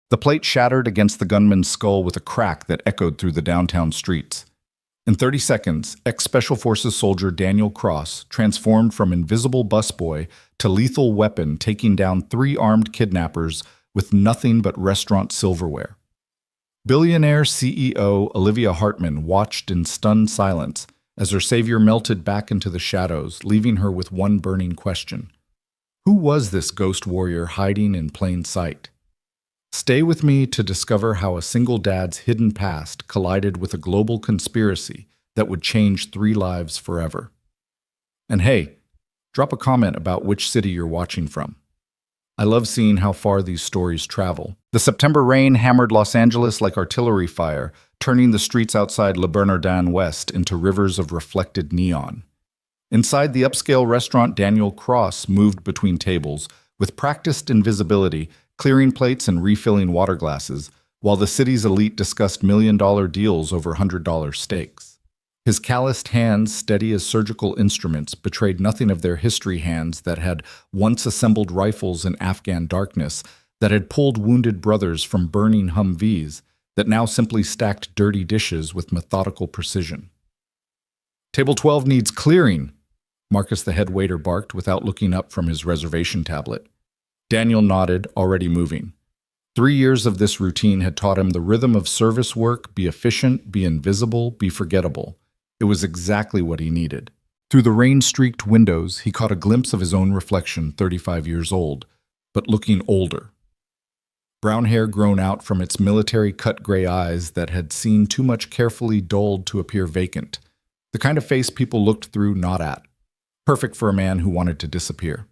The plate shattered against the gunman's skull with a crack that echoed through the downtown streets. In 30 seconds, ex-Special Forces soldier Daniel Cross transformed from invisible busboy to lethal weapon, taking down 3 armed kidnappers with nothing but restaurant silverware. Billionaire CEO Olivia Hartman watched in stunned silence as her savior melted back into the shadows, leaving her with one burning question. Who was this ghost warrior hiding in plain sight? Stay with me to discover how a single dad's hidden past collided with a global conspiracy that would change 3 lives forever. And hey, drop a comment about which city you're watching from. I love seeing how far these stories travel. The September rain hammered Los Angeles like artillery fire, turning the streets outside Le Bernardin West into rivers of reflected neon. Inside the upscale restaurant, Daniel Cross moved between tables with practiced invisibility, clearing plates and refilling water glasses, while the city's elite discussed million-dollar deals over $100 steaks. His calloused hands, steady as surgical instruments, betrayed nothing of their history hands that had once assembled rifles in Afghan darkness, that had pulled wounded brothers from burning Humvees, that now simply stacked dirty dishes with methodical precision. Table 12 needs clearing, Marcus the head waiter barked without looking up from his reservation tablet. Daniel nodded, already moving. 3 years of this routine had taught him the rhythm of service work: be efficient, be invisible, be forgettable. It was exactly what he needed. Through the rain-streaked windows, he caught a glimpse of his own reflection, 35 years old, but looking older. Brown hair grown out from its military-cut gray eyes that had seen too much carefully dulled to appear vacant. The kind of face people looked through, not at. Perfect for a man who wanted to disappear.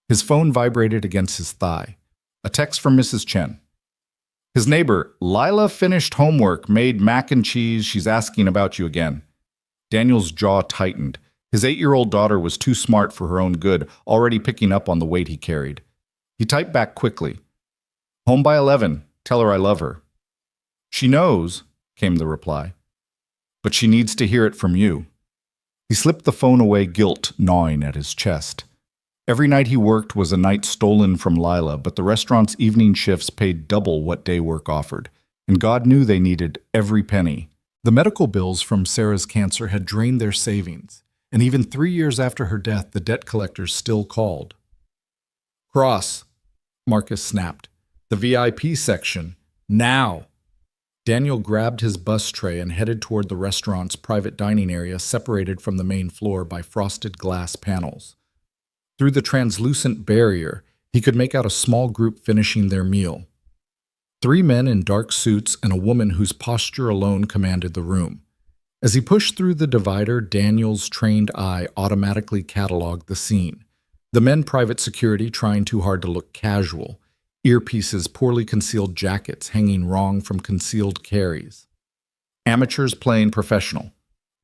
His phone vibrated against his thigh. A text from Mrs. Chen. His neighbor, Lila, finished homework, made mac and cheese. She's asking about you again. Daniel's jaw tightened. His 8-year-old daughter was too smart for her own good, already picking up on the weight he carried. He typed back quickly. Home by 11. Tell her I love her. She knows, came the reply. But she needs to hear it from you. He slipped the phone away, guilt gnawing at his chest. Every night he worked was a night stolen from Lila, but the restaurant's evening shifts paid double what day work offered, and God knew they needed every penny. The medical bills from Sarah's cancer had drained their savings, and even 3 years after her death, the debt collectors still called. Cross, Marcus snapped. The VIP section. Now! Daniel grabbed his bus tray and headed toward the restaurant's private dining area, separated from the main floor by frosted glass panels. Through the translucent barrier, he could make out a small group finishing their meal. 3 men in dark suits and a woman whose posture alone commanded the room. As he pushed through the divider, Daniel's trained eye automatically cataloged the scene. The men private security trying too hard to look casual. Earpieces, poorly concealed jackets hanging wrong from concealed carries. Amateurs playing professional.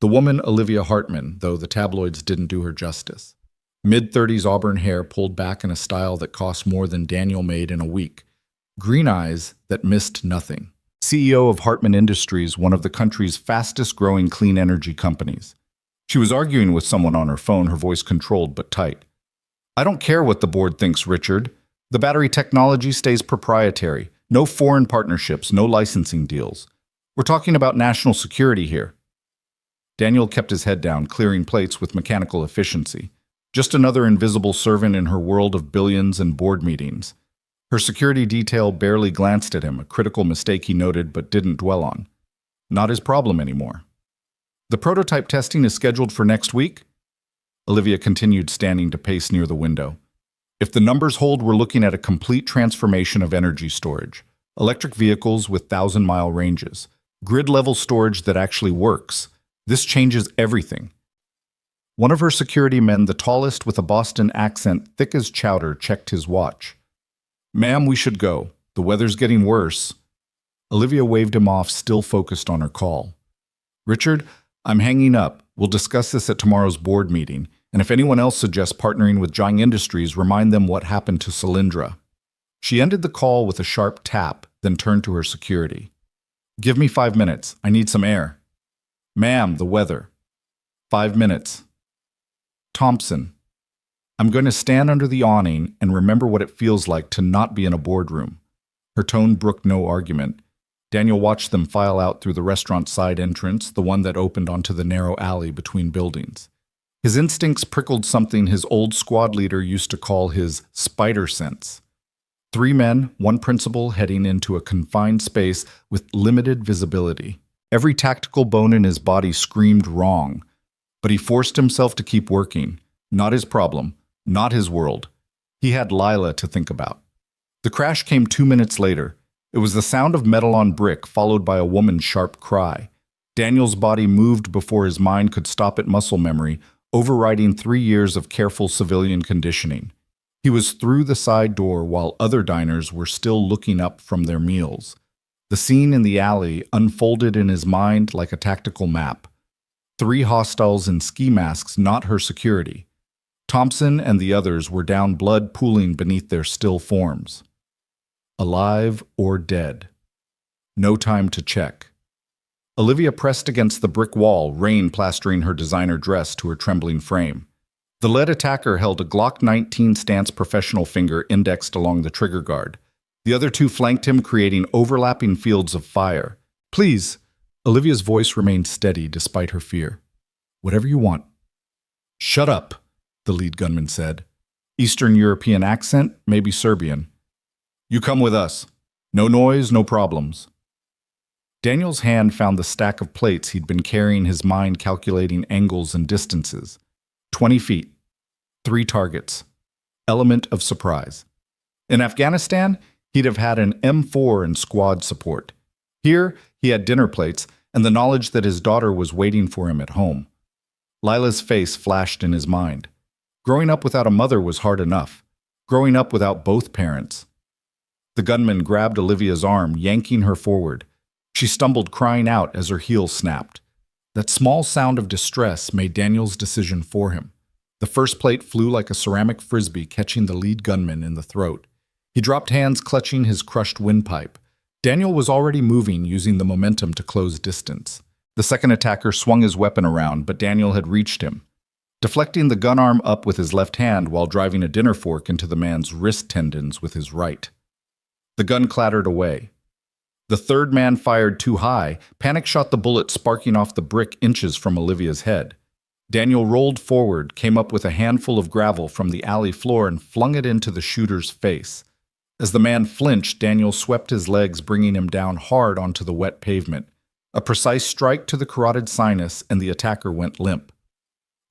The woman Olivia Hartman, though the tabloids didn't do her justice. Mid-30s auburn hair pulled back in a style that cost more than Daniel made in a week. Green eyes that missed nothing. CEO of Hartman Industries, one of the country's fastest-growing clean energy companies. She was arguing with someone on her phone, her voice controlled but tight. I don't care what the board thinks, Richard. The battery technology stays proprietary. No foreign partnerships, no licensing deals. We're talking about national security here. Daniel kept his head down, clearing plates with mechanical efficiency. Just another invisible servant in her world of billions and board meetings. Her security detail barely glanced at him, a critical mistake he noted but didn't dwell on. Not his problem anymore. The prototype testing is scheduled for next week? Olivia continued, standing to pace near the window. If the numbers hold, we're looking at a complete transformation of energy storage. Electric vehicles with 1,000-mile ranges. Grid-level storage that actually works. This changes everything. One of her security men, the tallest with a Boston accent thick as chowder, checked his watch. Ma'am, we should go. The weather's getting worse. Olivia waved him off, still focused on her call. Richard, I'm hanging up. We'll discuss this at tomorrow's board meeting. And if anyone else suggests partnering with Jiang Industries, remind them what happened to Solyndra. She ended the call with a sharp tap, then turned to her security. Give me 5 minutes. I need some air. Ma'am, the weather. 5 minutes. Thompson. I'm going to stand under the awning and remember what it feels like to not be in a boardroom. Her tone brooked no argument. Daniel watched them file out through the restaurant's side entrance, the one that opened onto the narrow alley between buildings. His instincts prickled something his old squad leader used to call his spider sense. 3 men, 1 principal, heading into a confined space with limited visibility. Every tactical bone in his body screamed wrong, but he forced himself to keep working. Not his problem, not his world. He had Lila to think about. The crash came 2 minutes later. It was the sound of metal on brick, followed by a woman's sharp cry. Daniel's body moved before his mind could stop at muscle memory, overriding 3 years of careful civilian conditioning. He was through the side door while other diners were still looking up from their meals. The scene in the alley unfolded in his mind like a tactical map. 3 hostiles in ski masks, not her security. Thompson and the others were down, blood pooling beneath their still forms. Alive or dead. No time to check. Olivia pressed against the brick wall, rain plastering her designer dress to her trembling frame. The lead attacker held a Glock 19 stance, professional finger indexed along the trigger guard. The other 2 flanked him, creating overlapping fields of fire. Please. Olivia's voice remained steady despite her fear. Whatever you want. Shut up, the lead gunman said. Eastern European accent, maybe Serbian. You come with us. No noise, no problems. Daniel's hand found the stack of plates he'd been carrying, his mind calculating angles and distances. 20 feet. 3 targets. Element of surprise. In Afghanistan, he'd have had an M4 and squad support. Here, he had dinner plates and the knowledge that his daughter was waiting for him at home. Lila's face flashed in his mind. Growing up without a mother was hard enough. Growing up without both parents. The gunman grabbed Olivia's arm, yanking her forward. She stumbled, crying out as her heels snapped. That small sound of distress made Daniel's decision for him. The first plate flew like a ceramic frisbee, catching the lead gunman in the throat. He dropped, hands clutching his crushed windpipe. Daniel was already moving, using the momentum to close distance. The second attacker swung his weapon around, but Daniel had reached him, deflecting the gun arm up with his left hand while driving a dinner fork into the man's wrist tendons with his right. The gun clattered away. The third man fired too high. Panic shot the bullet sparking off the brick inches from Olivia's head. Daniel rolled forward, came up with a handful of gravel from the alley floor and flung it into the shooter's face. As the man flinched, Daniel swept his legs, bringing him down hard onto the wet pavement. A precise strike to the carotid sinus, and the attacker went limp.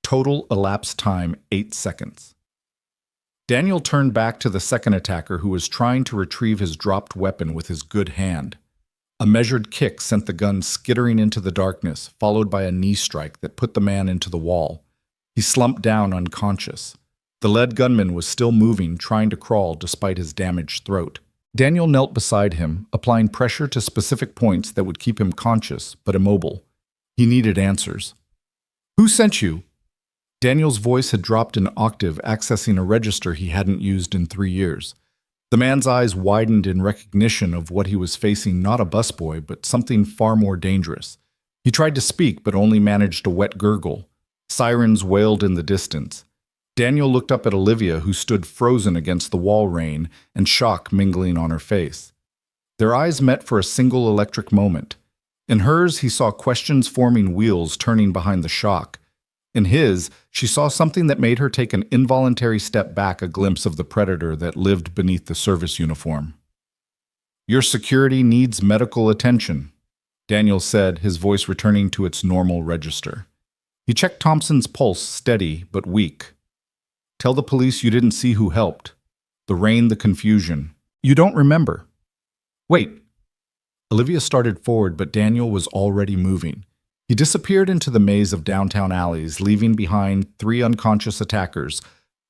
Total elapsed time, 8 seconds. Daniel turned back to the second attacker, who was trying to retrieve his dropped weapon with his good hand. A measured kick sent the gun skittering into the darkness, followed by a knee strike that put the man into the wall. He slumped down unconscious. The lead gunman was still moving, trying to crawl despite his damaged throat. Daniel knelt beside him, applying pressure to specific points that would keep him conscious but immobile. He needed answers. Who sent you? Daniel's voice had dropped an octave, accessing a register he hadn't used in 3 years. The man's eyes widened in recognition of what he was facing, not a busboy, but something far more dangerous. He tried to speak, but only managed a wet gurgle. Sirens wailed in the distance. Daniel looked up at Olivia, who stood frozen against the wall, rain and shock mingling on her face. Their eyes met for a single electric moment. In hers, he saw questions forming wheels turning behind the shock. In his, she saw something that made her take an involuntary step back, a glimpse of the predator that lived beneath the service uniform. Your security needs medical attention, Daniel said, his voice returning to its normal register. He checked Thompson's pulse, steady but weak. Tell the police you didn't see who helped. The rain, the confusion. You don't remember. Wait. Olivia started forward, but Daniel was already moving. He disappeared into the maze of downtown alleys, leaving behind 3 unconscious attackers,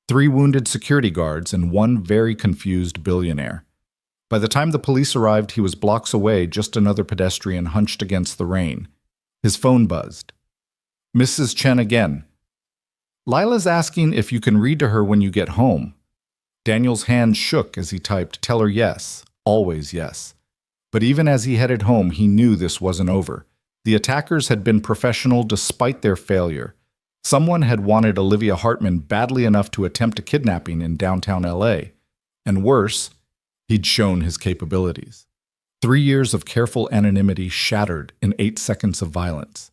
3 wounded security guards, and 1 very confused billionaire. By the time the police arrived, he was blocks away, just another pedestrian hunched against the rain. His phone buzzed. Mrs. Chen again. Lila's asking if you can read to her when you get home. Daniel's hand shook as he typed, tell her yes, always yes. But even as he headed home, he knew this wasn't over. The attackers had been professional despite their failure. Someone had wanted Olivia Hartman badly enough to attempt a kidnapping in downtown LA. And worse, He'd shown his capabilities. 3 years of careful anonymity shattered in 8 seconds of violence.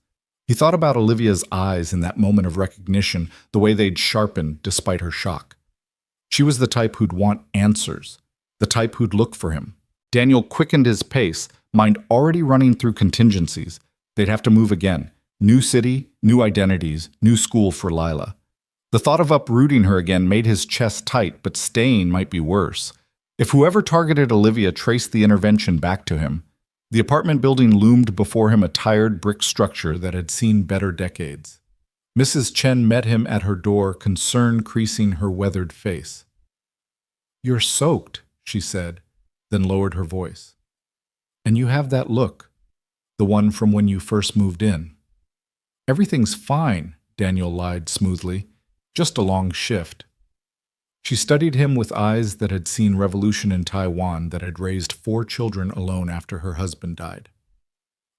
He thought about Olivia's eyes in that moment of recognition, the way they'd sharpened despite her shock. She was the type who'd want answers, the type who'd look for him. Daniel quickened his pace, mind already running through contingencies. They'd have to move again. New city, new identities, new school for Lila. The thought of uprooting her again made his chest tight, but staying might be worse. If whoever targeted Olivia traced the intervention back to him, the apartment building loomed before him, a tired brick structure that had seen better decades. Mrs. Chen met him at her door, concern creasing her weathered face. "You're soaked," she said, then lowered her voice. "And you have that look, the one from when you first moved in." "Everything's fine," Daniel lied smoothly. "Just a long shift." She studied him with eyes that had seen revolution in Taiwan, that had raised 4 children alone after her husband died.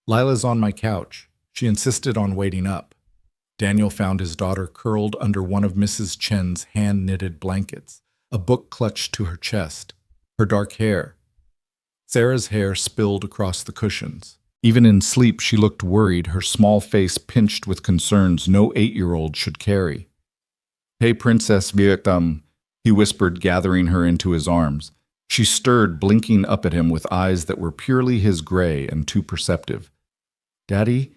"Lila's on my couch." She insisted on waiting up. Daniel found his daughter curled under one of Mrs. Chen's hand-knitted blankets, a book clutched to her chest, her dark hair. Sarah's hair spilled across the cushions. Even in sleep, she looked worried, her small face pinched with concerns no 8-year-old should carry. "Hey, Princess Vietnam," he whispered, gathering her into his arms. She stirred, blinking up at him with eyes that were purely his gray and too perceptive. "Daddy,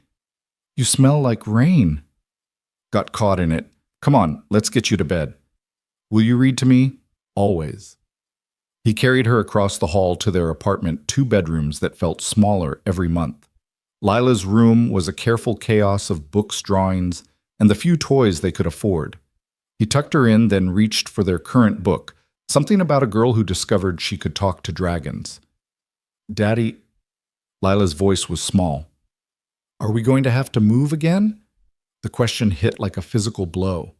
you smell like rain." "Got caught in it. Come on, let's get you to bed." "Will you read to me?" "Always." He carried her across the hall to their apartment, 2 bedrooms that felt smaller every month. Lila's room was a careful chaos of books, drawings, and the few toys they could afford. He tucked her in, then reached for their current book, something about a girl who discovered she could talk to dragons. "Daddy," Lila's voice was small. "Are we going to have to move again?" The question hit like a physical blow.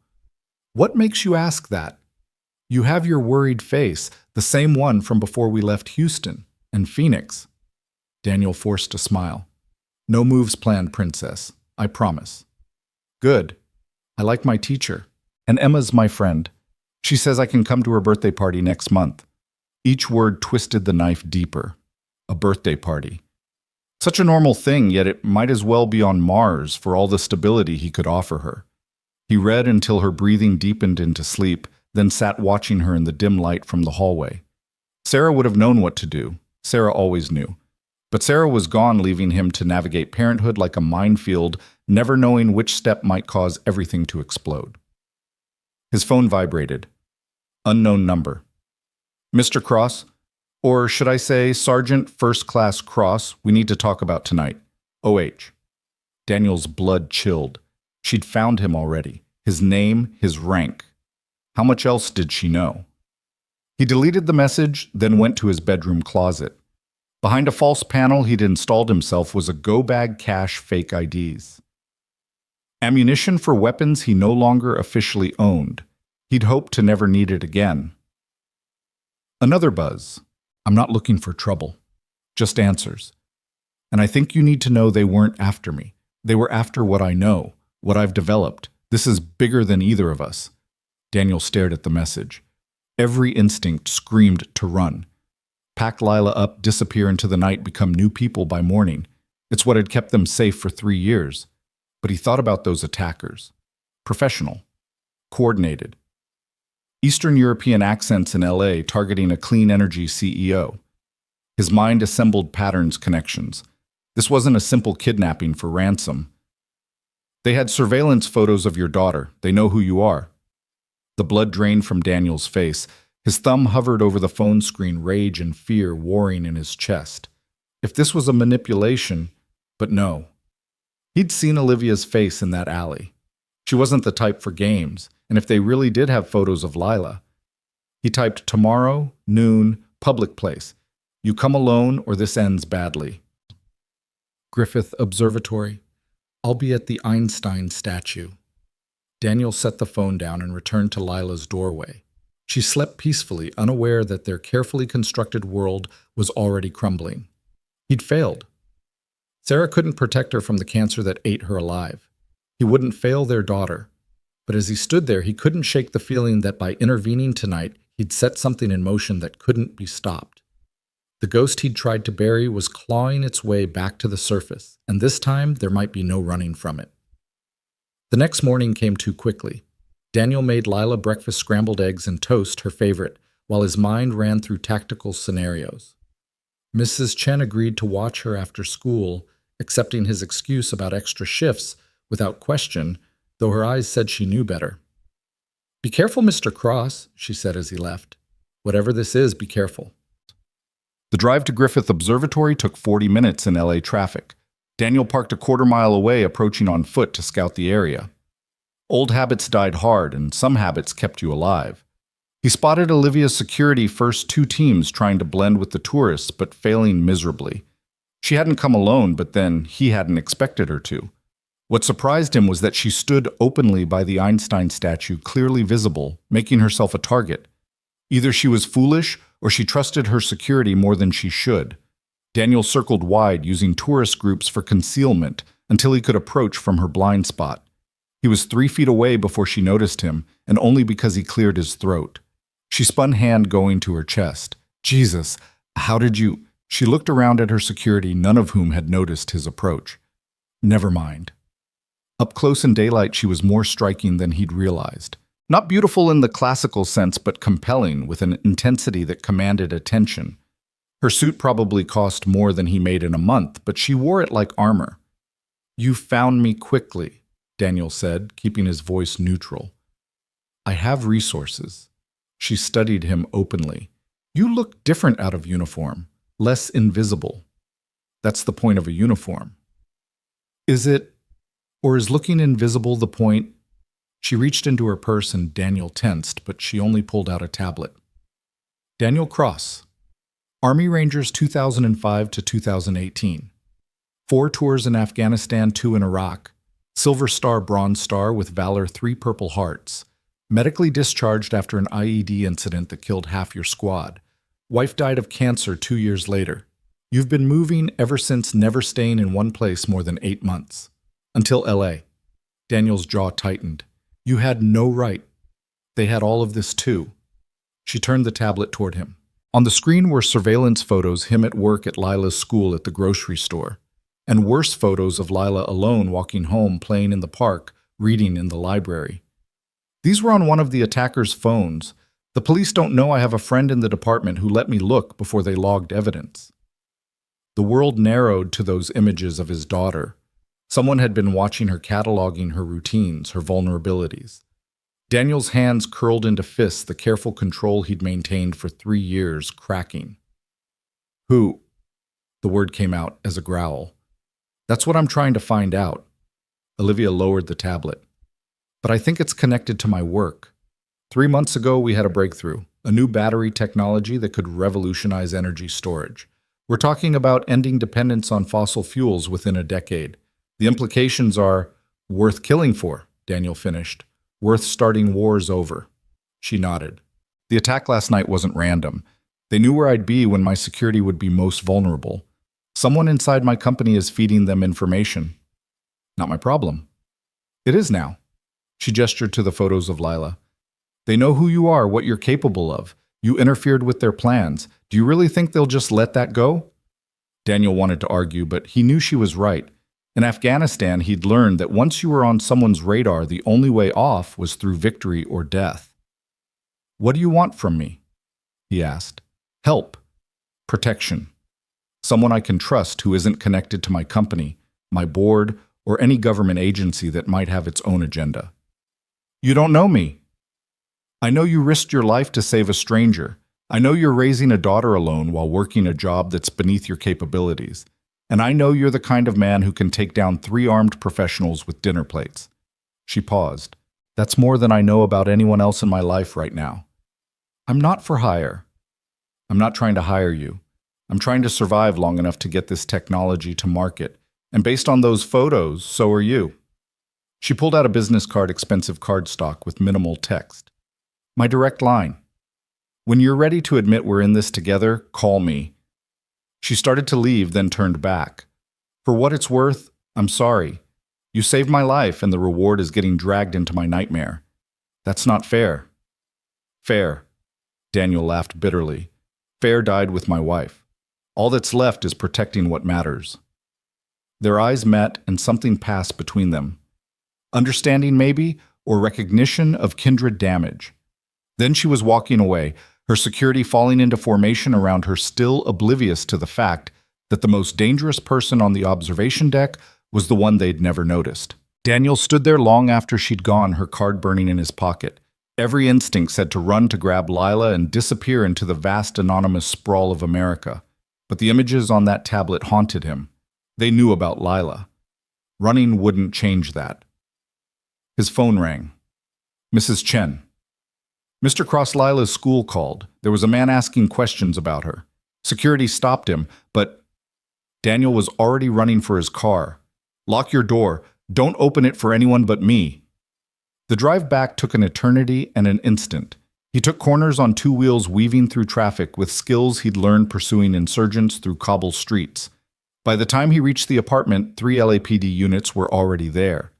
"What makes you ask that? You have your worried face, the same one from before we left Houston and Phoenix." Daniel forced a smile. "No moves planned, Princess. I promise." "Good. I like my teacher. And Emma's my friend. She says I can come to her birthday party next month." Each word twisted the knife deeper. A birthday party. Such a normal thing, yet it might as well be on Mars for all the stability he could offer her. He read until her breathing deepened into sleep, then sat watching her in the dim light from the hallway. Sarah would have known what to do. Sarah always knew. But Sarah was gone, leaving him to navigate parenthood like a minefield, never knowing which step might cause everything to explode. His phone vibrated. Unknown number. "Mr. Cross, or should I say Sergeant First Class Cross, we need to talk about tonight. OH. Daniel's blood chilled. She'd found him already. His name, his rank. How much else did she know? He deleted the message, then went to his bedroom closet. Behind a false panel he'd installed himself was a go-bag cache fake IDs. Ammunition for weapons he no longer officially owned. He'd hoped to never need it again. Another buzz. "I'm not looking for trouble. Just answers. And I think you need to know they weren't after me. They were after what I know, what I've developed. This is bigger than either of us." Daniel stared at the message. Every instinct screamed to run. Pack Lila up, disappear into the night, become new people by morning. It's what had kept them safe for 3 years. But he thought about those attackers. Professional. Coordinated. Eastern European accents in LA targeting a clean energy CEO. His mind assembled patterns, connections. This wasn't a simple kidnapping for ransom. "They had surveillance photos of your daughter. They know who you are." The blood drained from Daniel's face. His thumb hovered over the phone screen, rage and fear warring in his chest. If this was a manipulation, but no. He'd seen Olivia's face in that alley. She wasn't the type for games, and if they really did have photos of Lila. He typed, "Tomorrow, noon, public place. You come alone or this ends badly." Griffith Observatory. "I'll be at the Einstein statue." Daniel set the phone down and returned to Lila's doorway. She slept peacefully, unaware that their carefully constructed world was already crumbling. He'd failed. Sarah couldn't protect her from the cancer that ate her alive. He wouldn't fail their daughter. But as he stood there, he couldn't shake the feeling that by intervening tonight, he'd set something in motion that couldn't be stopped. The ghost he'd tried to bury was clawing its way back to the surface, and this time there might be no running from it. The next morning came too quickly. Daniel made Lila breakfast scrambled eggs and toast, her favorite, while his mind ran through tactical scenarios. Mrs. Chen agreed to watch her after school, accepting his excuse about extra shifts without question, though her eyes said she knew better. "Be careful, Mr. Cross," she said as he left. "Whatever this is, be careful." The drive to Griffith Observatory took 40 minutes in LA traffic. Daniel parked a quarter-mile away, approaching on foot to scout the area. Old habits died hard, and some habits kept you alive. He spotted Olivia's security first two teams trying to blend with the tourists, but failing miserably. She hadn't come alone, but then he hadn't expected her to. What surprised him was that she stood openly by the Einstein statue, clearly visible, making herself a target. Either she was foolish, or she trusted her security more than she should. Daniel circled wide, using tourist groups for concealment, until he could approach from her blind spot. He was 3 feet away before she noticed him, and only because he cleared his throat. She spun hand going to her chest. "Jesus, how did you—" She looked around at her security, none of whom had noticed his approach. Never mind. Up close in daylight, she was more striking than he'd realized. Not beautiful in the classical sense, but compelling, with an intensity that commanded attention. Her suit probably cost more than he made in a month, but she wore it like armor. "You found me quickly," Daniel said, keeping his voice neutral. "I have resources." She studied him openly. "You look different out of uniform, less invisible. That's the point of a uniform." "Is it, or is looking invisible the point?" She reached into her purse and Daniel tensed, but she only pulled out a tablet. Daniel Cross, Army Rangers 2005 to 2018. 4 tours in Afghanistan, 2 in Iraq. Silver Star, Bronze Star with Valor, 3 Purple Hearts. Medically discharged after an IED incident that killed half your squad. Wife died of cancer 2 years later. You've been moving ever since, never staying in one place more than 8 months. Until LA. Daniel's jaw tightened. You had no right. They had all of this too. She turned the tablet toward him. On the screen were surveillance photos, him at work at Lila's school at the grocery store, and worse photos of Lila alone walking home, playing in the park, reading in the library. These were on one of the attackers' phones. The police don't know I have a friend in the department who let me look before they logged evidence. The world narrowed to those images of his daughter. Someone had been watching her, cataloging her routines, her vulnerabilities. Daniel's hands curled into fists, the careful control he'd maintained for 3 years cracking. "Who?" The word came out as a growl. "That's what I'm trying to find out." Olivia lowered the tablet. "But I think it's connected to my work. 3 months ago, we had a breakthrough, a new battery technology that could revolutionize energy storage. We're talking about ending dependence on fossil fuels within a decade. The implications are worth killing for," Daniel finished. "Worth starting wars over." She nodded. "The attack last night wasn't random. They knew where I'd be when my security would be most vulnerable. Someone inside my company is feeding them information. Not my problem." "It is now." She gestured to the photos of Lila. "They know who you are, what you're capable of. You interfered with their plans. Do you really think they'll just let that go?" Daniel wanted to argue, but he knew she was right. In Afghanistan, he'd learned that once you were on someone's radar, the only way off was through victory or death. "What do you want from me?" he asked. "Help. Protection. Someone I can trust who isn't connected to my company, my board, or any government agency that might have its own agenda." "You don't know me." "I know you risked your life to save a stranger. I know you're raising a daughter alone while working a job that's beneath your capabilities. And I know you're the kind of man who can take down 3 armed professionals with dinner plates." She paused. "That's more than I know about anyone else in my life right now. I'm not for hire. I'm not trying to hire you. I'm trying to survive long enough to get this technology to market. And based on those photos, so are you." She pulled out a business card, expensive cardstock with minimal text. "My direct line. When you're ready to admit we're in this together, call me." She started to leave, then turned back. "For what it's worth, I'm sorry. You saved my life, and the reward is getting dragged into my nightmare. That's not fair." "Fair." Daniel laughed bitterly. "Fair died with my wife." All that's left is protecting what matters. Their eyes met, and something passed between them. Understanding, maybe, or recognition of kindred damage. Then she was walking away, her security falling into formation around her, still oblivious to the fact that the most dangerous person on the observation deck was the one they'd never noticed. Daniel stood there long after she'd gone, her card burning in his pocket. Every instinct said to run to grab Lila and disappear into the vast anonymous sprawl of America. But the images on that tablet haunted him. They knew about Lila. Running wouldn't change that. His phone rang. Mrs. Chen. Mr. Cross, Lila's school called. There was a man asking questions about her. Security stopped him, but Daniel was already running for his car. Lock your door. Don't open it for anyone but me. The drive back took an eternity and an instant. He took corners on two wheels, weaving through traffic with skills he'd learned pursuing insurgents through cobble streets. By the time he reached the apartment, 3 LAPD units were already there.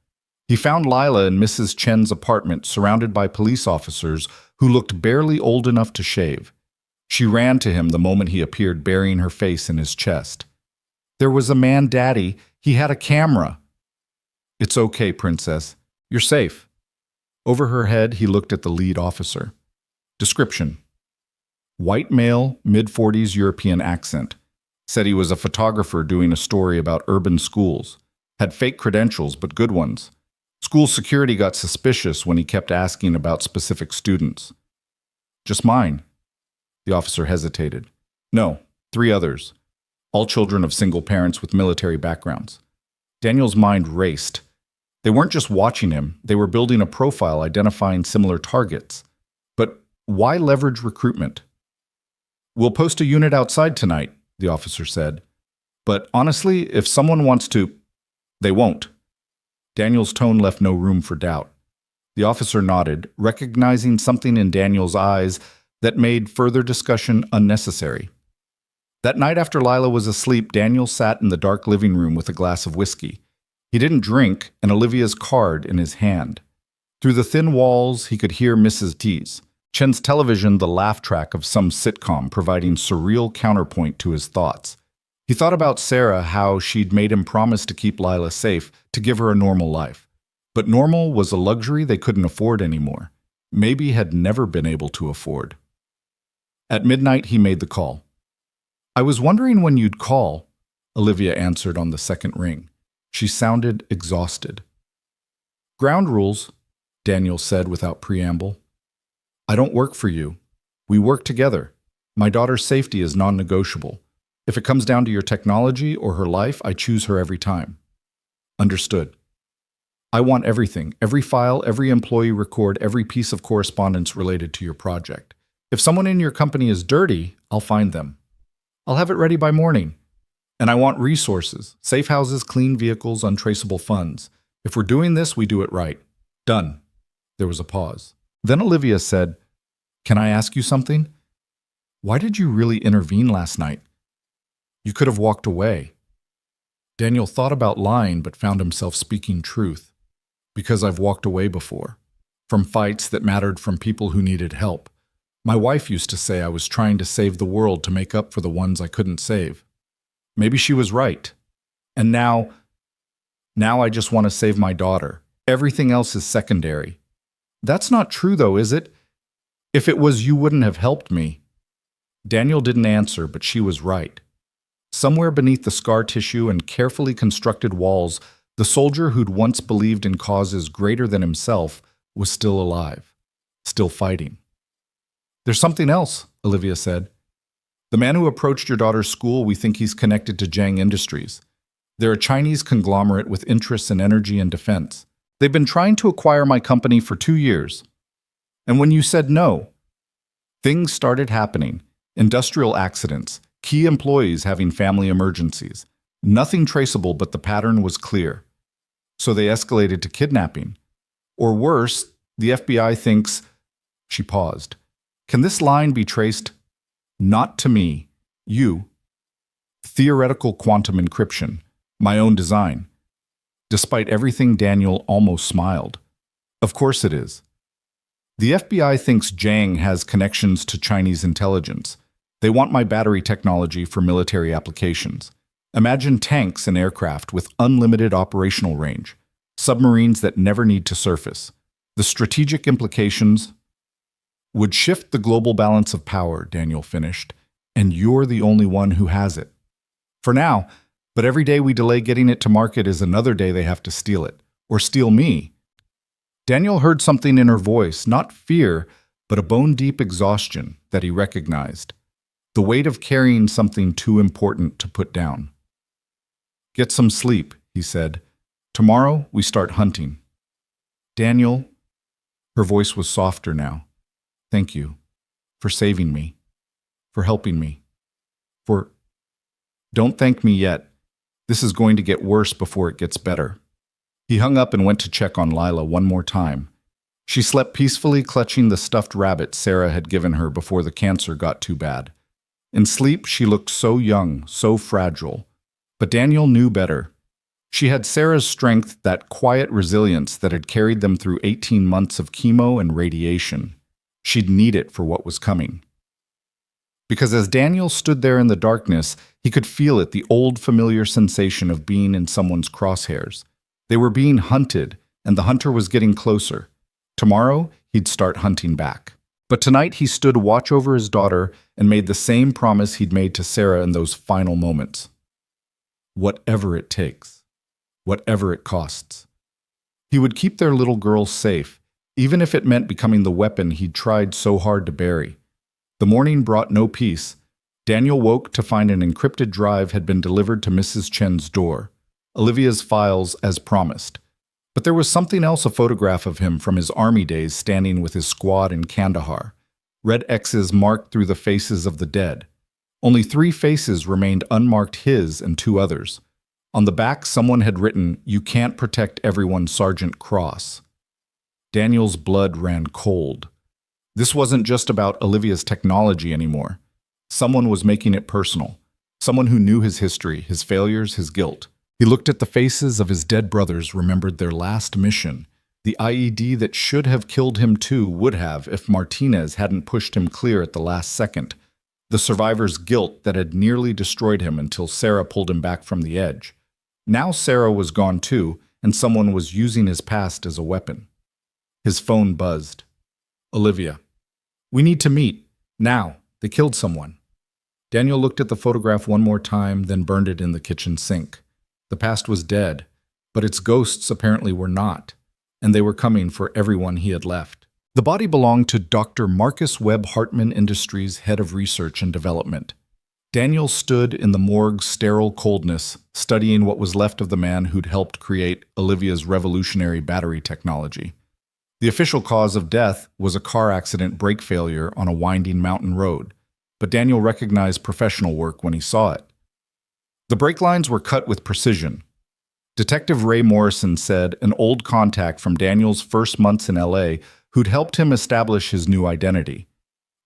He found Lila in Mrs. Chen's apartment, surrounded by police officers who looked barely old enough to shave. She ran to him the moment he appeared, burying her face in his chest. There was a man, Daddy. He had a camera. It's okay, Princess. You're safe. Over her head, he looked at the lead officer. Description: white male, mid-40s, European accent. Said he was a photographer doing a story about urban schools. Had fake credentials, but good ones. School security got suspicious when he kept asking about specific students. Just mine. The officer hesitated. No, 3 others. All children of single parents with military backgrounds. Daniel's mind raced. They weren't just watching him, they were building a profile identifying similar targets. But why leverage recruitment? We'll post a unit outside tonight, the officer said. But honestly, if someone wants to, they won't. Daniel's tone left no room for doubt. The officer nodded, recognizing something in Daniel's eyes that made further discussion unnecessary. That night after Lila was asleep, Daniel sat in the dark living room with a glass of whiskey. He didn't drink, and Olivia's card in his hand. Through the thin walls, he could hear Mrs. T's, Chen's television, the laugh track of some sitcom, providing surreal counterpoint to his thoughts. He thought about Sarah, how she'd made him promise to keep Lila safe, to give her a normal life. But normal was a luxury they couldn't afford anymore. Maybe had never been able to afford. At midnight, he made the call. I was wondering when you'd call, Olivia answered on the second ring. She sounded exhausted. Ground rules, Daniel said without preamble. I don't work for you. We work together. My daughter's safety is non-negotiable. If it comes down to your technology or her life, I choose her every time. Understood. I want everything, every file, every employee record, every piece of correspondence related to your project. If someone in your company is dirty, I'll find them. I'll have it ready by morning. And I want resources, safe houses, clean vehicles, untraceable funds. If we're doing this, we do it right. Done. There was a pause. Then Olivia said, Can I ask you something? Why did you really intervene last night? You could have walked away. Daniel thought about lying but found himself speaking truth. Because I've walked away before. From fights that mattered, from people who needed help. My wife used to say I was trying to save the world to make up for the ones I couldn't save. Maybe she was right. And now I just want to save my daughter. Everything else is secondary. That's not true though, is it? If it was, you wouldn't have helped me. Daniel didn't answer, but she was right. Somewhere beneath the scar tissue and carefully constructed walls, the soldier who'd once believed in causes greater than himself was still alive, still fighting. There's something else, Olivia said. The man who approached your daughter's school, we think he's connected to Jiang Industries. They're a Chinese conglomerate with interests in energy and defense. They've been trying to acquire my company for 2 years. And when you said no, things started happening. Industrial accidents, key employees having family emergencies. Nothing traceable, but the pattern was clear. So they escalated to kidnapping. Or worse, the FBI thinks... She paused. Can this line be traced? Not to me. You. Theoretical quantum encryption. My own design. Despite everything, Daniel almost smiled. Of course it is. The FBI thinks Jiang has connections to Chinese intelligence. They want my battery technology for military applications. Imagine tanks and aircraft with unlimited operational range, submarines that never need to surface. The strategic implications would shift the global balance of power, Daniel finished, and you're the only one who has it. For now, but every day we delay getting it to market is another day they have to steal it, or steal me. Daniel heard something in her voice, not fear, but a bone-deep exhaustion that he recognized. The weight of carrying something too important to put down. Get some sleep, he said. Tomorrow we start hunting. Daniel, her voice was softer now. Thank you for saving me, for helping me, for... Don't thank me yet. This is going to get worse before it gets better. He hung up and went to check on Lila one more time. She slept peacefully, clutching the stuffed rabbit Sarah had given her before the cancer got too bad. In sleep, she looked so young, so fragile. But Daniel knew better. She had Sarah's strength, that quiet resilience that had carried them through 18 months of chemo and radiation. She'd need it for what was coming. Because as Daniel stood there in the darkness, he could feel it, the old familiar sensation of being in someone's crosshairs. They were being hunted, and the hunter was getting closer. Tomorrow, he'd start hunting back. But tonight he stood watch over his daughter and made the same promise he'd made to Sarah in those final moments. Whatever it takes. Whatever it costs. He would keep their little girl safe, even if it meant becoming the weapon he'd tried so hard to bury. The morning brought no peace. Daniel woke to find an encrypted drive had been delivered to Mrs. Chen's door. Olivia's files as promised. But there was something else, a photograph of him from his army days standing with his squad in Kandahar. Red X's marked through the faces of the dead. Only 3 faces remained unmarked, his and 2 others. On the back, someone had written, "You can't protect everyone, Sergeant Cross." Daniel's blood ran cold. This wasn't just about Olivia's technology anymore. Someone was making it personal. Someone who knew his history, his failures, his guilt. He looked at the faces of his dead brothers, remembered their last mission. The IED that should have killed him too would have if Martinez hadn't pushed him clear at the last second. The survivor's guilt that had nearly destroyed him until Sarah pulled him back from the edge. Now Sarah was gone too, and someone was using his past as a weapon. His phone buzzed. Olivia. We need to meet. Now. They killed someone. Daniel looked at the photograph one more time, then burned it in the kitchen sink. The past was dead, but its ghosts apparently were not, and they were coming for everyone he had left. The body belonged to Dr. Marcus Webb Hartman Industries, head of research and development. Daniel stood in the morgue's sterile coldness, studying what was left of the man who'd helped create Olivia's revolutionary battery technology. The official cause of death was a car accident brake failure on a winding mountain road, but Daniel recognized professional work when he saw it. The brake lines were cut with precision. Detective Ray Morrison said, an old contact from Daniel's first months in LA who'd helped him establish his new identity.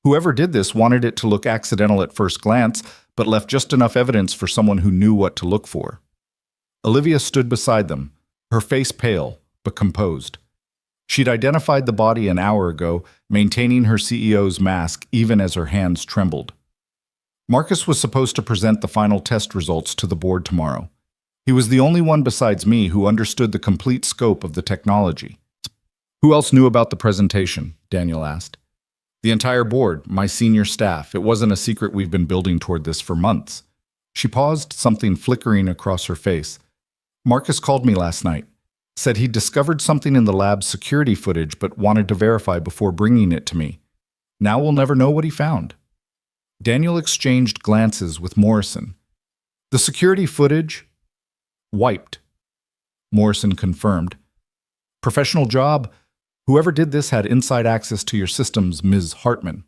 Whoever did this wanted it to look accidental at first glance, but left just enough evidence for someone who knew what to look for. Olivia stood beside them, her face pale, but composed. She'd identified the body an hour ago, maintaining her CEO's mask even as her hands trembled. Marcus was supposed to present the final test results to the board tomorrow. He was the only one besides me who understood the complete scope of the technology. Who else knew about the presentation? Daniel asked. The entire board, my senior staff. It wasn't a secret, we've been building toward this for months. She paused, something flickering across her face. Marcus called me last night. Said he'd discovered something in the lab's security footage but wanted to verify before bringing it to me. Now we'll never know what he found. Daniel exchanged glances with Morrison. The security footage? Wiped. Morrison confirmed. Professional job. Whoever did this had inside access to your systems, Ms. Hartman.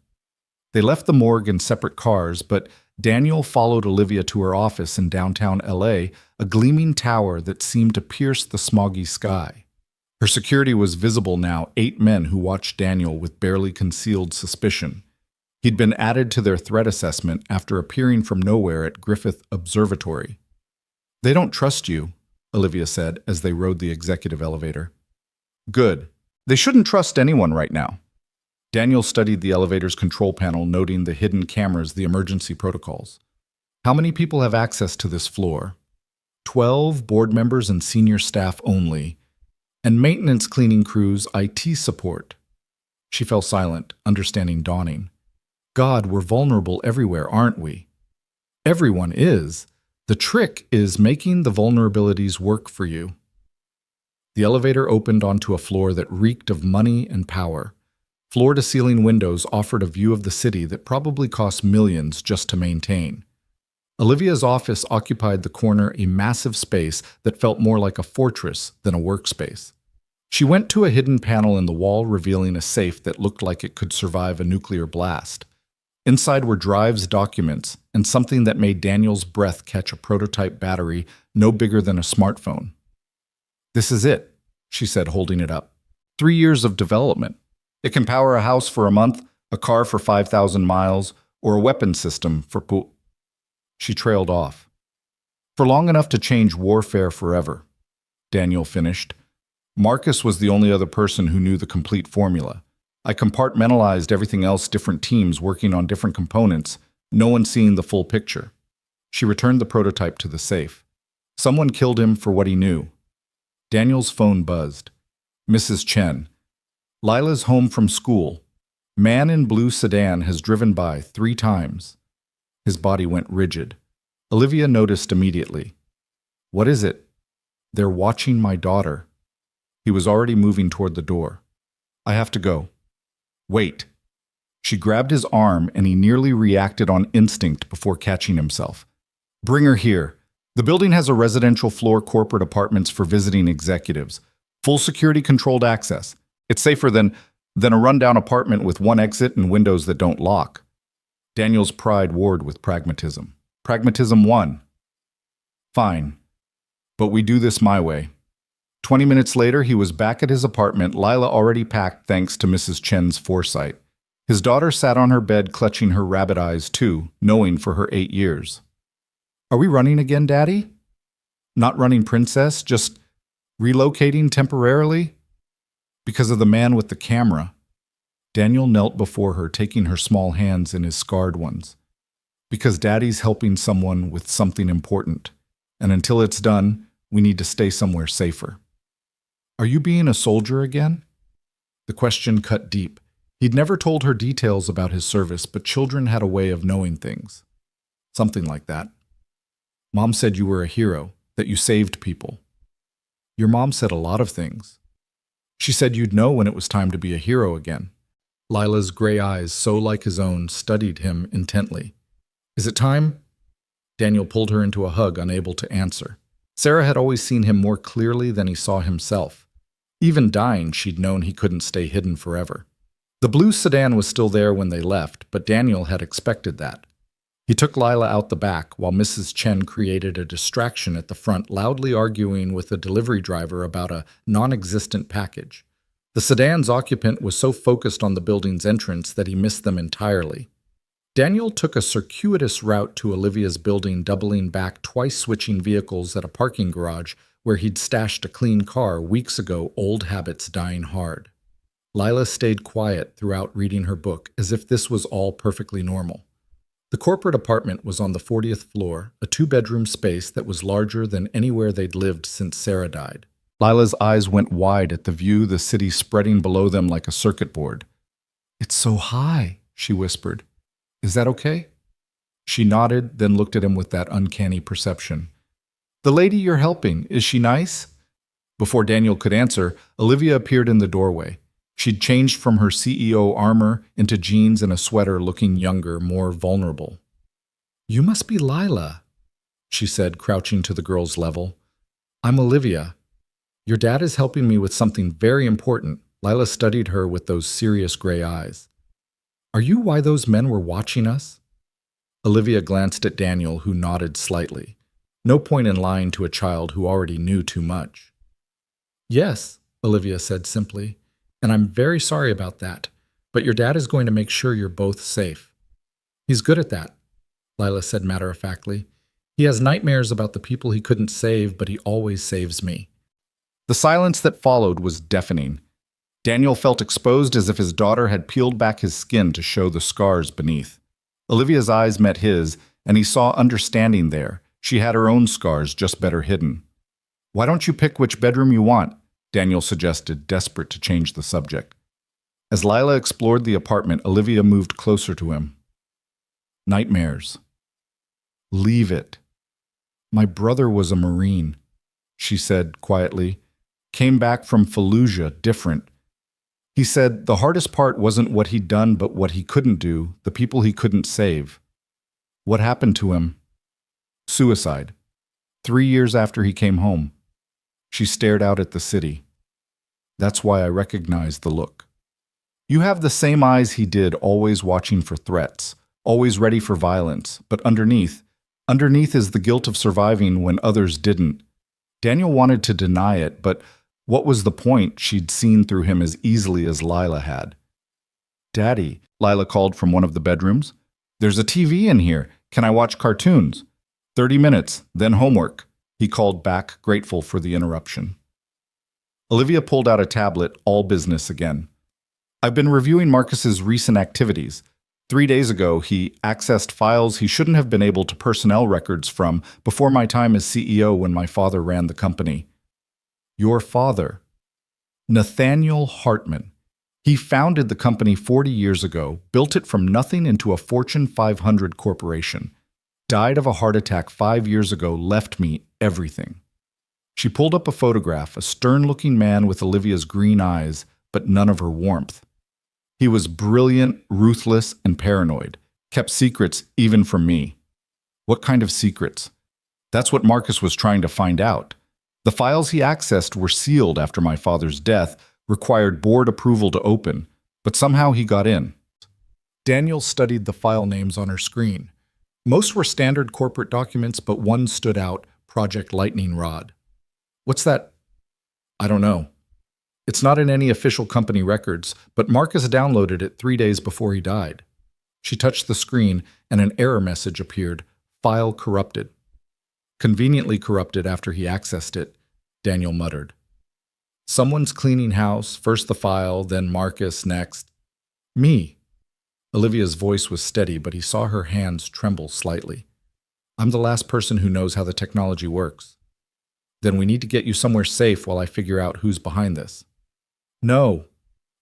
They left the morgue in separate cars, but Daniel followed Olivia to her office in downtown LA, a gleaming tower that seemed to pierce the smoggy sky. Her security was visible now, 8 men who watched Daniel with barely concealed suspicion. He'd been added to their threat assessment after appearing from nowhere at Griffith Observatory. They don't trust you, Olivia said as they rode the executive elevator. Good. They shouldn't trust anyone right now. Daniel studied the elevator's control panel, noting the hidden cameras, the emergency protocols. How many people have access to this floor? 12 board members and senior staff only, and maintenance, cleaning crews, IT support. She fell silent, understanding dawning. God, we're vulnerable everywhere, aren't we? Everyone is. The trick is making the vulnerabilities work for you. The elevator opened onto a floor that reeked of money and power. Floor-to-ceiling windows offered a view of the city that probably cost millions just to maintain. Olivia's office occupied the corner, a massive space that felt more like a fortress than a workspace. She went to a hidden panel in the wall, revealing a safe that looked like it could survive a nuclear blast. Inside were drives, documents, and something that made Daniel's breath catch, a prototype battery no bigger than a smartphone. "This is it," she said, holding it up. 3 years of development. It can power a house for a month, a car for 5,000 miles, or a weapon system for She trailed off. "For long enough to change warfare forever," Daniel finished. "Marcus was the only other person who knew the complete formula. I compartmentalized everything else, different teams working on different components, no one seeing the full picture." She returned the prototype to the safe. Someone killed him for what he knew. Daniel's phone buzzed. "Mrs. Chen. Lila's home from school. Man in blue sedan has driven by 3 times. His body went rigid. Olivia noticed immediately. "What is it?" "They're watching my daughter." He was already moving toward the door. "I have to go." "Wait." She grabbed his arm and he nearly reacted on instinct before catching himself. "Bring her here. The building has a residential floor, corporate apartments for visiting executives. Full security controlled access. It's safer than a rundown apartment with one exit and windows that don't lock." Daniel's pride warred with pragmatism. Pragmatism won. "Fine. But we do this my way." 20 minutes later, he was back at his apartment, Lila already packed thanks to Mrs. Chen's foresight. His daughter sat on her bed, clutching her rabbit eyes too, knowing for her 8 years. "Are we running again, Daddy?" "Not running, Princess, just relocating temporarily." "Because of the man with the camera." Daniel knelt before her, taking her small hands in his scarred ones. "Because Daddy's helping someone with something important, and until it's done, we need to stay somewhere safer." "Are you being a soldier again?" The question cut deep. He'd never told her details about his service, but children had a way of knowing things. "Something like that." "Mom said you were a hero, that you saved people." "Your mom said a lot of things. She said you'd know when it was time to be a hero again." Lila's gray eyes, so like his own, studied him intently. "Is it time?" Daniel pulled her into a hug, unable to answer. Sarah had always seen him more clearly than he saw himself. Even dying, she'd known he couldn't stay hidden forever. The blue sedan was still there when they left, but Daniel had expected that. He took Lila out the back, while Mrs. Chen created a distraction at the front, loudly arguing with the delivery driver about a non-existent package. The sedan's occupant was so focused on the building's entrance that he missed them entirely. Daniel took a circuitous route to Olivia's building, doubling back twice, switching vehicles at a parking garage where he'd stashed a clean car weeks ago, old habits dying hard. Lila stayed quiet throughout, reading her book, as if this was all perfectly normal. The corporate apartment was on the 40th floor, a 2-bedroom space that was larger than anywhere they'd lived since Sarah died. Lila's eyes went wide at the view, the city spreading below them like a circuit board. "It's so high," she whispered. "Is that okay?" She nodded, then looked at him with that uncanny perception. "The lady you're helping, is she nice?" Before Daniel could answer, Olivia appeared in the doorway. She'd changed from her CEO armor into jeans and a sweater, looking younger, more vulnerable. "You must be Lila," she said, crouching to the girl's level. "I'm Olivia. Your dad is helping me with something very important." Lila studied her with those serious gray eyes. "Are you why those men were watching us?" Olivia glanced at Daniel, who nodded slightly. No point in lying to a child who already knew too much. "Yes," Olivia said simply, "and I'm very sorry about that, but your dad is going to make sure you're both safe." "He's good at that," Lila said matter-of-factly. "He has nightmares about the people he couldn't save, but he always saves me." The silence that followed was deafening. Daniel felt exposed as if his daughter had peeled back his skin to show the scars beneath. Olivia's eyes met his, and he saw understanding there. She had her own scars, just better hidden. "Why don't you pick which bedroom you want?" Daniel suggested, desperate to change the subject. As Lila explored the apartment, Olivia moved closer to him. "Nightmares." "Leave it." "My brother was a Marine," she said quietly. "Came back from Fallujah, different. He said the hardest part wasn't what he'd done, but what he couldn't do, the people he couldn't save." "What happened to him?" "Suicide. 3 years after he came home." She stared out at the city. "That's why I recognized the look. You have the same eyes he did, always watching for threats, always ready for violence, but underneath is the guilt of surviving when others didn't." Daniel wanted to deny it, but what was the point? She'd seen through him as easily as Lila had. "Daddy," Lila called from one of the bedrooms. "There's a TV in here. Can I watch cartoons?" 30 minutes, then homework," he called back, grateful for the interruption. Olivia pulled out a tablet, all business again. "I've been reviewing Marcus's recent activities. 3 days ago, he accessed files he shouldn't have been able to personnel records from before my time as CEO when my father ran the company." "Your father?" "Nathaniel Hartman. He founded the company 40 years ago, built it from nothing into a Fortune 500 corporation. Died of a heart attack 5 years ago, left me everything." She pulled up a photograph, a stern-looking man with Olivia's green eyes, but none of her warmth. He was brilliant, ruthless, and paranoid. Kept secrets even from me. What kind of secrets? That's what Marcus was trying to find out. The files he accessed were sealed after my father's death, required board approval to open, but somehow he got in. Daniel studied the file names on her screen. Most were standard corporate documents, but one stood out, Project Lightning Rod. "What's that?" "I don't know. It's not in any official company records, but Marcus downloaded it 3 days before he died." She touched the screen, and an error message appeared, "File corrupted." "Conveniently corrupted after he accessed it," Daniel muttered. "Someone's cleaning house, first the file, then Marcus next." "Me." Olivia's voice was steady, but he saw her hands tremble slightly. "I'm the last person who knows how the technology works." "Then we need to get you somewhere safe while I figure out who's behind this." "No."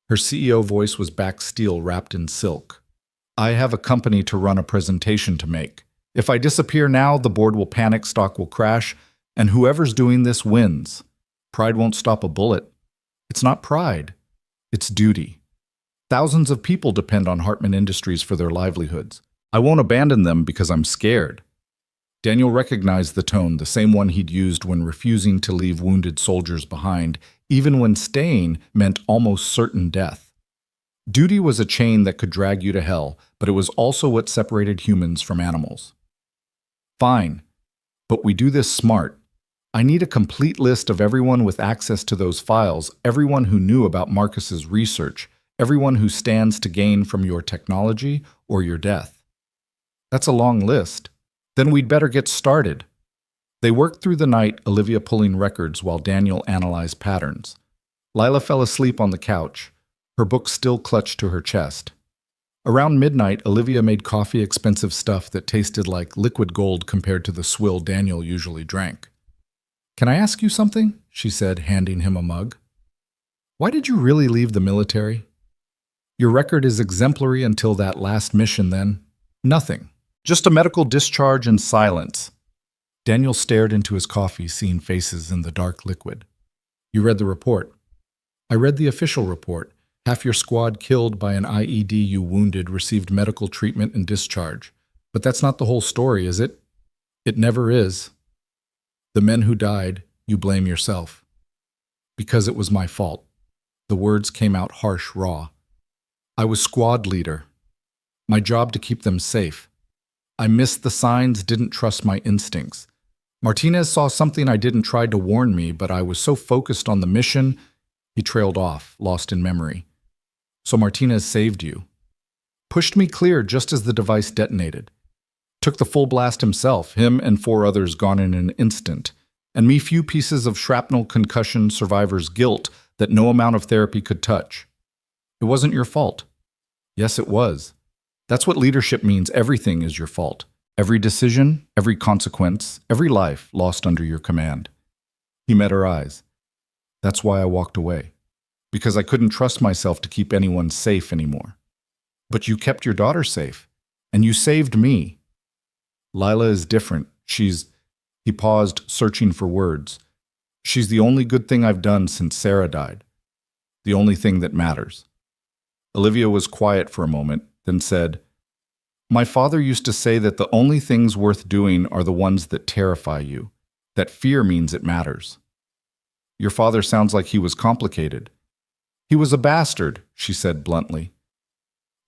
Her CEO voice was back steel wrapped in silk. "I have a company to run a presentation to make. If I disappear now, the board will panic, stock will crash, and whoever's doing this wins. Pride won't stop a bullet. It's not pride. It's duty. Thousands of people depend on Hartman Industries for their livelihoods. I won't abandon them because I'm scared." Daniel recognized the tone, the same one he'd used when refusing to leave wounded soldiers behind, even when staying meant almost certain death. Duty was a chain that could drag you to hell, but it was also what separated humans from animals. "Fine, but we do this smart. I need a complete list of everyone with access to those files, everyone who knew about Marcus's research, everyone who stands to gain from your technology or your death." "That's a long list. Then we'd better get started." They worked through the night, Olivia pulling records while Daniel analyzed patterns. Lila fell asleep on the couch, her book still clutched to her chest. Around midnight, Olivia made coffee, expensive stuff that tasted like liquid gold compared to the swill Daniel usually drank. "Can I ask you something?" she said, handing him a mug. "Why did you really leave the military? Your record is exemplary until that last mission, then nothing. Just a medical discharge and silence." Daniel stared into his coffee, seeing faces in the dark liquid. "You read the report?" "I read the official report. Half your squad killed by an IED, you wounded, received medical treatment and discharge. But that's not the whole story, is it?" "It never is. The men who died, you blame yourself." "Because it was my fault." The words came out harsh, raw. "I was squad leader. My job to keep them safe. I missed the signs, didn't trust my instincts. Martinez saw something I didn't, try to warn me, but I was so focused on the mission." He trailed off, lost in memory. "So Martinez saved you. Pushed me clear just as the device detonated. Took the full blast himself, him and 4 others gone in an instant. And me few pieces of shrapnel concussion survivor's guilt, that no amount of therapy could touch. It wasn't your fault. Yes, it was. That's what leadership means. Everything is your fault. Every decision, every consequence, every life lost under your command. He met her eyes. That's why I walked away. Because I couldn't trust myself to keep anyone safe anymore. But you kept your daughter safe. And you saved me. Lila is different. He paused, searching for words. She's the only good thing I've done since Sarah died. The only thing that matters. Olivia was quiet for a moment, then said, My father used to say that the only things worth doing are the ones that terrify you, that fear means it matters. Your father sounds like he was complicated. He was a bastard, she said bluntly.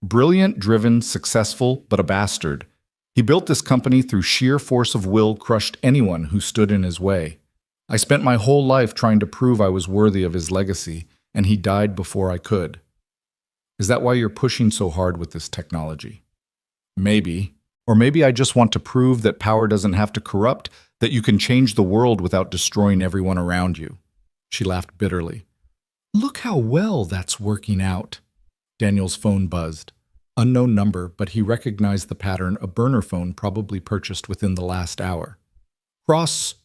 Brilliant, driven, successful, but a bastard. He built this company through sheer force of will, crushed anyone who stood in his way. I spent my whole life trying to prove I was worthy of his legacy, and he died before I could. Is that why you're pushing so hard with this technology? Maybe. Or maybe I just want to prove that power doesn't have to corrupt, that you can change the world without destroying everyone around you. She laughed bitterly. Look how well that's working out. Daniel's phone buzzed. Unknown number, but he recognized the pattern, a burner phone probably purchased within the last hour. Cross,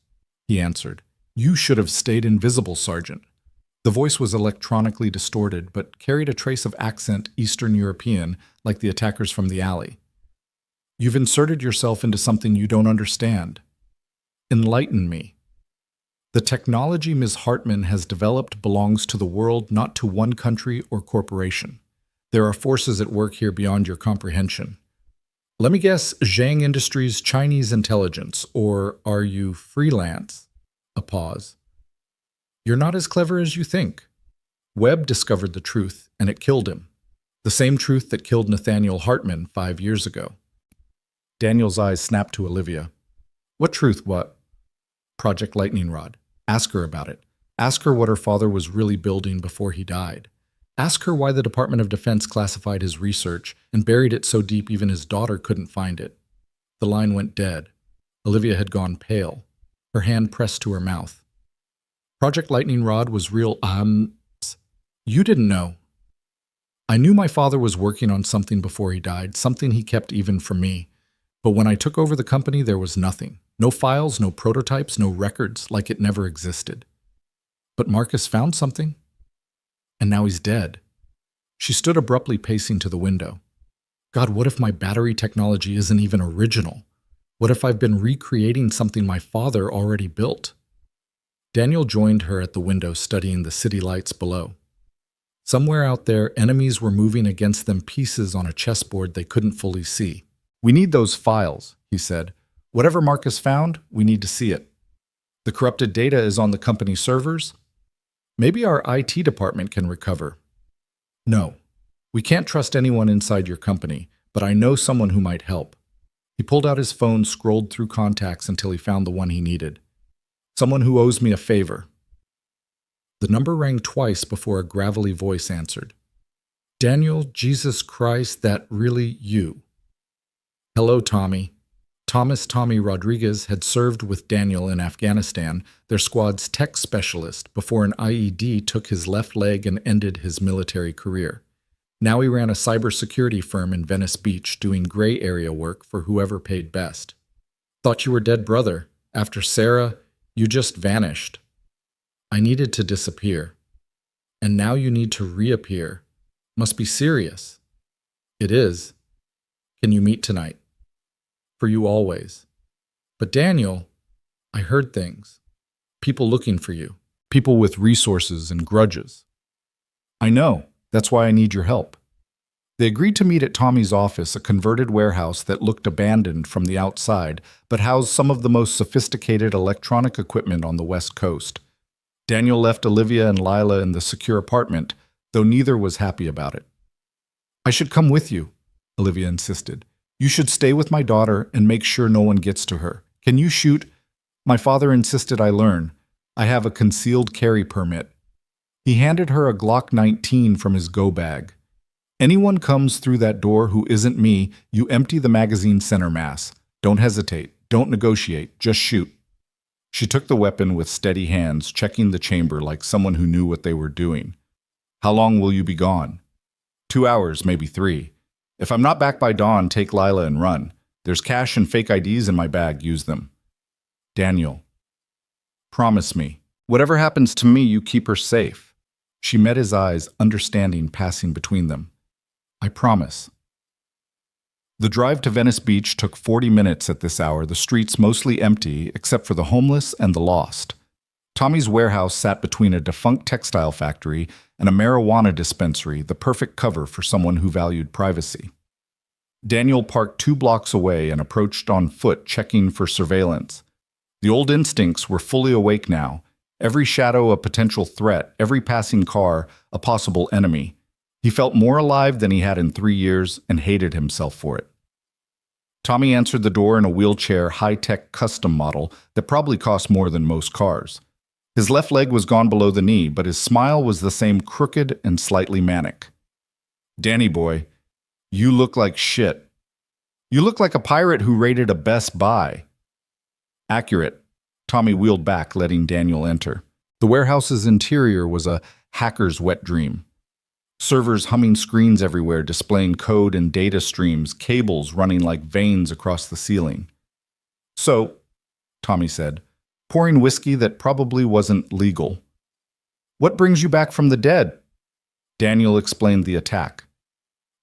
he answered. You should have stayed invisible, Sergeant. The voice was electronically distorted, but carried a trace of accent Eastern European, like the attackers from the alley. You've inserted yourself into something you don't understand. Enlighten me. The technology Ms. Hartman has developed belongs to the world, not to one country or corporation. There are forces at work here beyond your comprehension. Let me guess, Zhang Industries' Chinese intelligence, or are you freelance? A pause. You're not as clever as you think. Webb discovered the truth, and it killed him. The same truth that killed Nathaniel Hartman 5 years ago. Daniel's eyes snapped to Olivia. What truth, what? Project Lightning Rod. Ask her about it. Ask her what her father was really building before he died. Ask her why the Department of Defense classified his research and buried it so deep even his daughter couldn't find it. The line went dead. Olivia had gone pale, her hand pressed to her mouth. Project Lightning Rod was real. You didn't know. I knew my father was working on something before he died, something he kept even from me. But when I took over the company, there was nothing. No files, no prototypes, no records, like it never existed. But Marcus found something. And now he's dead. She stood abruptly, pacing to the window. God, what if my battery technology isn't even original? What if I've been recreating something my father already built? Daniel joined her at the window, studying the city lights below. Somewhere out there, enemies were moving against them, pieces on a chessboard they couldn't fully see. We need those files, he said. Whatever Marcus found, we need to see it. The corrupted data is on the company servers. Maybe our IT department can recover. No, we can't trust anyone inside your company, but I know someone who might help. He pulled out his phone, scrolled through contacts until he found the one he needed. Someone who owes me a favor. The number rang twice before a gravelly voice answered. Daniel, Jesus Christ, that really you? Hello, Tommy. Thomas Tommy Rodriguez had served with Daniel in Afghanistan, their squad's tech specialist, before an IED took his left leg and ended his military career. Now he ran a cybersecurity firm in Venice Beach, doing gray area work for whoever paid best. Thought you were dead, brother. After Sarah, you just vanished. I needed to disappear. And now you need to reappear. Must be serious. It is. Can you meet tonight? For you always. But Daniel, I heard things. People looking for you. People with resources and grudges. I know. That's why I need your help. They agreed to meet at Tommy's office, a converted warehouse that looked abandoned from the outside, but housed some of the most sophisticated electronic equipment on the West Coast. Daniel left Olivia and Lila in the secure apartment, though neither was happy about it. I should come with you, Olivia insisted. You should stay with my daughter and make sure no one gets to her. Can you shoot? My father insisted I learn. I have a concealed carry permit. He handed her a Glock 19 from his go bag. Anyone comes through that door who isn't me, you empty the magazine center mass. Don't hesitate. Don't negotiate. Just shoot. She took the weapon with steady hands, checking the chamber like someone who knew what they were doing. How long will you be gone? 2 hours, maybe 3. If I'm not back by dawn, take Lila and run. There's cash and fake IDs in my bag, use them. Daniel. Promise me. Whatever happens to me, you keep her safe. She met his eyes, understanding passing between them. I promise. The drive to Venice Beach took 40 minutes at this hour, the streets mostly empty except for the homeless and the lost. Tommy's warehouse sat between a defunct textile factory and a marijuana dispensary, the perfect cover for someone who valued privacy. Daniel parked 2 blocks away and approached on foot, checking for surveillance. The old instincts were fully awake now. Every shadow a potential threat, every passing car a possible enemy. He felt more alive than he had in 3 years and hated himself for it. Tommy answered the door in a wheelchair, high-tech custom model that probably cost more than most cars. His left leg was gone below the knee, but his smile was the same, crooked and slightly manic. Danny boy, you look like shit. You look like a pirate who raided a Best Buy. Accurate. Tommy wheeled back, letting Daniel enter. The warehouse's interior was a hacker's wet dream. Servers humming, screens everywhere, displaying code and data streams, cables running like veins across the ceiling. So, Tommy said, pouring whiskey that probably wasn't legal. What brings you back from the dead? Daniel explained the attack.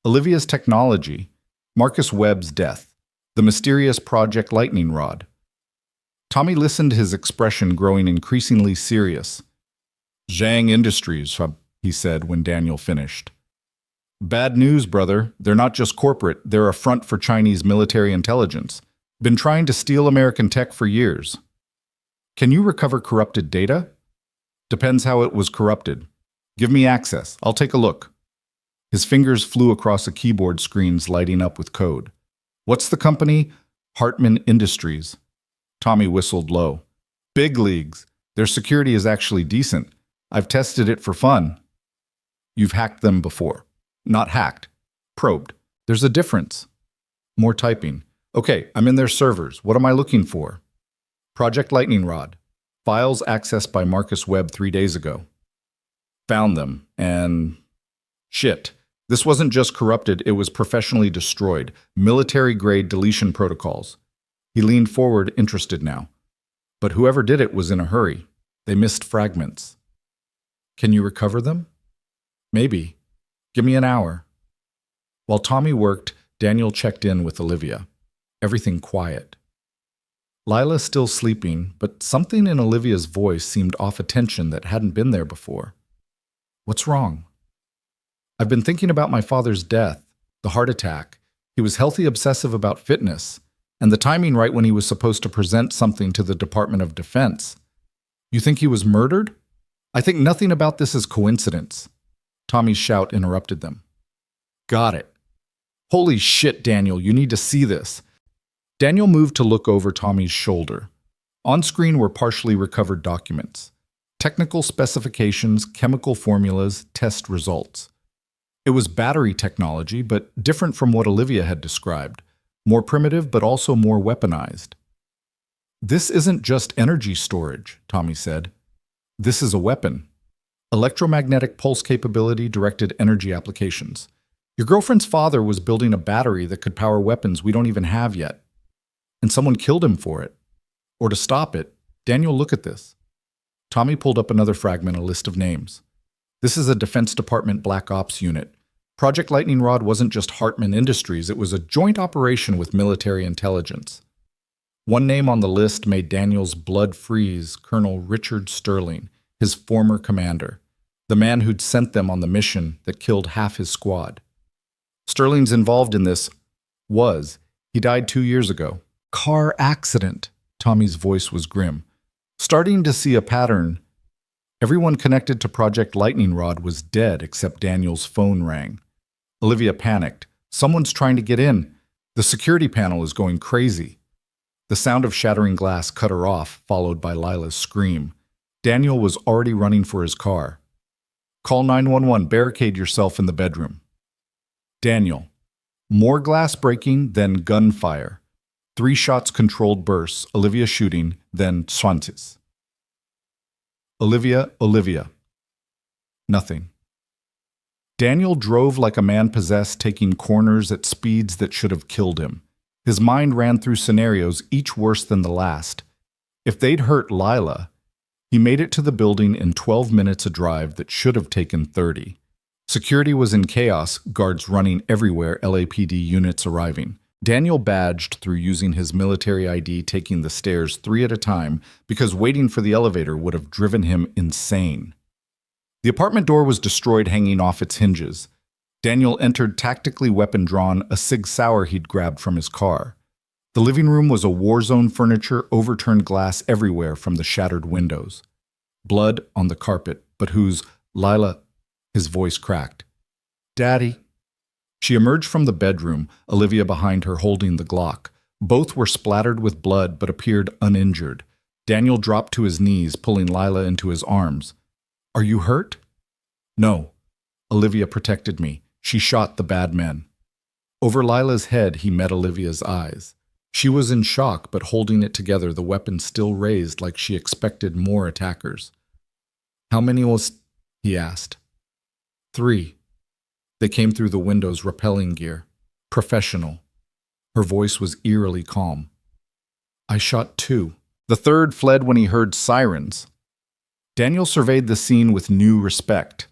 Olivia's technology, Marcus Webb's death, the mysterious Project Lightning Rod. Tommy listened, his expression growing increasingly serious. Zhang Industries, he said when Daniel finished. Bad news, brother. They're not just corporate, they're a front for Chinese military intelligence. Been trying to steal American tech for years. Can you recover corrupted data? Depends how it was corrupted. Give me access. I'll take a look. His fingers flew across a keyboard, screens lighting up with code. What's the company? Hartman Industries. Tommy whistled low. Big leagues. Their security is actually decent. I've tested it for fun. You've hacked them before. Not hacked. Probed. There's a difference. More typing. Okay, I'm in their servers. What am I looking for? Project Lightning Rod. Files accessed by Marcus Webb 3 days ago. Found them, and... shit. This wasn't just corrupted, it was professionally destroyed. Military-grade deletion protocols. He leaned forward, interested now. But whoever did it was in a hurry. They missed fragments. Can you recover them? Maybe. Give me an hour. While Tommy worked, Daniel checked in with Olivia. Everything quiet. Lila still sleeping, but something in Olivia's voice seemed off, a tension that hadn't been there before. What's wrong? I've been thinking about my father's death, the heart attack. He was healthy, obsessive about fitness, and the timing right when he was supposed to present something to the Department of Defense. You think he was murdered? I think nothing about this is coincidence. Tommy's shout interrupted them. Got it. Holy shit, Daniel, you need to see this. Daniel moved to look over Tommy's shoulder. On screen were partially recovered documents. Technical specifications, chemical formulas, test results. It was battery technology, but different from what Olivia had described. More primitive, but also more weaponized. This isn't just energy storage, Tommy said. This is a weapon. Electromagnetic pulse capability, directed energy applications. Your girlfriend's father was building a battery that could power weapons we don't even have yet. And someone killed him for it. Or to stop it. Daniel, look at this. Tommy pulled up another fragment, a list of names. This is a Defense Department Black Ops unit. Project Lightning Rod wasn't just Hartman Industries, it was a joint operation with military intelligence. One name on the list made Daniel's blood freeze, Colonel Richard Sterling, his former commander, the man who'd sent them on the mission that killed half his squad. Sterling's involved in this. He died 2 years ago. Car accident. Tommy's voice was grim. Starting to see a pattern. Everyone connected to Project Lightning Rod was dead except Daniel's phone rang. Olivia panicked. Someone's trying to get in. The security panel is going crazy. The sound of shattering glass cut her off, followed by Lila's scream. Daniel was already running for his car. Call 911, barricade yourself in the bedroom. Daniel. More glass breaking, then gunfire. 3 shots controlled bursts, Olivia shooting, then Swantis. Olivia. Nothing. Daniel drove like a man possessed, taking corners at speeds that should have killed him. His mind ran through scenarios, each worse than the last. If they'd hurt Lila, he made it to the building in 12 minutes a drive that should have taken 30. Security was in chaos, guards running everywhere, LAPD units arriving. Daniel badged through using his military ID, taking the stairs 3 at a time because waiting for the elevator would have driven him insane. The apartment door was destroyed, hanging off its hinges. Daniel entered tactically weapon drawn, a Sig Sauer he'd grabbed from his car. The living room was a war zone, furniture, overturned glass everywhere from the shattered windows. Blood on the carpet, but whose? Lila? His voice cracked. Daddy. She emerged from the bedroom, Olivia behind her holding the Glock. Both were splattered with blood but appeared uninjured. Daniel dropped to his knees, pulling Lila into his arms. Are you hurt? No. Olivia protected me. She shot the bad men. Over Lila's head, he met Olivia's eyes. She was in shock, but holding it together, the weapon still raised like she expected more attackers. How many was? He asked. 3. They came through the window's rappelling gear. Professional. Her voice was eerily calm. I shot 2. The 3rd fled when he heard sirens. Daniel surveyed the scene with new respect.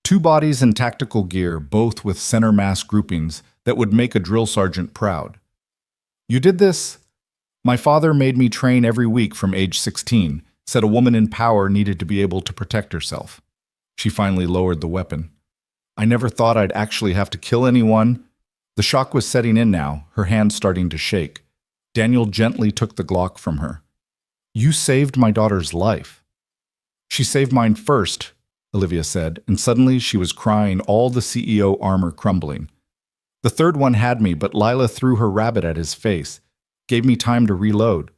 2 bodies in tactical gear, both with center mass groupings that would make a drill sergeant proud. You did this? My father made me train every week from age 16, said a woman in power needed to be able to protect herself. She finally lowered the weapon. I never thought I'd actually have to kill anyone. The shock was setting in now, her hand starting to shake. Daniel gently took the Glock from her. You saved my daughter's life. She saved mine first, Olivia said, and suddenly she was crying, all the CEO armor crumbling. The 3rd one had me, but Lila threw her rabbit at his face, gave me time to reload.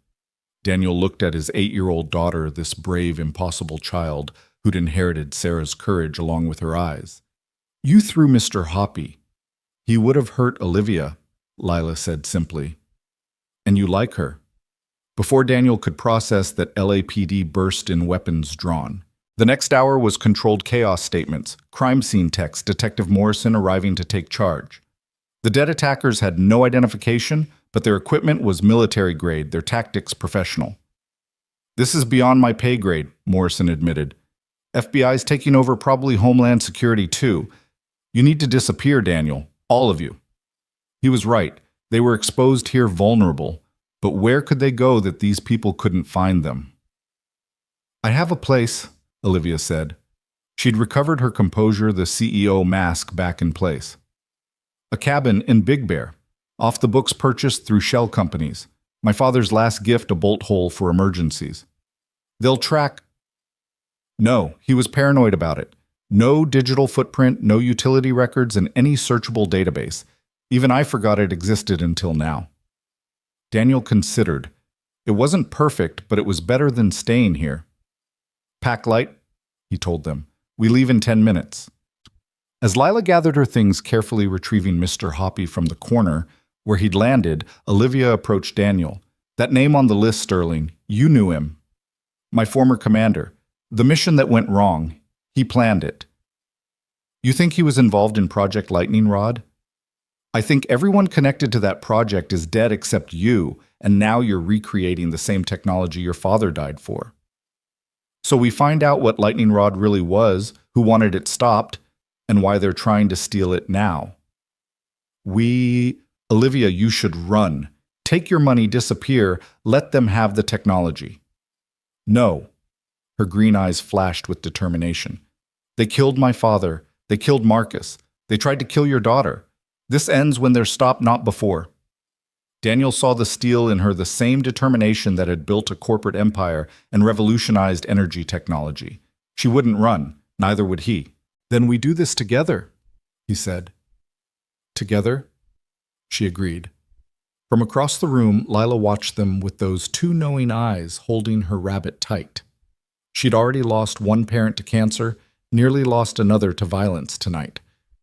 Daniel looked at his 8-year-old daughter, this brave, impossible child who'd inherited Sarah's courage along with her eyes. You threw Mr. Hoppy. He would have hurt Olivia, Lila said simply. And you like her. Before Daniel could process that, LAPD burst in, weapons drawn. The next hour was controlled chaos statements, crime scene text, Detective Morrison arriving to take charge. The dead attackers had no identification, but their equipment was military grade, their tactics professional. This is beyond my pay grade, Morrison admitted. FBI's taking over, probably Homeland Security too. You need to disappear, Daniel, all of you. He was right. They were exposed here, vulnerable. But where could they go that these people couldn't find them? I have a place, Olivia said. She'd recovered her composure, the CEO mask back in place. A cabin in Big Bear, off the books purchased through shell companies. My father's last gift, a bolt hole for emergencies. They'll track. No, he was paranoid about it. No digital footprint, no utility records, and any searchable database. Even I forgot it existed until now. Daniel considered. It wasn't perfect, but it was better than staying here. Pack light, he told them. We leave in 10 minutes. As Lila gathered her things, carefully retrieving Mr. Hoppy from the corner where he'd landed, Olivia approached Daniel. That name on the list, Sterling, you knew him. My former commander. The mission that went wrong. He planned it. You think he was involved in Project Lightning Rod? I think everyone connected to that project is dead except you, and now you're recreating the same technology your father died for. So we find out what Lightning Rod really was, who wanted it stopped, and why they're trying to steal it now. Olivia, you should run. Take your money, disappear, let them have the technology. No. Her green eyes flashed with determination. They killed my father. They killed Marcus. They tried to kill your daughter. This ends when they're stopped, not before. Daniel saw the steel in her, the same determination that had built a corporate empire and revolutionized energy technology. She wouldn't run, neither would he. Then we do this together, he said. Together? She agreed. From across the room, Lila watched them with those 2 knowing eyes holding her rabbit tight. She'd already lost one parent to cancer, nearly lost another to violence tonight.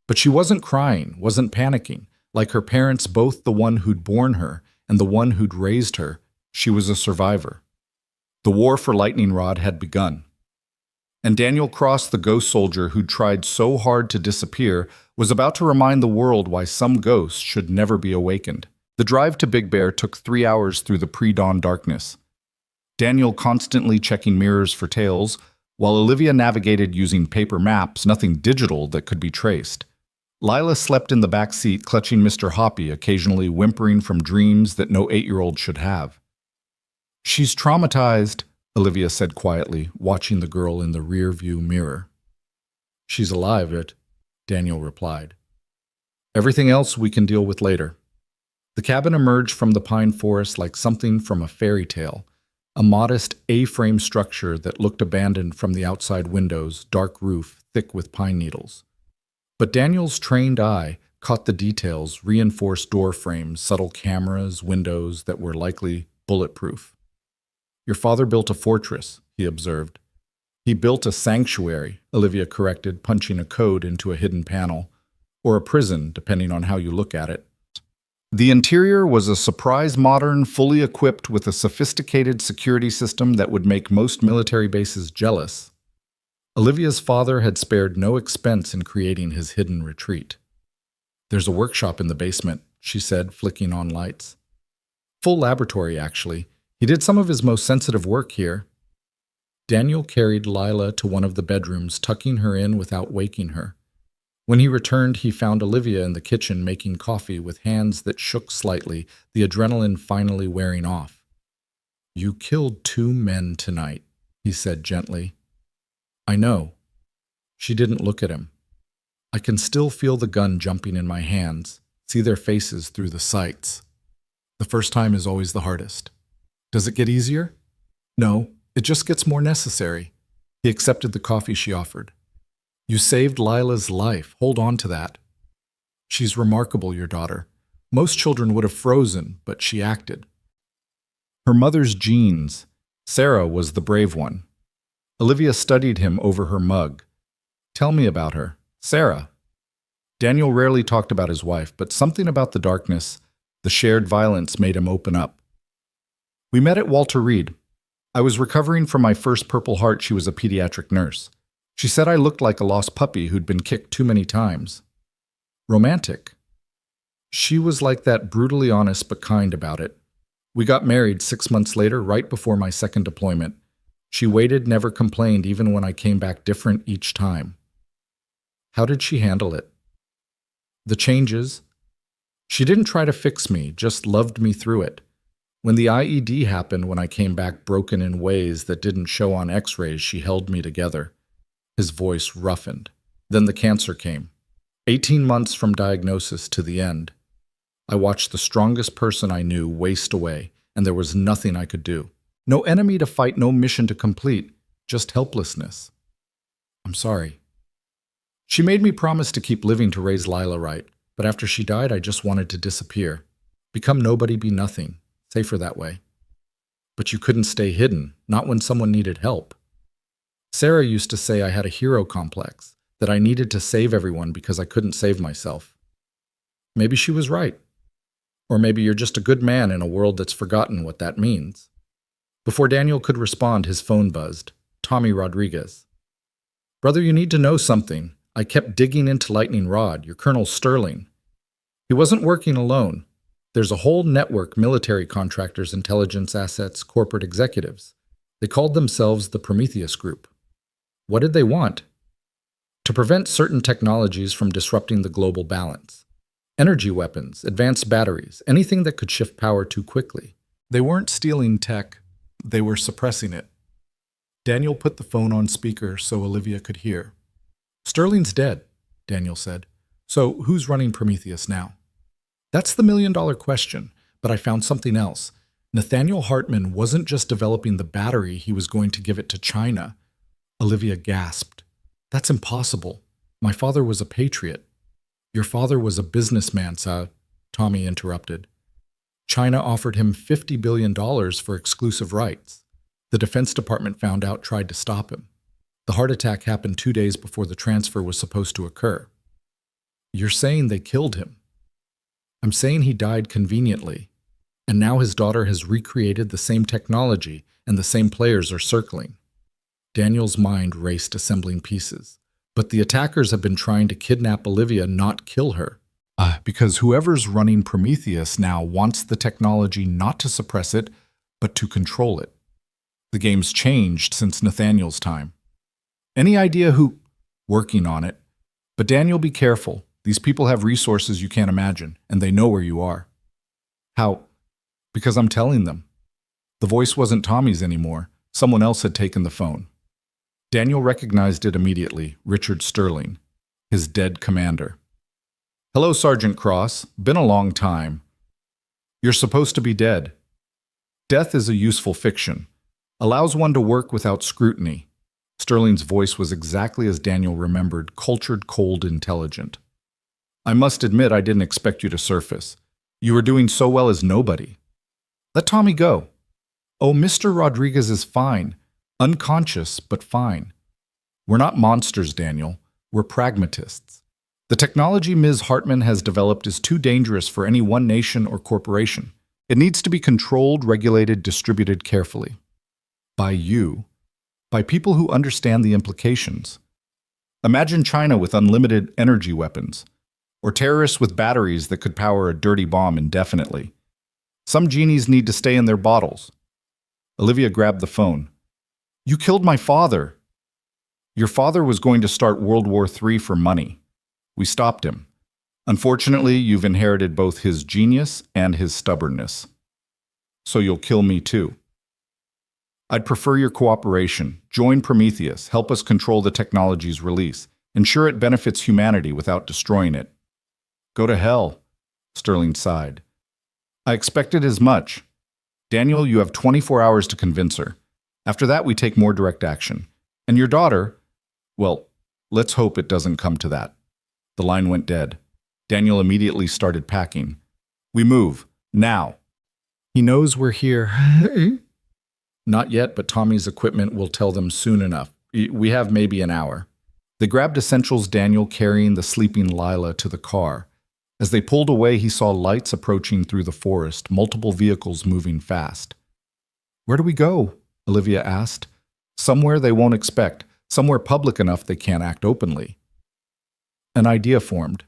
But she wasn't crying, wasn't panicking, like her parents, both the one who'd borne her and the one who'd raised her, she was a survivor. The war for Lightning Rod had begun. And Daniel Cross, the ghost soldier who'd tried so hard to disappear, was about to remind the world why some ghosts should never be awakened. The drive to Big Bear took 3 hours through the pre-dawn darkness. Daniel constantly checking mirrors for tails, while Olivia navigated using paper maps, nothing digital that could be traced. Lila slept in the back seat, clutching Mr. Hoppy, occasionally whimpering from dreams that no 8-year-old should have. "She's traumatized," Olivia said quietly, watching the girl in the rear-view mirror. "She's alive, Daniel replied. "Everything else we can deal with later." The cabin emerged from the pine forest like something from a fairy tale, a modest A-frame structure that looked abandoned from the outside windows, dark roof, thick with pine needles. But Daniel's trained eye caught the details, reinforced door frames, subtle cameras, windows that were likely bulletproof. "Your father built a fortress," he observed. "He built a sanctuary," Olivia corrected, punching a code into a hidden panel, or a prison, depending on how you look at it. The interior was a surprise modern, fully equipped with a sophisticated security system that would make most military bases jealous. Olivia's father had spared no expense in creating his hidden retreat. "There's a workshop in the basement," she said, flicking on lights. "Full laboratory, actually. He did some of his most sensitive work here." Daniel carried Lila to one of the bedrooms, tucking her in without waking her. When he returned, he found Olivia in the kitchen making coffee with hands that shook slightly, the adrenaline finally wearing off. "You killed 2 men tonight," he said gently. "I know." She didn't look at him. "I can still feel the gun jumping in my hands, see their faces through the sights. The first time is always the hardest." "Does it get easier?" "No, it just gets more necessary." He accepted the coffee she offered. "You saved Lila's life. Hold on to that." "She's remarkable, your daughter. Most children would have frozen, but she acted." Her mother's genes. Sarah was the brave one. Olivia studied him over her mug. "Tell me about her." "Sarah." Daniel rarely talked about his wife, but something about the darkness, the shared violence, made him open up. "We met at Walter Reed. I was recovering from my first Purple Heart. She was a pediatric nurse. She said I looked like a lost puppy who'd been kicked too many times." "Romantic." "She was like that, brutally honest but kind about it. We got married 6 months later, right before my second deployment. She waited, never complained, even when I came back different each time." "How did she handle it?" "The changes. She didn't try to fix me, just loved me through it. When the IED happened, when I came back broken in ways that didn't show on x-rays, she held me together." His voice roughened. "Then the cancer came. 18 months from diagnosis to the end. I watched the strongest person I knew waste away, and there was nothing I could do. No enemy to fight, no mission to complete, just helplessness. I'm sorry." "She made me promise to keep living to raise Lila right, but after she died, I just wanted to disappear. Become nobody, be nothing. Safer that way." "But you couldn't stay hidden, not when someone needed help." "Sarah used to say I had a hero complex, that I needed to save everyone because I couldn't save myself." "Maybe she was right. Or maybe you're just a good man in a world that's forgotten what that means." Before Daniel could respond, his phone buzzed. Tommy Rodriguez. "Brother, you need to know something. I kept digging into Lightning Rod, your Colonel Sterling. He wasn't working alone. There's a whole network, military contractors, intelligence assets, corporate executives. They called themselves the Prometheus Group. What did they want? To prevent certain technologies from disrupting the global balance. Energy weapons, advanced batteries, anything that could shift power too quickly. They weren't stealing tech, they were suppressing it." Daniel put the phone on speaker so Olivia could hear. "Sterling's dead," Daniel said. "So who's running Prometheus now?" "That's the million-dollar question, but I found something else. Nathaniel Hartman wasn't just developing the battery, he was going to give it to China." Olivia gasped. "That's impossible. My father was a patriot." "Your father was a businessman, sir," Tommy interrupted. "China offered him $50 billion for exclusive rights. The Defense Department found out, tried to stop him. The heart attack happened 2 days before the transfer was supposed to occur." "You're saying they killed him?" "I'm saying he died conveniently. And now his daughter has recreated the same technology and the same players are circling. Daniel's mind raced assembling pieces. But the attackers have been trying to kidnap Olivia, not kill her. Because whoever's running Prometheus now wants the technology not to suppress it, but to control it. The game's changed since Nathaniel's time. Any idea who? Working on it. But Daniel, be careful. These people have resources you can't imagine, and they know where you are. How? Because I'm telling them. The voice wasn't Tommy's anymore. Someone else had taken the phone. Daniel recognized it immediately, Richard Sterling, his dead commander. Hello, Sergeant Cross. Been a long time. You're supposed to be dead. Death is a useful fiction. Allows one to work without scrutiny. Sterling's voice was exactly as Daniel remembered, cultured, cold, intelligent. I must admit I didn't expect you to surface. You were doing so well as nobody. Let Tommy go. Oh, Mr. Rodriguez is fine. Unconscious, but fine. We're not monsters, Daniel. We're pragmatists. The technology Ms. Hartman has developed is too dangerous for any one nation or corporation. It needs to be controlled, regulated, distributed carefully. By you. By people who understand the implications. Imagine China with unlimited energy weapons, or terrorists with batteries that could power a dirty bomb indefinitely. Some genies need to stay in their bottles. Olivia grabbed the phone. You killed my father. Your father was going to start World War III for money. We stopped him. Unfortunately, you've inherited both his genius and his stubbornness. So you'll kill me too. I'd prefer your cooperation. Join Prometheus. Help us control the technology's release. Ensure it benefits humanity without destroying it. Go to hell, Sterling sighed. I expected as much. Daniel, you have 24 hours to convince her. After that, we take more direct action. And your daughter, well, let's hope it doesn't come to that. The line went dead. Daniel immediately started packing. We move. Now. He knows we're here. Not yet, but Tommy's equipment will tell them soon enough. We have maybe an hour. They grabbed essentials, Daniel carrying the sleeping Lila to the car. As they pulled away, he saw lights approaching through the forest, multiple vehicles moving fast. Where do we go? Olivia asked. Somewhere they won't expect, somewhere public enough they can't act openly. An idea formed.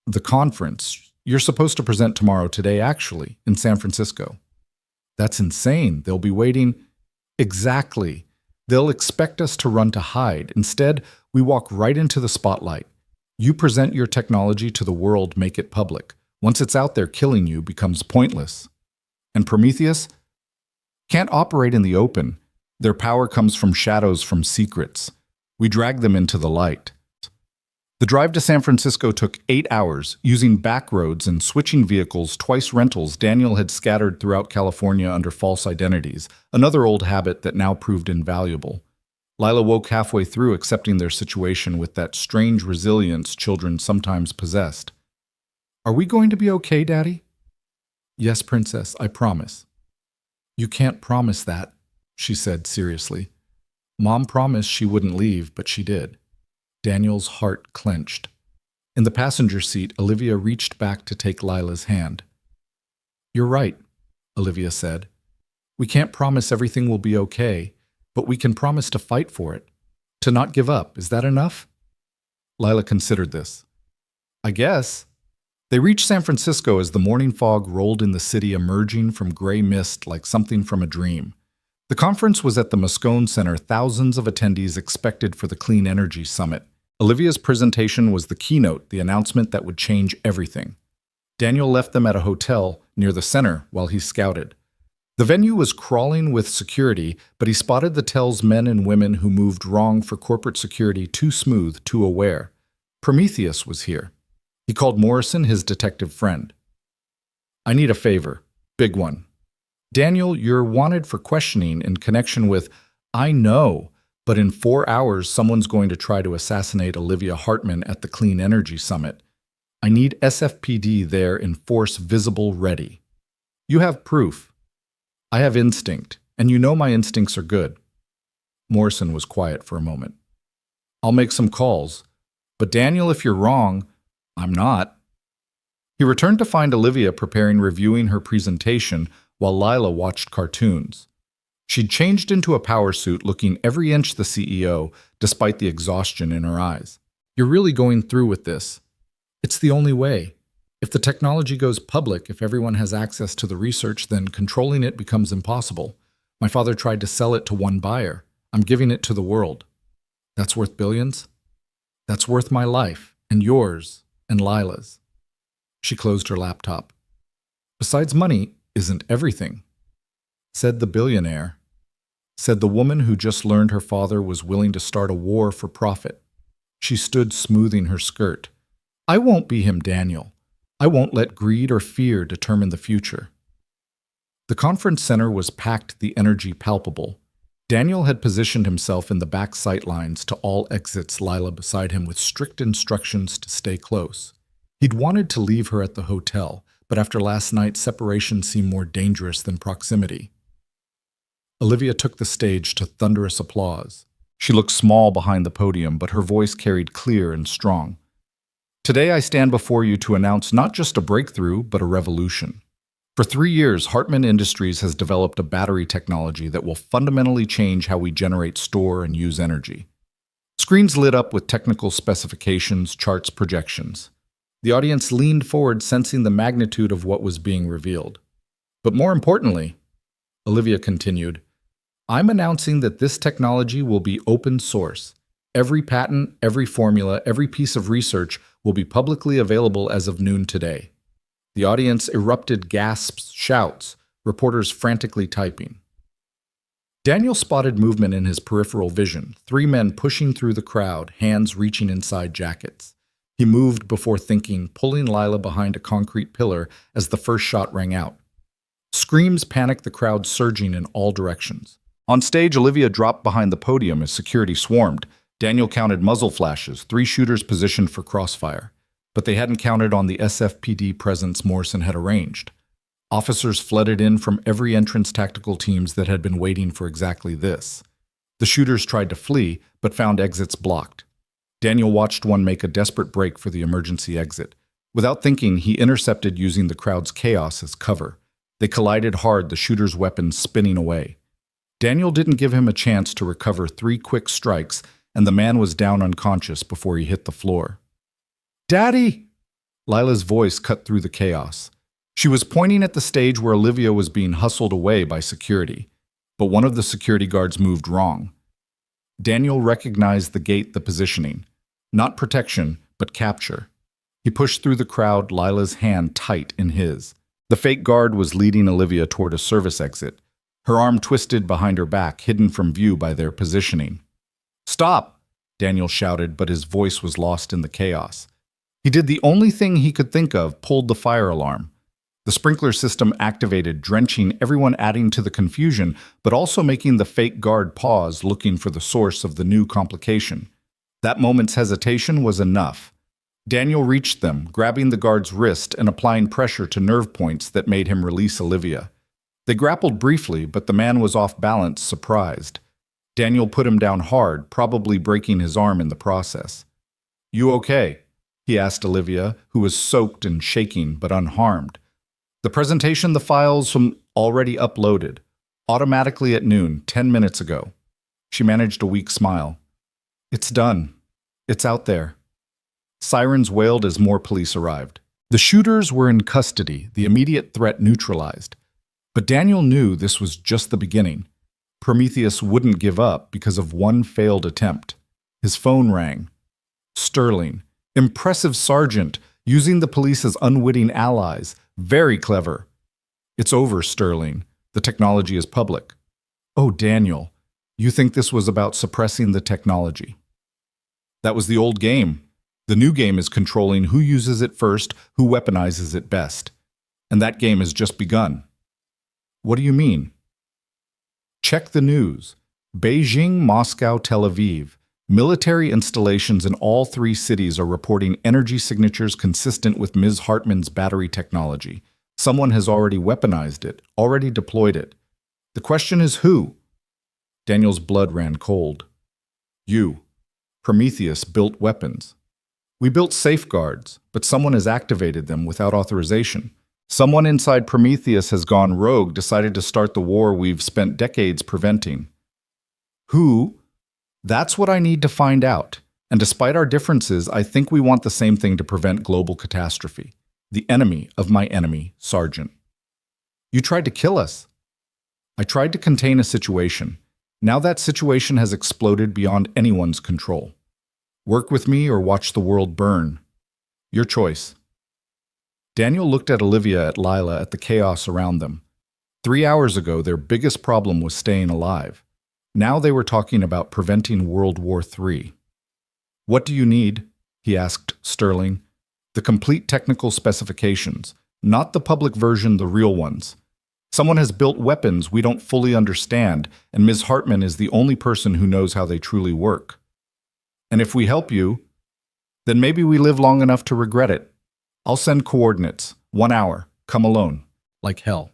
The conference. You're supposed to present tomorrow, today actually, in San Francisco. That's insane. They'll be waiting. Exactly. They'll expect us to run to hide. Instead, we walk right into the spotlight. You present your technology to the world, make it public. Once it's out there, killing you becomes pointless. And Prometheus can't operate in the open. Their power comes from shadows, from secrets. We drag them into the light. The drive to San Francisco took 8 hours, using back roads and switching vehicles, twice rentals Daniel had scattered throughout California under false identities, another old habit that now proved invaluable. Lila woke halfway through, accepting their situation with that strange resilience children sometimes possessed. Are we going to be okay, Daddy? Yes, Princess, I promise. You can't promise that, she said seriously. Mom promised she wouldn't leave, but she did. Daniel's heart clenched. In the passenger seat, Olivia reached back to take Lila's hand. You're right, Olivia said. We can't promise everything will be okay, but we can promise to fight for it, to not give up. Is that enough? Lila considered this. I guess. They reached San Francisco as the morning fog rolled in the city, emerging from gray mist like something from a dream. The conference was at the Moscone Center, thousands of attendees expected for the Clean Energy Summit. Olivia's presentation was the keynote, the announcement that would change everything. Daniel left them at a hotel near the center while he scouted. The venue was crawling with security, but he spotted the Tell's men and women who moved wrong for corporate security, too smooth, too aware. Prometheus was here. He called Morrison his detective friend. I need a favor. Big one. Daniel, you're wanted for questioning in connection with, I know, but in 4 hours someone's going to try to assassinate Olivia Hartman at the Clean Energy Summit. I need SFPD there in force, visible, ready. You have proof. I have instinct, and you know my instincts are good. Morrison was quiet for a moment. I'll make some calls. But Daniel, if you're wrong, I'm not. He returned to find Olivia reviewing her presentation while Lila watched cartoons. She'd changed into a power suit, looking every inch the CEO, despite the exhaustion in her eyes. "You're really going through with this. It's the only way. If the technology goes public, if everyone has access to the research, then controlling it becomes impossible. My father tried to sell it to one buyer. I'm giving it to the world. That's worth billions? That's worth my life, and yours, and Lila's." She closed her laptop. "Besides, money isn't everything," said the billionaire. Said the woman who just learned her father was willing to start a war for profit. She stood smoothing her skirt. "I won't be him, Daniel. I won't let greed or fear determine the future." The conference center was packed, the energy palpable. Daniel had positioned himself in the back sightlines to all exits, Lila beside him with strict instructions to stay close. He'd wanted to leave her at the hotel, but after last night, separation seemed more dangerous than proximity. Olivia took the stage to thunderous applause. She looked small behind the podium, but her voice carried clear and strong. "Today I stand before you to announce not just a breakthrough, but a revolution. For 3 years, Hartman Industries has developed a battery technology that will fundamentally change how we generate, store, and use energy." Screens lit up with technical specifications, charts, projections. The audience leaned forward, sensing the magnitude of what was being revealed. "But more importantly," Olivia continued, "I'm announcing that this technology will be open source. Every patent, every formula, every piece of research will be publicly available as of noon today." The audience erupted, gasps, shouts, reporters frantically typing. Daniel spotted movement in his peripheral vision, 3 men pushing through the crowd, hands reaching inside jackets. He moved before thinking, pulling Lila behind a concrete pillar as the first shot rang out. Screams panicked the crowd, surging in all directions. On stage, Olivia dropped behind the podium as security swarmed. Daniel counted muzzle flashes, 3 shooters positioned for crossfire. But they hadn't counted on the SFPD presence Morrison had arranged. Officers flooded in from every entrance, tactical teams that had been waiting for exactly this. The shooters tried to flee, but found exits blocked. Daniel watched one make a desperate break for the emergency exit. Without thinking, he intercepted using the crowd's chaos as cover. They collided hard, the shooter's weapons spinning away. Daniel didn't give him a chance to recover 3 quick strikes, and the man was down unconscious before he hit the floor. "Daddy!" Lila's voice cut through the chaos. She was pointing at the stage where Olivia was being hustled away by security, but one of the security guards moved wrong. Daniel recognized the gate, the positioning. Not protection, but capture. He pushed through the crowd, Lila's hand tight in his. The fake guard was leading Olivia toward a service exit, her arm twisted behind her back, hidden from view by their positioning. "Stop!" Daniel shouted, but his voice was lost in the chaos. He did the only thing he could think of, pulled the fire alarm. The sprinkler system activated, drenching everyone, adding to the confusion, but also making the fake guard pause, looking for the source of the new complication. That moment's hesitation was enough. Daniel reached them, grabbing the guard's wrist and applying pressure to nerve points that made him release Olivia. They grappled briefly, but the man was off balance, surprised. Daniel put him down hard, probably breaking his arm in the process. "You okay?" he asked Olivia, who was soaked and shaking but unharmed. "The presentation, the files already uploaded. Automatically at noon, 10 minutes ago." She managed a weak smile. "It's done. It's out there." Sirens wailed as more police arrived. The shooters were in custody, the immediate threat neutralized. But Daniel knew this was just the beginning. Prometheus wouldn't give up because of one failed attempt. His phone rang. Sterling. Impressive sergeant, using the police as unwitting allies. Very clever. "It's over, Sterling. The technology is public." "Oh, Daniel, you think this was about suppressing the technology?" "That was the old game. The new game is controlling who uses it first, who weaponizes it best. And that game has just begun." "What do you mean?" Check the news. Beijing, Moscow, Tel Aviv. Military installations in all 3 cities are reporting energy signatures consistent with Ms. Hartman's battery technology. Someone has already weaponized it, already deployed it. The question is who? Daniel's blood ran cold. "You. Prometheus built weapons." We built safeguards, but someone has activated them without authorization. Someone inside Prometheus has gone rogue, decided to start the war we've spent decades preventing. Who? That's what I need to find out. And despite our differences, I think we want the same thing to prevent global catastrophe. The enemy of my enemy, Sergeant. You tried to kill us. I tried to contain a situation. Now that situation has exploded beyond anyone's control. Work with me or watch the world burn. Your choice. Daniel looked at Olivia, at Lila, at the chaos around them. 3 hours ago, their biggest problem was staying alive. Now they were talking about preventing World War III. What do you need? He asked Sterling. The complete technical specifications, not the public version, the real ones. Someone has built weapons we don't fully understand, and Ms. Hartman is the only person who knows how they truly work. And if we help you, then maybe we live long enough to regret it. I'll send coordinates. 1 hour. Come alone. Like hell.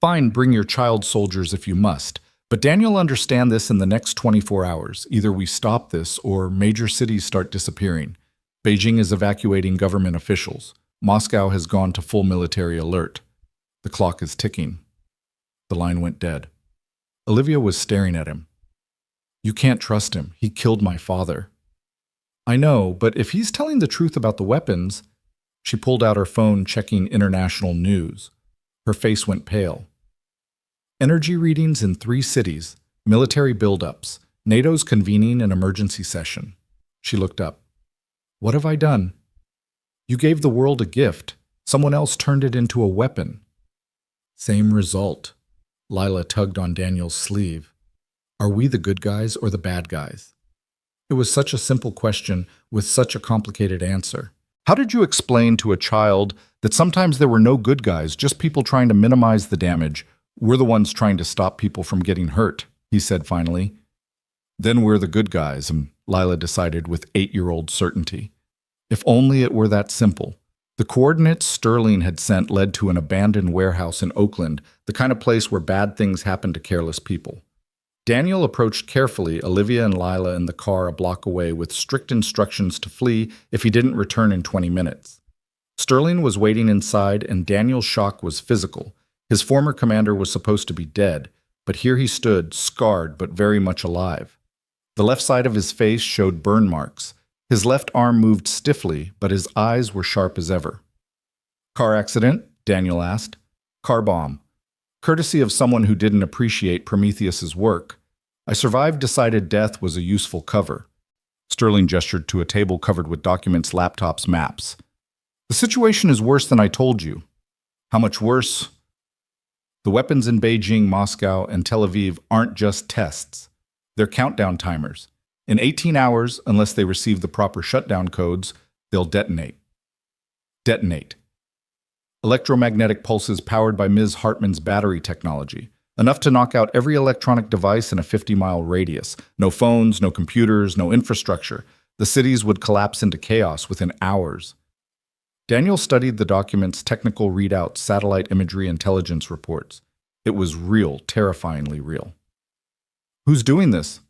Fine, bring your child soldiers if you must. But Daniel understand this in the next 24 hours. Either we stop this or major cities start disappearing. Beijing is evacuating government officials. Moscow has gone to full military alert. The clock is ticking. The line went dead. Olivia was staring at him. You can't trust him. He killed my father. I know, but if he's telling the truth about the weapons... She pulled out her phone, checking international news. Her face went pale. Energy readings in 3 cities, military buildups, NATO's convening an emergency session. She looked up. What have I done? You gave the world a gift. Someone else turned it into a weapon. Same result. Lila tugged on Daniel's sleeve. Are we the good guys or the bad guys? It was such a simple question with such a complicated answer. How did you explain to a child that sometimes there were no good guys, just people trying to minimize the damage? We're the ones trying to stop people from getting hurt, he said finally. Then we're the good guys, Lila decided with 8-year-old certainty. If only it were that simple. The coordinates Sterling had sent led to an abandoned warehouse in Oakland, the kind of place where bad things happen to careless people. Daniel approached carefully Olivia and Lila in the car a block away with strict instructions to flee if he didn't return in 20 minutes. Sterling was waiting inside, and Daniel's shock was physical. His former commander was supposed to be dead, but here he stood, scarred but very much alive. The left side of his face showed burn marks. His left arm moved stiffly, but his eyes were sharp as ever. Car accident? Daniel asked. Car bomb. Courtesy of someone who didn't appreciate Prometheus's work. I survived, decided death was a useful cover. Sterling gestured to a table covered with documents, laptops, maps. The situation is worse than I told you. How much worse? The weapons in Beijing, Moscow, and Tel Aviv aren't just tests. They're countdown timers. In 18 hours, unless they receive the proper shutdown codes, they'll detonate. Detonate. Electromagnetic pulses powered by Ms. Hartman's battery technology. Enough to knock out every electronic device in a 50-mile radius. No phones, no computers, no infrastructure. The cities would collapse into chaos within hours. Daniel studied the document's technical readouts, satellite imagery, intelligence reports. It was real, terrifyingly real. Who's doing this?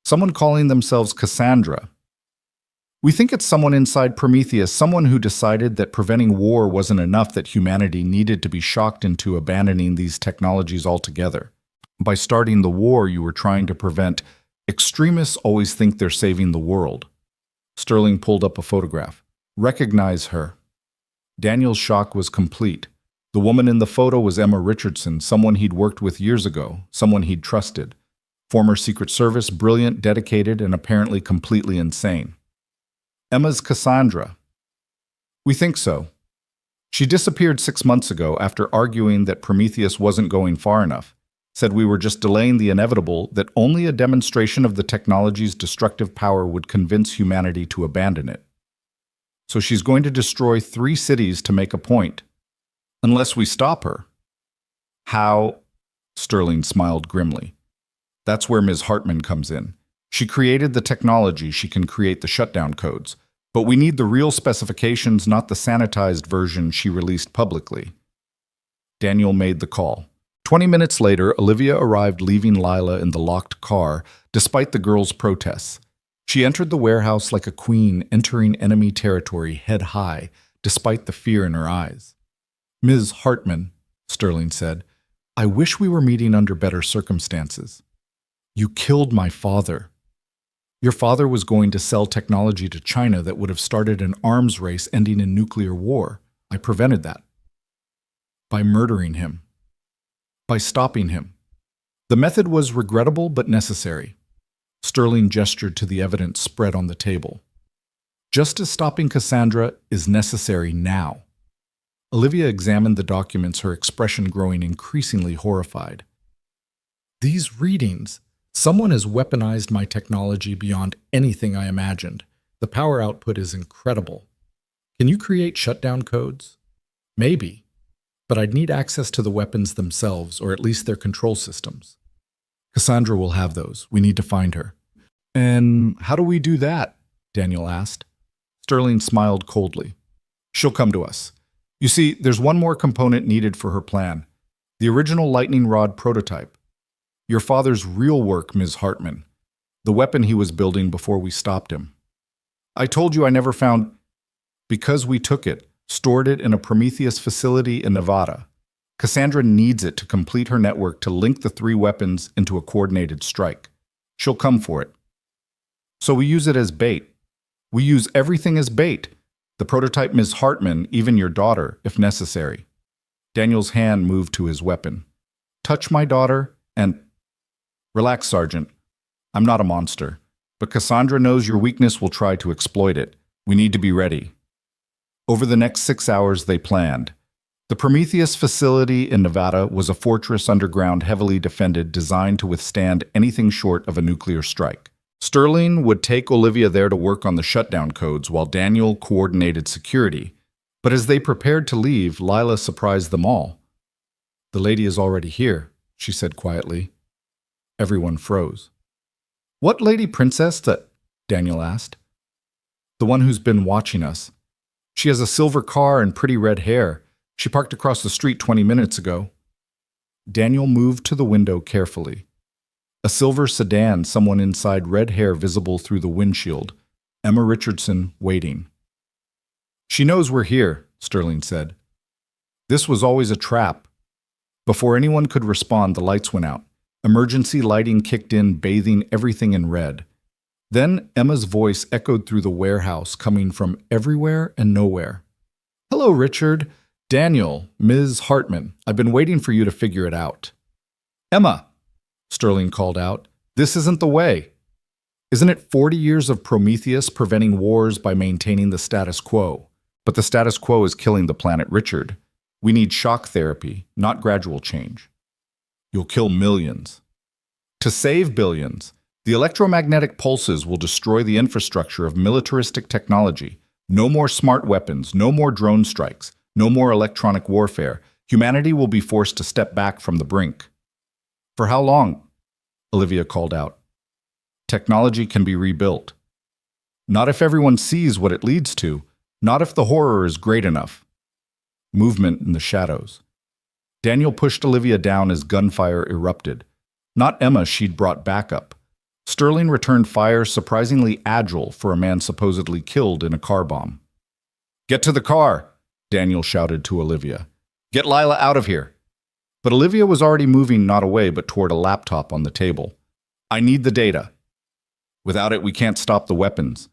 Someone calling themselves Cassandra. We think it's someone inside Prometheus, someone who decided that preventing war wasn't enough, that humanity needed to be shocked into abandoning these technologies altogether. By starting the war you were trying to prevent, extremists always think they're saving the world. Sterling pulled up a photograph. Recognize her. Daniel's shock was complete. The woman in the photo was Emma Richardson, someone he'd worked with years ago, someone he'd trusted. Former Secret Service, brilliant, dedicated, and apparently completely insane. Emma's Cassandra. We think so. She disappeared 6 months ago after arguing that Prometheus wasn't going far enough, said we were just delaying the inevitable, that only a demonstration of the technology's destructive power would convince humanity to abandon it. So she's going to destroy 3 cities to make a point. Unless we stop her. How? Sterling smiled grimly. That's where Ms. Hartman comes in. She created the technology, she can create the shutdown codes. But we need the real specifications, not the sanitized version she released publicly. Daniel made the call. 20 minutes later, Olivia arrived, leaving Lila in the locked car, despite the girl's protests. She entered the warehouse like a queen entering enemy territory head high, despite the fear in her eyes. "Ms. Hartman," Sterling said, "I wish we were meeting under better circumstances. You killed my father. Your father was going to sell technology to China that would have started an arms race ending in nuclear war. I prevented that. By murdering him. By stopping him. The method was regrettable but necessary." Sterling gestured to the evidence spread on the table. "Just as stopping Cassandra is necessary now." Olivia examined the documents, her expression growing increasingly horrified. "These readings. Someone has weaponized my technology beyond anything I imagined. The power output is incredible. Can you create shutdown codes? Maybe, but I'd need access to the weapons themselves, or at least their control systems. Cassandra will have those. We need to find her." "And how do we do that?" Daniel asked. Sterling smiled coldly. "She'll come to us. You see, there's one more component needed for her plan. The original lightning rod prototype. Your father's real work, Ms. Hartman. The weapon he was building before we stopped him. I told you I never found... Because we took it, stored it in a Prometheus facility in Nevada. Cassandra needs it to complete her network to link the 3 weapons into a coordinated strike. She'll come for it. So we use it as bait. We use everything as bait. The prototype Ms. Hartman, even your daughter, if necessary." Daniel's hand moved to his weapon. "Touch my daughter and..." "Relax, Sergeant. I'm not a monster. But Cassandra knows your weakness will try to exploit it. We need to be ready." Over the next 6 hours, they planned. The Prometheus facility in Nevada was a fortress underground heavily defended, designed to withstand anything short of a nuclear strike. Sterling would take Olivia there to work on the shutdown codes while Daniel coordinated security. But as they prepared to leave, Lila surprised them all. "The lady is already here," she said quietly. Everyone froze. "What lady, princess?" Daniel asked. "The one who's been watching us. She has a silver car and pretty red hair. She parked across the street 20 minutes ago." Daniel moved to the window carefully. A silver sedan, someone inside, red hair visible through the windshield. Emma Richardson waiting. "She knows we're here," Sterling said. "This was always a trap." Before anyone could respond, the lights went out. Emergency lighting kicked in, bathing everything in red. Then Emma's voice echoed through the warehouse, coming from everywhere and nowhere. "Hello, Richard. Daniel, Ms. Hartman. I've been waiting for you to figure it out." "Emma," Sterling called out, "this isn't the way. Isn't it 40 years of Prometheus preventing wars by maintaining the status quo? But the status quo is killing the planet, Richard. We need shock therapy, not gradual change. You'll kill millions. To save billions, the electromagnetic pulses will destroy the infrastructure of militaristic technology. No more smart weapons, no more drone strikes, no more electronic warfare. Humanity will be forced to step back from the brink." "For how long?" Olivia called out. "Technology can be rebuilt. Not if everyone sees what it leads to. Not if the horror is great enough." Movement in the shadows. Daniel pushed Olivia down as gunfire erupted. Not Emma, she'd brought backup. Sterling returned fire, surprisingly agile for a man supposedly killed in a car bomb. "Get to the car," Daniel shouted to Olivia. "Get Lila out of here." But Olivia was already moving not away but toward a laptop on the table. "I need the data. Without it, we can't stop the weapons."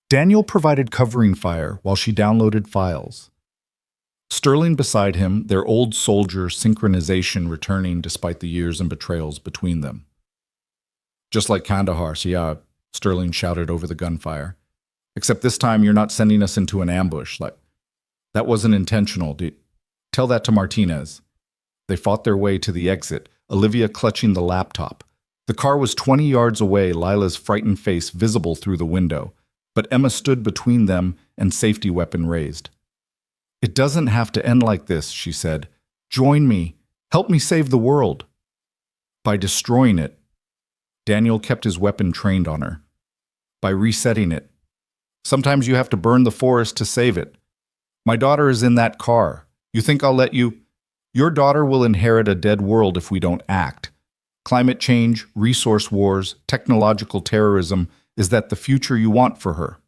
Daniel provided covering fire while she downloaded files. Sterling beside him, their old soldier synchronization returning despite the years and betrayals between them. "Just like Kandahar, yeah," Sterling shouted over the gunfire. "Except this time you're not sending us into an ambush. That wasn't intentional. Tell that to Martinez." They fought their way to the exit, Olivia clutching the laptop. The car was 20 yards away, Lila's frightened face visible through the window, but Emma stood between them and safety weapon raised. "It doesn't have to end like this," she said. "Join me. Help me save the world." By destroying it. Daniel kept his weapon trained on her. By resetting it. Sometimes you have to burn the forest to save it. My daughter is in that car. You think I'll let you? Your daughter will inherit a dead world if we don't act. Climate change, resource wars, technological terrorism, Is that the future you want for her?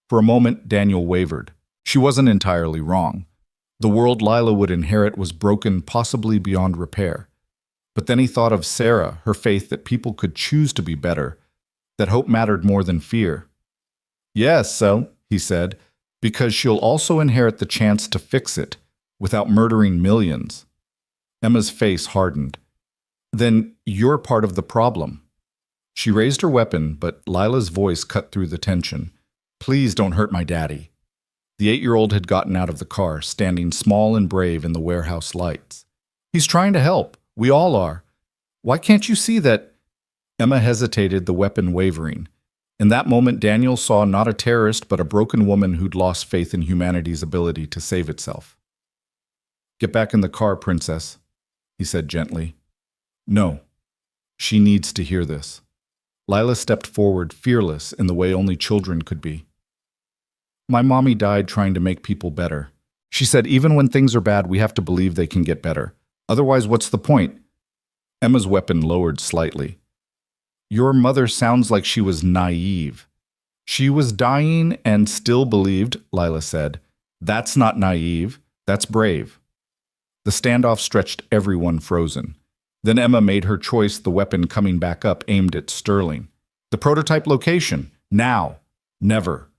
For a moment, Daniel wavered. She wasn't entirely wrong. The world Lila would inherit was broken, possibly beyond repair. But then he thought of Sarah, her faith that people could choose to be better, that hope mattered more than fear. Yes, so, he said, because she'll also inherit the chance to fix it, without murdering millions. Emma's face hardened. Then you're part of the problem. She raised her weapon, but Lila's voice cut through the tension. Please don't hurt my daddy. The 8-year-old had gotten out of the car, standing small and brave in the warehouse lights. He's trying to help. We all are. Why can't you see that? Emma hesitated, the weapon wavering. In that moment, Daniel saw not a terrorist, but a broken woman who'd lost faith in humanity's ability to save itself. Get back in the car, princess, he said gently. No. She needs to hear this. Lila stepped forward, fearless in the way only children could be. My mommy died trying to make people better. She said even when things are bad, we have to believe they can get better. Otherwise, what's the point? Emma's weapon lowered slightly. Your mother sounds like she was naive. She was dying and still believed, Lila said. That's not naive. That's brave. The standoff stretched everyone frozen. Then Emma made her choice, the weapon coming back up, aimed at Sterling. The prototype location. Now. Never.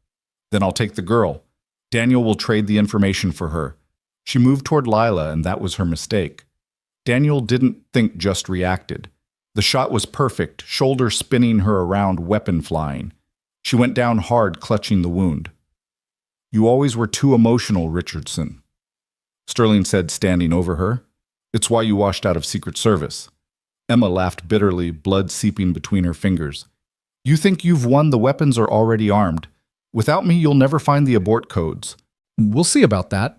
Then I'll take the girl. Daniel will trade the information for her. She moved toward Lila, and that was her mistake. Daniel didn't think, just reacted. The shot was perfect, shoulder spinning her around, weapon flying. She went down hard, clutching the wound. You always were too emotional, Richardson, Sterling said, standing over her. It's why you washed out of Secret Service. Emma laughed bitterly, blood seeping between her fingers. You think you've won? The weapons are already armed. Without me, you'll never find the abort codes. We'll see about that,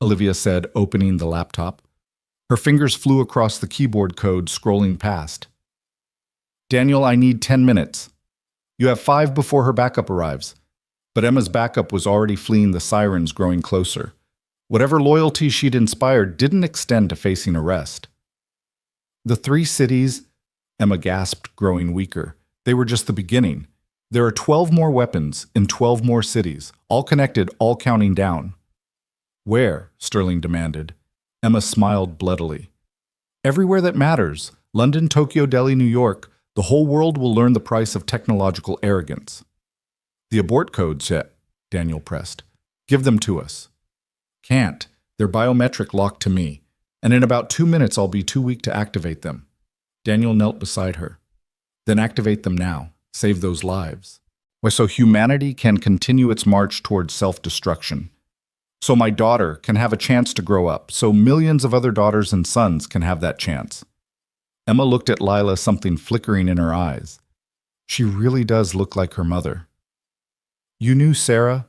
Olivia said, opening the laptop. Her fingers flew across the keyboard code, scrolling past. Daniel, I need 10 minutes. You have 5 before her backup arrives. But Emma's backup was already fleeing, the sirens growing closer. Whatever loyalty she'd inspired didn't extend to facing arrest. The 3 cities, Emma gasped, growing weaker. They were just the beginning. There are 12 more weapons in 12 more cities, all connected, all counting down. Where? Sterling demanded. Emma smiled bloodily. Everywhere that matters. London, Tokyo, Delhi, New York. The whole world will learn the price of technological arrogance. The abort codes, yet, Daniel pressed. Give them to us. Can't. They're biometric, locked to me. And in about 2 minutes, I'll be too weak to activate them. Daniel knelt beside her. Then activate them now. Save those lives. Why, so humanity can continue its march towards self-destruction. So my daughter can have a chance to grow up. So millions of other daughters and sons can have that chance. Emma looked at Lila, something flickering in her eyes. She really does look like her mother. You knew Sarah?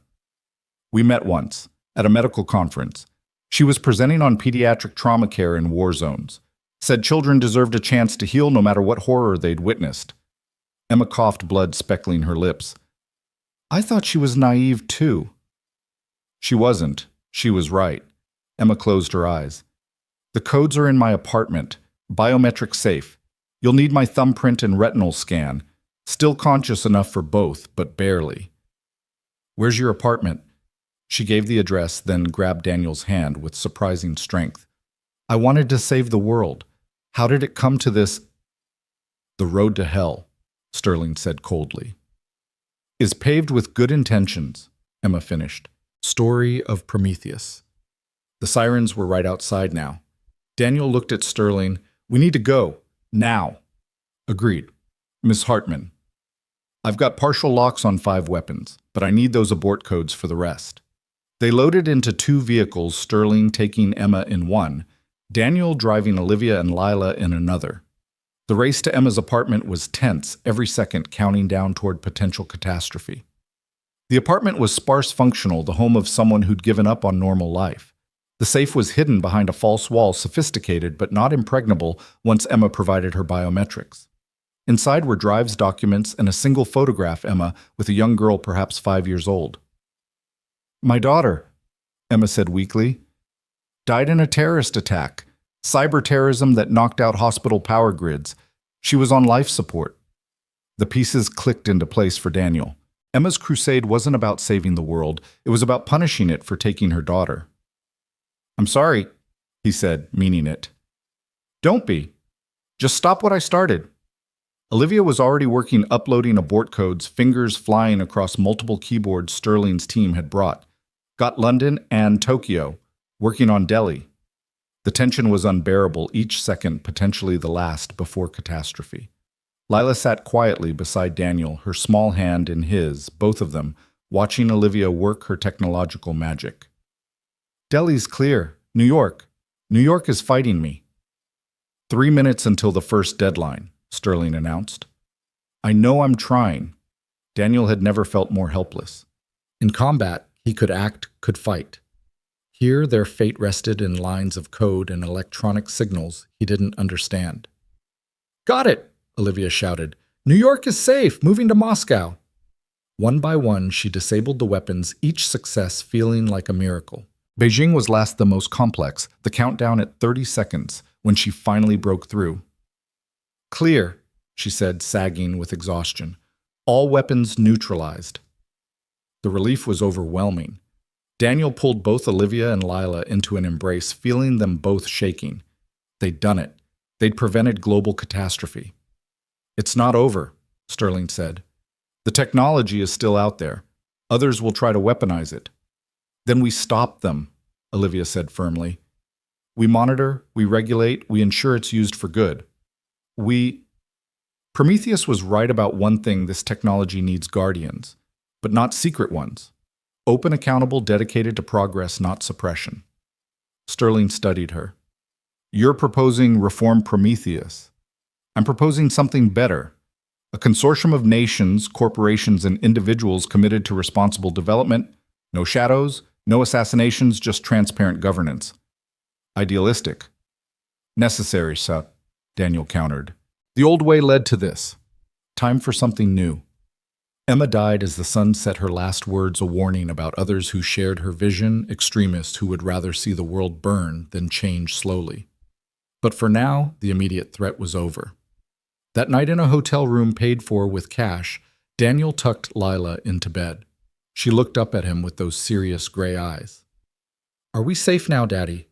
We met once, at a medical conference. She was presenting on pediatric trauma care in war zones. Said children deserved a chance to heal no matter what horror they'd witnessed. Emma coughed, blood speckling her lips. I thought she was naive, too. She wasn't. She was right. Emma closed her eyes. The codes are in my apartment. Biometric safe. You'll need my thumbprint and retinal scan. Still conscious enough for both, but barely. Where's your apartment? She gave the address, then grabbed Daniel's hand with surprising strength. I wanted to save the world. How did it come to this? The road to hell, Sterling said coldly, is paved with good intentions, Emma finished. Story of Prometheus. The sirens were right outside now. Daniel looked at Sterling. We need to go. Now. Agreed. Miss Hartman. I've got partial locks on 5 weapons, but I need those abort codes for the rest. They loaded into 2 vehicles, Sterling taking Emma in one, Daniel driving Olivia and Lila in another. The race to Emma's apartment was tense, every second counting down toward potential catastrophe. The apartment was sparse functional, the home of someone who'd given up on normal life. The safe was hidden behind a false wall, sophisticated but not impregnable once Emma provided her biometrics. Inside were drives, documents, and a single photograph, Emma, with a young girl perhaps 5 years old. My daughter, Emma said weakly, died in a terrorist attack, cyber terrorism that knocked out hospital power grids. She was on life support. The pieces clicked into place for Daniel. Emma's crusade wasn't about saving the world, it was about punishing it for taking her daughter. "I'm sorry," he said, meaning it. "Don't be. Just stop what I started." Olivia was already working uploading abort codes, fingers flying across multiple keyboards Sterling's team had brought. Got London and Tokyo, working on Delhi. The tension was unbearable, each second potentially the last before catastrophe. Lila sat quietly beside Daniel, her small hand in his, both of them, watching Olivia work her technological magic. "Delhi's clear. New York. New York is fighting me." 3 minutes until the first deadline, Sterling announced. "I know I'm trying." Daniel had never felt more helpless. In combat, he could act, could fight. Here, their fate rested in lines of code and electronic signals he didn't understand. "Got it!" Olivia shouted. "New York is safe, moving to Moscow." One by one, she disabled the weapons, each success feeling like a miracle. Beijing was last the most complex, the countdown at 30 seconds, when she finally broke through. "Clear," she said, sagging with exhaustion. "All weapons neutralized." The relief was overwhelming. Daniel pulled both Olivia and Lila into an embrace, feeling them both shaking. They'd done it. They'd prevented global catastrophe. "It's not over," Sterling said. "The technology is still out there. Others will try to weaponize it." "Then we stop them," Olivia said firmly. "We monitor, we regulate, we ensure it's used for good. Prometheus was right about one thing: this technology needs guardians, but not secret ones. Open, accountable, dedicated to progress, not suppression." Sterling studied her. "You're proposing reform Prometheus. I'm proposing something better. A consortium of nations, corporations, and individuals committed to responsible development. No shadows, no assassinations, just transparent governance. Idealistic. Necessary, sir," Daniel countered. "The old way led to this. Time for something new." Emma died as the sun set, her last words a warning about others who shared her vision, extremists who would rather see the world burn than change slowly. But for now, the immediate threat was over. That night in a hotel room paid for with cash, Daniel tucked Lila into bed. She looked up at him with those serious gray eyes. "Are we safe now, Daddy?"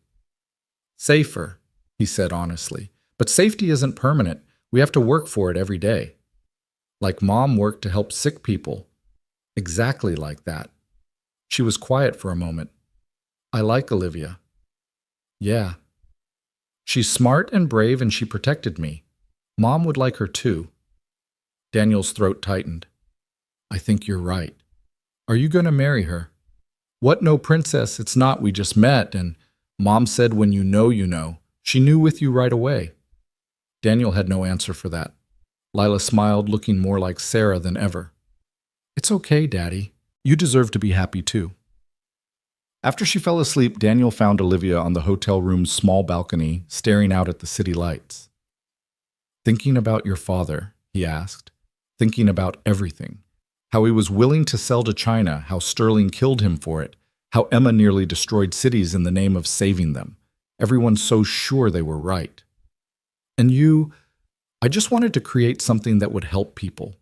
"Safer," he said honestly. "But safety isn't permanent. We have to work for it every day. Like Mom worked to help sick people. Exactly like that." She was quiet for a moment. "I like Olivia." "Yeah. She's smart and brave and she protected me. Mom would like her too." Daniel's throat tightened. "I think you're right. Are you going to marry her?" "What, no, princess, it's not. We just met, and Mom said when you know, you know. She knew with you right away." Daniel had no answer for that. Lila smiled, looking more like Sarah than ever. "It's okay, Daddy. You deserve to be happy too." After she fell asleep, Daniel found Olivia on the hotel room's small balcony, staring out at the city lights. "Thinking about your father," he asked. "Thinking about everything. How he was willing to sell to China, how Sterling killed him for it, how Emma nearly destroyed cities in the name of saving them. Everyone so sure they were right. And you, I just wanted to create something that would help people.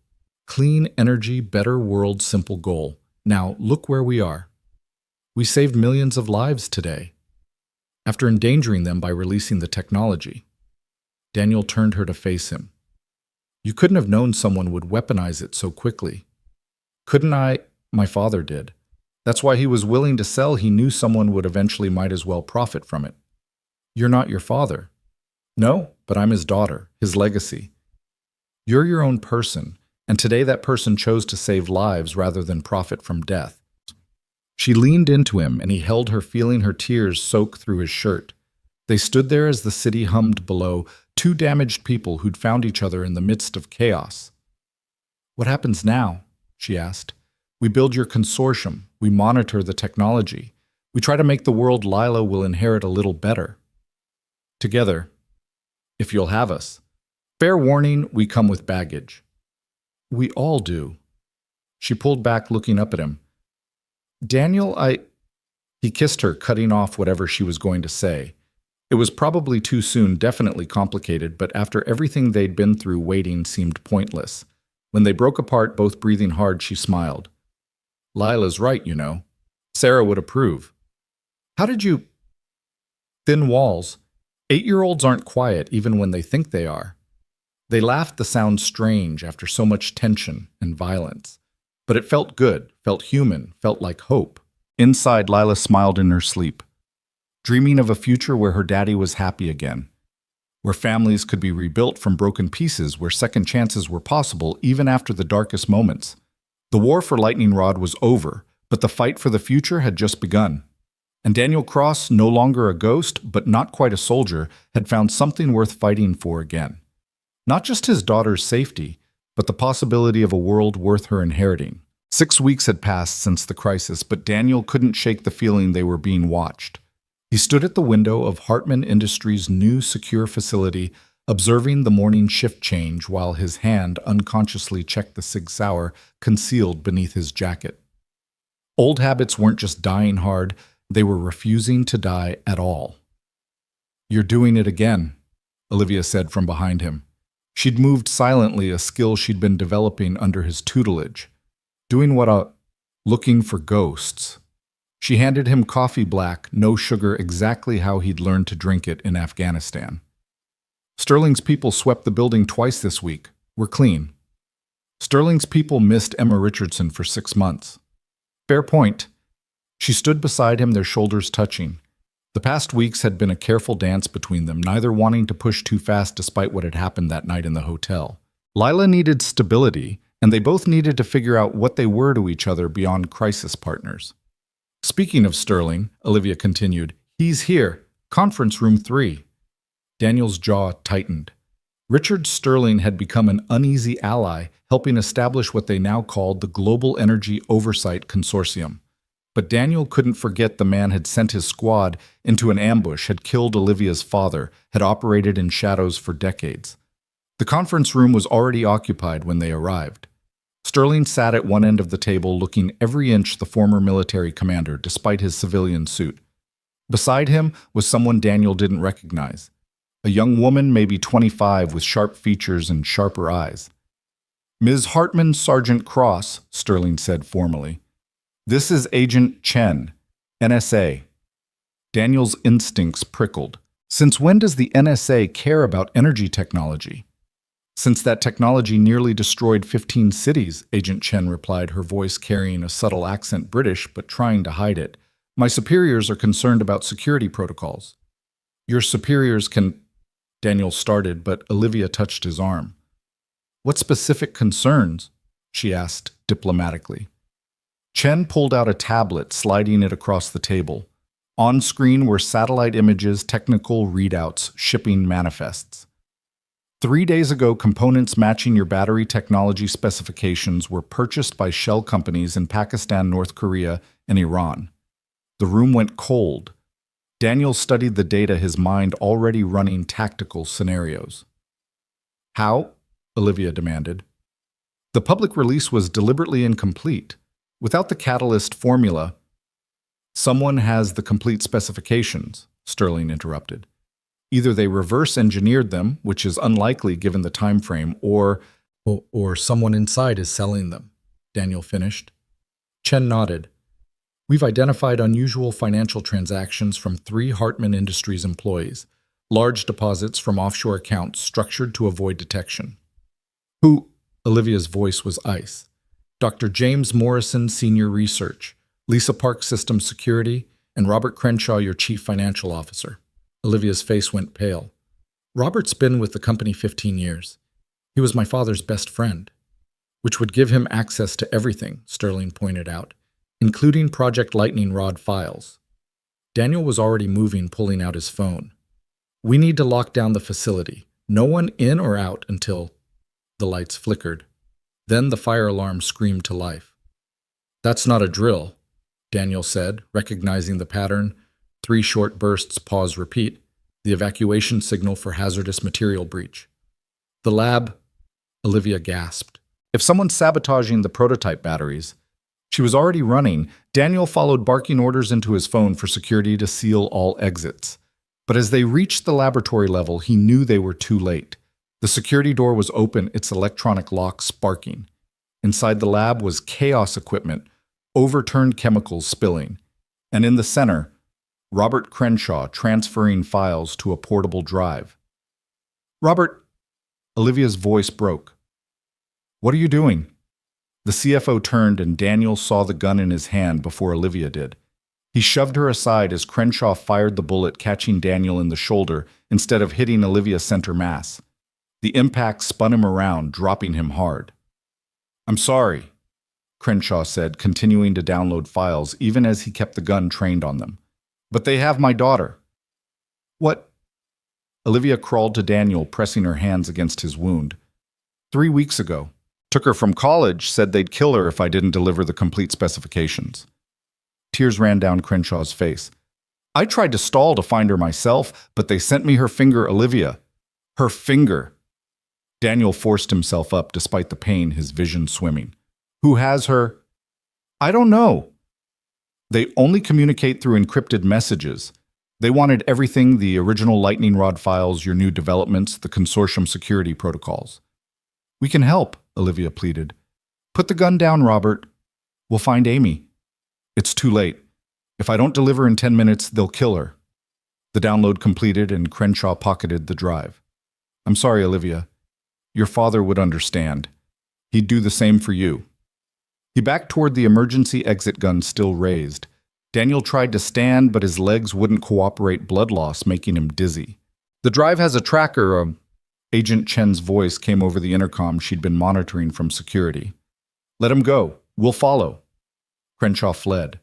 Clean energy, better world, simple goal. Now, look where we are. We saved millions of lives today, after endangering them by releasing the technology." Daniel turned her to face him. "You couldn't have known someone would weaponize it so quickly." "Couldn't I?" "My father did. That's why he was willing to sell. He knew someone would eventually might as well profit from it." "You're not your father." "No, but I'm his daughter, his legacy." "You're your own person, and today that person chose to save lives rather than profit from death." She leaned into him, and he held her, feeling her tears soak through his shirt. They stood there as the city hummed below, two damaged people who'd found each other in the midst of chaos. "What happens now?" she asked. "We build your consortium. We monitor the technology. We try to make the world Lila will inherit a little better. Together, if you'll have us. Fair warning, we come with baggage." "We all do." She pulled back, looking up at him. "Daniel, He kissed her, cutting off whatever she was going to say. It was probably too soon, definitely complicated, but after everything they'd been through, waiting seemed pointless. When they broke apart, both breathing hard, she smiled. Lila's right, you know. Sarah would approve. How did you... Thin walls. 8-year-olds aren't quiet even when they think they are. They laughed the sound strange after so much tension and violence. But it felt good, felt human, felt like hope. Inside, Lila smiled in her sleep, dreaming of a future where her daddy was happy again, where families could be rebuilt from broken pieces, where second chances were possible even after the darkest moments. The war for Lightning Rod was over, but the fight for the future had just begun. And Daniel Cross, no longer a ghost, but not quite a soldier, had found something worth fighting for again. Not just his daughter's safety, but the possibility of a world worth her inheriting. 6 weeks had passed since the crisis, but Daniel couldn't shake the feeling they were being watched. He stood at the window of Hartman Industries' new secure facility, observing the morning shift change while his hand unconsciously checked the Sig Sauer concealed beneath his jacket. Old habits weren't just dying hard, they were refusing to die at all. "You're doing it again," Olivia said from behind him. She'd moved silently, a skill she'd been developing under his tutelage. Doing looking for ghosts. She handed him coffee black, no sugar, exactly how he'd learned to drink it in Afghanistan. "Sterling's people swept the building twice this week. We're clean." Sterling's people missed Emma Richardson for 6 months. Fair point. She stood beside him, their shoulders touching. The past weeks had been a careful dance between them, neither wanting to push too fast despite what had happened that night in the hotel. Lila needed stability, and they both needed to figure out what they were to each other beyond crisis partners. "Speaking of Sterling," Olivia continued, "he's here. Conference room 3. Daniel's jaw tightened. Richard Sterling had become an uneasy ally, helping establish what they now called the Global Energy Oversight Consortium. But Daniel couldn't forget the man had sent his squad into an ambush, had killed Olivia's father, had operated in shadows for decades. The conference room was already occupied when they arrived. Sterling sat at one end of the table, looking every inch the former military commander, despite his civilian suit. Beside him was someone Daniel didn't recognize. A young woman, maybe 25, with sharp features and sharper eyes. "Ms. Hartman, Sergeant Cross," Sterling said formally. "This is Agent Chen, NSA." Daniel's instincts prickled. Since when does the NSA care about energy technology? "Since that technology nearly destroyed 15 cities," Agent Chen replied, her voice carrying a subtle accent, British but trying to hide it. "My superiors are concerned about security protocols." "Your superiors can..." Daniel started, but Olivia touched his arm. "What specific concerns?" she asked diplomatically. Chen pulled out a tablet, sliding it across the table. On screen were satellite images, technical readouts, shipping manifests. 3 days ago, components matching your battery technology specifications were purchased by shell companies in Pakistan, North Korea, and Iran. The room went cold. Daniel studied the data, his mind already running tactical scenarios. "How?" Olivia demanded. "The public release was deliberately incomplete. Without the catalyst formula..." "Someone has the complete specifications," Sterling interrupted. "Either they reverse-engineered them, which is unlikely given the time frame, or someone inside is selling them," Daniel finished. Chen nodded. "We've identified unusual financial transactions from 3 Hartman Industries employees, large deposits from offshore accounts structured to avoid detection." "Who?" Olivia's voice was ice. "Dr. James Morrison, Senior Research, Lisa Park Systems Security, and Robert Crenshaw, your Chief Financial Officer." Olivia's face went pale. "Robert's been with the company 15 years. He was my father's best friend." "Which would give him access to everything," Sterling pointed out, "including Project Lightning Rod files." Daniel was already moving, pulling out his phone. "We need to lock down the facility. No one in or out until..." The lights flickered. Then the fire alarm screamed to life. "That's not a drill," Daniel said, recognizing the pattern. 3 short bursts, pause, repeat. The evacuation signal for hazardous material breach. "The lab..." Olivia gasped. "If someone's sabotaging the prototype batteries..." She was already running. Daniel followed barking orders into his phone for security to seal all exits. But as they reached the laboratory level, he knew they were too late. The security door was open, its electronic lock sparking. Inside the lab was chaos equipment, overturned chemicals spilling. And in the center, Robert Crenshaw transferring files to a portable drive. "Robert," Olivia's voice broke. "What are you doing?" The CFO turned and Daniel saw the gun in his hand before Olivia did. He shoved her aside as Crenshaw fired the bullet, catching Daniel in the shoulder instead of hitting Olivia's center mass. The impact spun him around, dropping him hard. "I'm sorry," Crenshaw said, continuing to download files even as he kept the gun trained on them. "But they have my daughter." "What?" Olivia crawled to Daniel, pressing her hands against his wound. 3 weeks ago. Took her from college, said they'd kill her if I didn't deliver the complete specifications." Tears ran down Crenshaw's face. "I tried to stall to find her myself, but they sent me her finger, Olivia. Her finger." Daniel forced himself up despite the pain, his vision swimming. "Who has her?" "I don't know. They only communicate through encrypted messages. They wanted everything, the original lightning rod files, your new developments, the consortium security protocols." "We can help," Olivia pleaded. "Put the gun down, Robert. We'll find Amy." "It's too late. If I don't deliver in 10 minutes, they'll kill her." The download completed and Crenshaw pocketed the drive. "I'm sorry, Olivia. Your father would understand. He'd do the same for you." He backed toward the emergency exit gun still raised. Daniel tried to stand, but his legs wouldn't cooperate, blood loss making him dizzy. "The drive has a tracker, Agent Chen's voice came over the intercom she'd been monitoring from security. "Let him go. We'll follow." Crenshaw fled.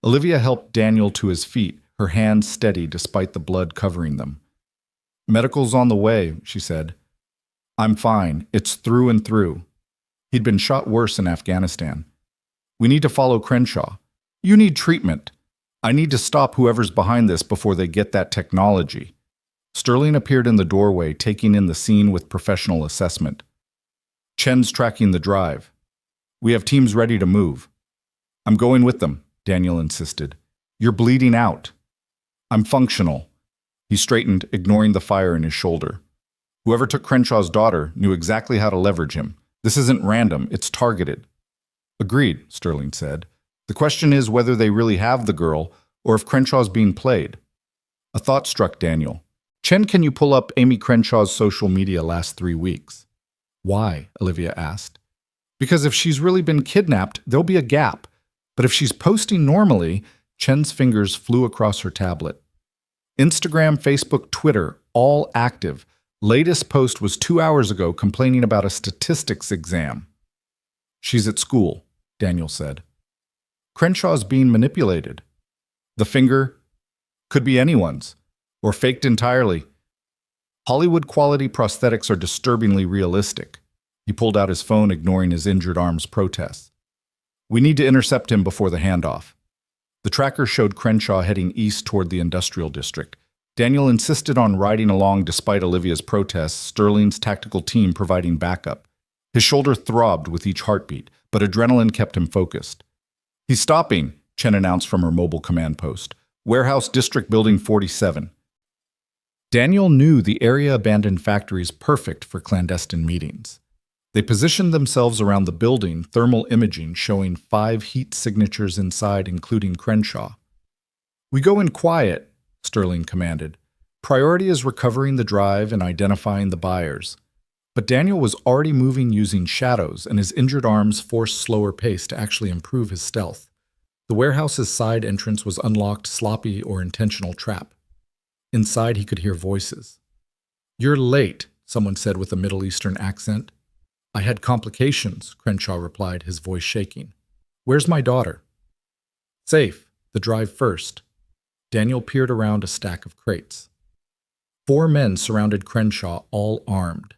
Olivia helped Daniel to his feet, her hands steady despite the blood covering them. "Medical's on the way," she said. "I'm fine. It's through and through." He'd been shot worse in Afghanistan. "We need to follow Crenshaw. You need treatment. I need to stop whoever's behind this before they get that technology." Sterling appeared in the doorway, taking in the scene with professional assessment. "Chen's tracking the drive. We have teams ready to move." "I'm going with them," Daniel insisted. "You're bleeding out." "I'm functional." He straightened, ignoring the fire in his shoulder. "Whoever took Crenshaw's daughter knew exactly how to leverage him. This isn't random, it's targeted." "Agreed," Sterling said. "The question is whether they really have the girl or if Crenshaw's being played." A thought struck Daniel. "Chen, can you pull up Amy Crenshaw's social media last 3 weeks?" "Why?" Olivia asked. "Because if she's really been kidnapped, there'll be a gap. But if she's posting normally," Chen's fingers flew across her tablet. "Instagram, Facebook, Twitter, all active. Latest post was 2 hours ago complaining about a statistics exam." "She's at school," Daniel said. "Crenshaw's being manipulated. The finger could be anyone's. Or faked entirely. Hollywood-quality prosthetics are disturbingly realistic." He pulled out his phone, ignoring his injured arm's protests. "We need to intercept him before the handoff." The tracker showed Crenshaw heading east toward the industrial district. Daniel insisted on riding along despite Olivia's protests, Sterling's tactical team providing backup. His shoulder throbbed with each heartbeat, but adrenaline kept him focused. "He's stopping," Chen announced from her mobile command post. "Warehouse District Building 47. Daniel knew the area abandoned factories perfect for clandestine meetings. They positioned themselves around the building, thermal imaging showing 5 heat signatures inside, including Crenshaw. "We go in quiet," Sterling commanded. "Priority is recovering the drive and identifying the buyers." But Daniel was already moving using shadows, and his injured arms forced slower pace to actually improve his stealth. The warehouse's side entrance was unlocked, sloppy or intentional trap. Inside, he could hear voices. "You're late," someone said with a Middle Eastern accent. "I had complications," Crenshaw replied, his voice shaking. "Where's my daughter?" "Safe. The drive first." Daniel peered around a stack of crates. 4 men surrounded Crenshaw, all armed.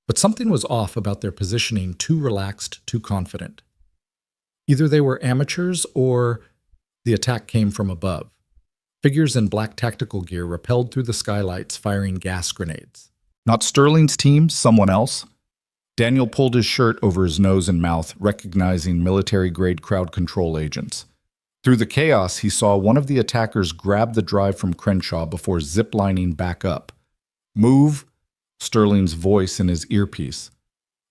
But something was off about their positioning, too relaxed, too confident. Either they were amateurs or the attack came from above. Figures in black tactical gear rappelled through the skylights, firing gas grenades. Not Sterling's team, someone else? Daniel pulled his shirt over his nose and mouth, recognizing military-grade crowd control agents. Through the chaos, he saw one of the attackers grab the drive from Crenshaw before ziplining back up. "Move!" Sterling's voice in his earpiece.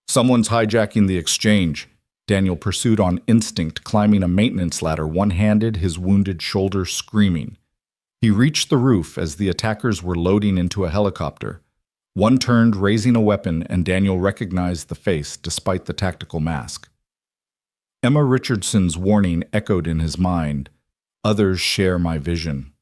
Someone's hijacking the exchange. Daniel pursued on instinct, climbing a maintenance ladder, one-handed, his wounded shoulder screaming. He reached the roof as the attackers were loading into a helicopter. One turned, raising a weapon, and Daniel recognized the face despite the tactical mask. Emma Richardson's warning echoed in his mind. Others share my vision.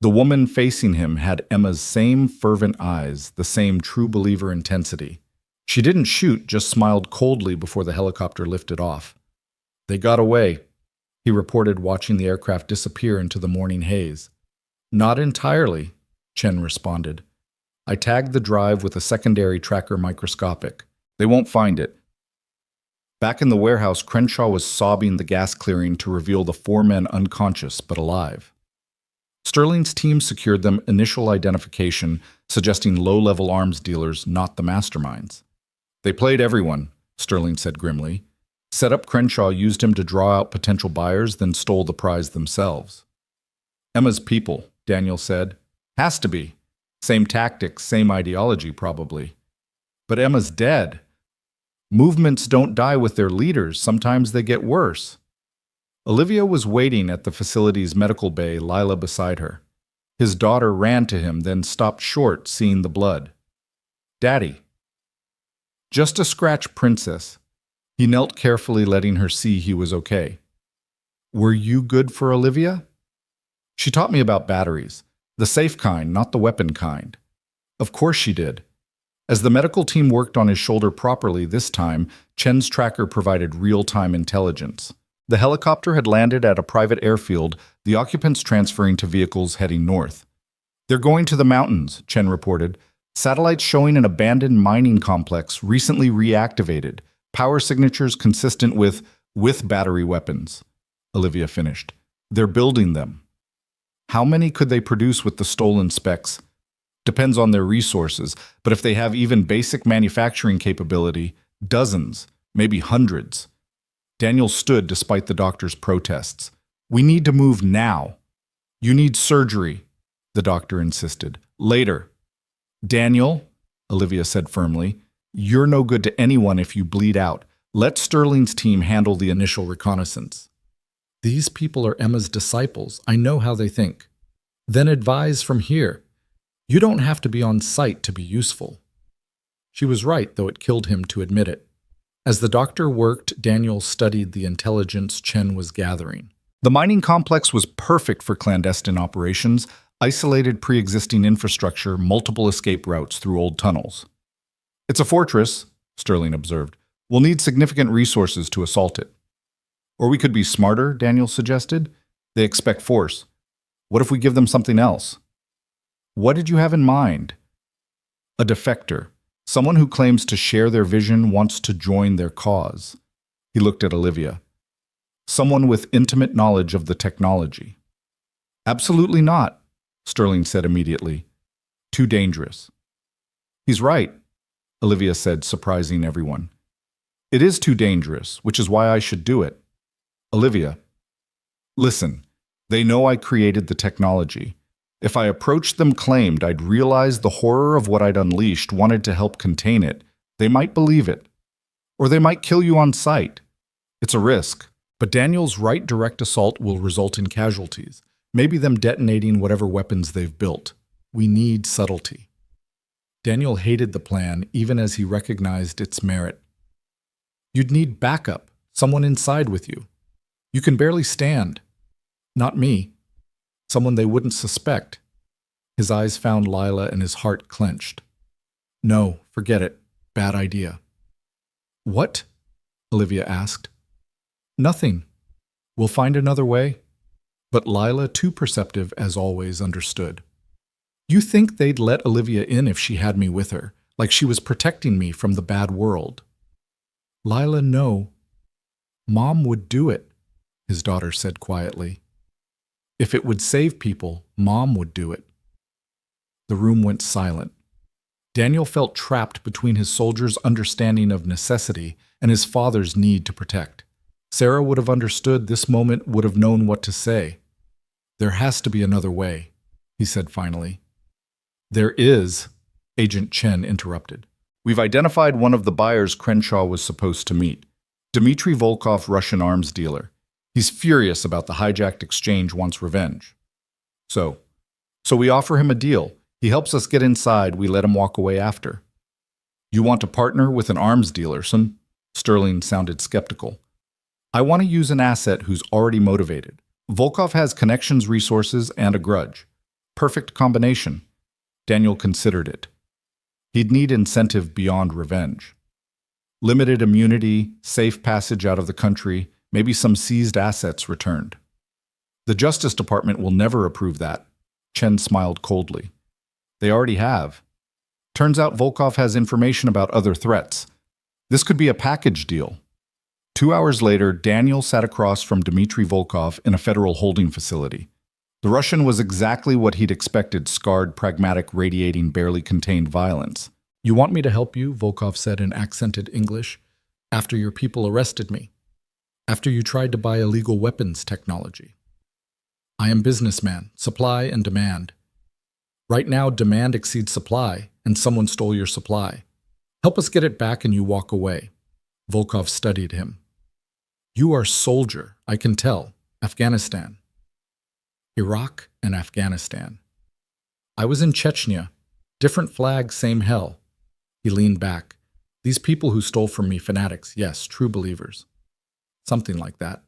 The woman facing him had Emma's same fervent eyes, the same true believer intensity. She didn't shoot, just smiled coldly before the helicopter lifted off. They got away, he reported, watching the aircraft disappear into the morning haze. Not entirely, Chen responded. I tagged the drive with a secondary tracker microscopic. They won't find it. Back in the warehouse, Crenshaw was sobbing the gas clearing to reveal the 4 men unconscious but alive. Sterling's team secured them initial identification, suggesting low-level arms dealers, not the masterminds. They played everyone, Sterling said grimly. Set up Crenshaw used him to draw out potential buyers, then stole the prize themselves. Emma's people, Daniel said. Has to be. Same tactics, same ideology, probably. But Emma's dead. Movements don't die with their leaders. Sometimes they get worse. Olivia was waiting at the facility's medical bay, Lila beside her. His daughter ran to him, then stopped short, seeing the blood. Daddy. Just a scratch, Princess. He knelt carefully, letting her see he was okay. Were you good for Olivia? She taught me about batteries. The safe kind, not the weapon kind. Of course she did. As the medical team worked on his shoulder properly this time, Chen's tracker provided real-time intelligence. The helicopter had landed at a private airfield, the occupants transferring to vehicles heading north. They're going to the mountains, Chen reported. Satellites showing an abandoned mining complex recently reactivated. Power signatures consistent with battery weapons. Olivia finished. They're building them. How many could they produce with the stolen specs? Depends on their resources, but if they have even basic manufacturing capability, dozens, maybe hundreds. Daniel stood despite the doctor's protests. We need to move now. You need surgery, the doctor insisted. Later. Daniel, Olivia said firmly, you're no good to anyone if you bleed out. Let Sterling's team handle the initial reconnaissance. These people are Emma's disciples. I know how they think. Then advise from here. You don't have to be on site to be useful. She was right, though it killed him to admit it. As the doctor worked, Daniel studied the intelligence Chen was gathering. The mining complex was perfect for clandestine operations, isolated pre-existing infrastructure, multiple escape routes through old tunnels. It's a fortress, Sterling observed. We'll need significant resources to assault it. Or we could be smarter, Daniel suggested. They expect force. What if we give them something else? What did you have in mind? A defector. Someone who claims to share their vision, wants to join their cause. He looked at Olivia. Someone with intimate knowledge of the technology. Absolutely not, Sterling said immediately. Too dangerous. He's right, Olivia said, surprising everyone. It is too dangerous, which is why I should do it. Olivia, listen, they know I created the technology. If I approached them claimed I'd realized the horror of what I'd unleashed, wanted to help contain it, they might believe it. Or they might kill you on sight. It's a risk. But Daniel's right direct assault will result in casualties, maybe them detonating whatever weapons they've built. We need subtlety. Daniel hated the plan, even as he recognized its merit. You'd need backup, someone inside with you. You can barely stand. Not me. Someone they wouldn't suspect. His eyes found Lila and his heart clenched. No, forget it. Bad idea. What? Olivia asked. Nothing. We'll find another way. But Lila, too perceptive as always, understood. You think they'd let Olivia in if she had me with her, like she was protecting me from the bad world. Lila, no. Mom would do it, his daughter said quietly. If it would save people, Mom would do it. The room went silent. Daniel felt trapped between his soldiers' understanding of necessity and his father's need to protect. Sarah would have understood this moment, would have known what to say. There has to be another way, he said finally. There is, Agent Chen interrupted. We've identified one of the buyers Crenshaw was supposed to meet. Dmitry Volkov, Russian arms dealer. He's furious about the hijacked exchange, wants revenge. So we offer him a deal. He helps us get inside, we let him walk away after. You want to partner with an arms dealer, son? Sterling sounded skeptical. I want to use an asset who's already motivated. Volkov has connections, resources, and a grudge. Perfect combination. Daniel considered it. He'd need incentive beyond revenge. Limited immunity, safe passage out of the country, maybe some seized assets returned. The Justice Department will never approve that. Chen smiled coldly. They already have. Turns out Volkov has information about other threats. This could be a package deal. 2 hours later, Daniel sat across from Dmitry Volkov in a federal holding facility. The Russian was exactly what he'd expected, scarred, pragmatic, radiating barely contained violence. You want me to help you, Volkov said in accented English, after your people arrested me, after you tried to buy illegal weapons technology. I am businessman, supply and demand. Right now, demand exceeds supply, and someone stole your supply. Help us get it back and you walk away. Volkov studied him. You are soldier, I can tell. Afghanistan. Iraq and Afghanistan. I was in Chechnya. Different flag, same hell. He leaned back. These people who stole from me, fanatics, yes, true believers. Something like that.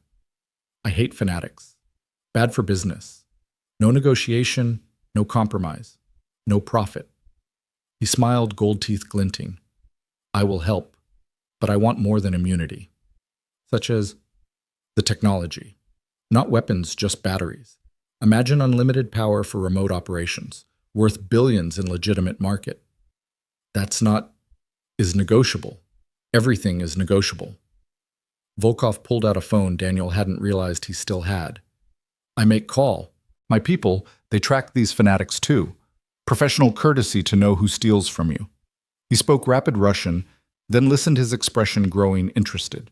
I hate fanatics. Bad for business. No negotiation, no compromise, no profit. He smiled, gold teeth glinting. I will help, but I want more than immunity. Such as the technology. Not weapons, just batteries. Imagine unlimited power for remote operations, worth billions in legitimate market. Is negotiable. Everything is negotiable. Volkov pulled out a phone Daniel hadn't realized he still had. I make call. My people, they track these fanatics too. Professional courtesy to know who steals from you. He spoke rapid Russian, then listened, his expression growing interested.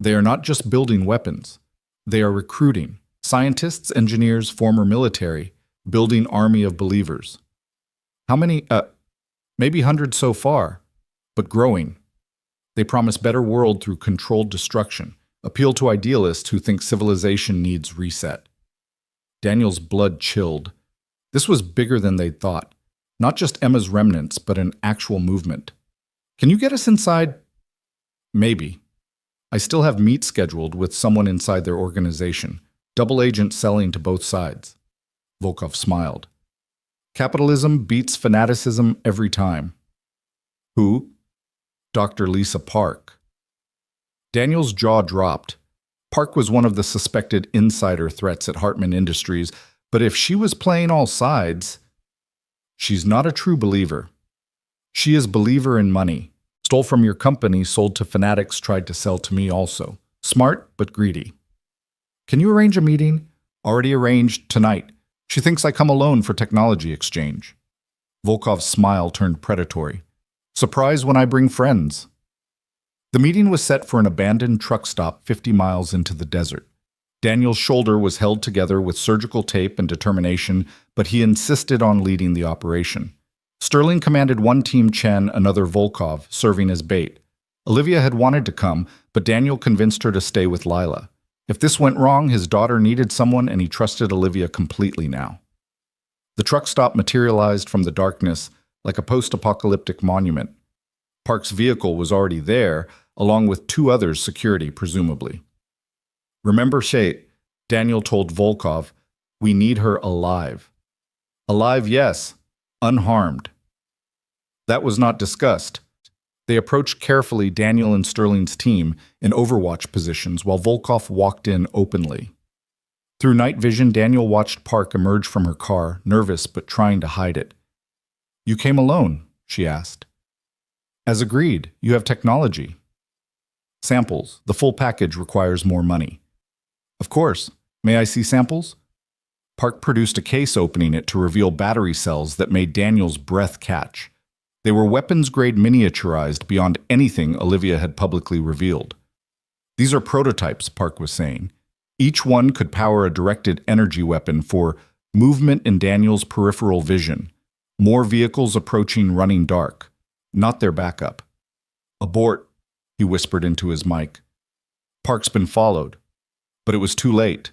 They are not just building weapons. They are recruiting. Scientists, engineers, former military, building army of believers. How many? Maybe hundreds so far, but growing. They promise better world through controlled destruction, appeal to idealists who think civilization needs reset. Daniel's blood chilled. This was bigger than they'd thought. Not just Emma's remnants, but an actual movement. Can you get us inside? Maybe. I still have meet scheduled with someone inside their organization. Double agent selling to both sides. Volkov smiled. Capitalism beats fanaticism every time. Who? Dr. Lisa Park. Daniel's jaw dropped. Park was one of the suspected insider threats at Hartman Industries, but if she was playing all sides, she's not a true believer. She is believer in money. Stole from your company, sold to fanatics, tried to sell to me also. Smart, but greedy. Can you arrange a meeting? Already arranged tonight. She thinks I come alone for technology exchange. Volkov's smile turned predatory. Surprise when I bring friends. The meeting was set for an abandoned truck stop 50 miles into the desert. Daniel's shoulder was held together with surgical tape and determination, but he insisted on leading the operation. Sterling commanded one team, Chen, another Volkov, serving as bait. Olivia had wanted to come, but Daniel convinced her to stay with Lila. If this went wrong, his daughter needed someone, and he trusted Olivia completely now. The truck stop materialized from the darkness like a post-apocalyptic monument. Park's vehicle was already there, along with 2 others, security, presumably. Remember Shate, Daniel told Volkov, we need her alive. Alive, yes, unharmed. That was not discussed. They approached carefully Daniel and Sterling's team in overwatch positions while Volkov walked in openly. Through night vision, Daniel watched Park emerge from her car, nervous but trying to hide it. You came alone, she asked. As agreed, you have technology. Samples. The full package requires more money. Of course. May I see samples? Park produced a case, opening it to reveal battery cells that made Daniel's breath catch. They were weapons-grade, miniaturized beyond anything Olivia had publicly revealed. These are prototypes, Park was saying. Each one could power a directed energy weapon for movement in Daniel's peripheral vision. More vehicles approaching running dark. Not their backup. Abort, he whispered into his mic. Park's been followed. But it was too late.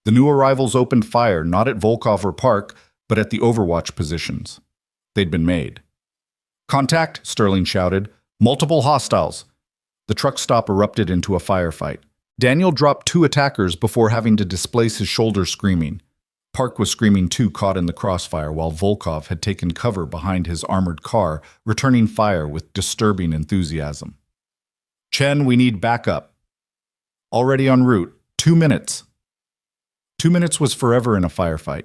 The new arrivals opened fire not at Volkov or Park, but at the overwatch positions. They'd been made. Contact, Sterling shouted. Multiple hostiles. The truck stop erupted into a firefight. Daniel dropped 2 attackers before having to displace his shoulder screaming. Park was screaming too, caught in the crossfire, while Volkov had taken cover behind his armored car, returning fire with disturbing enthusiasm. Chen, we need backup. Already en route. 2 minutes. 2 minutes was forever in a firefight.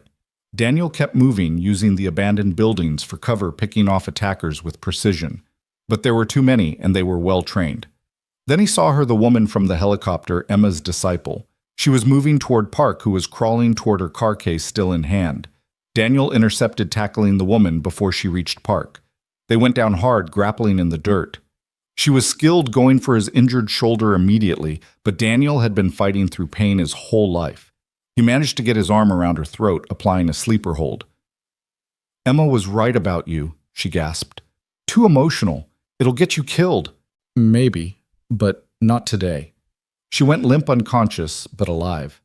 Daniel kept moving, using the abandoned buildings for cover, picking off attackers with precision. But there were too many, and they were well trained. Then he saw her, the woman from the helicopter, Emma's disciple. She was moving toward Park, who was crawling toward her car case still in hand. Daniel intercepted, tackling the woman before she reached Park. They went down hard, grappling in the dirt. She was skilled, going for his injured shoulder immediately, but Daniel had been fighting through pain his whole life. He managed to get his arm around her throat, applying a sleeper hold. Emma was right about you, she gasped. Too emotional. It'll get you killed. Maybe, but not today. She went limp, unconscious, but alive.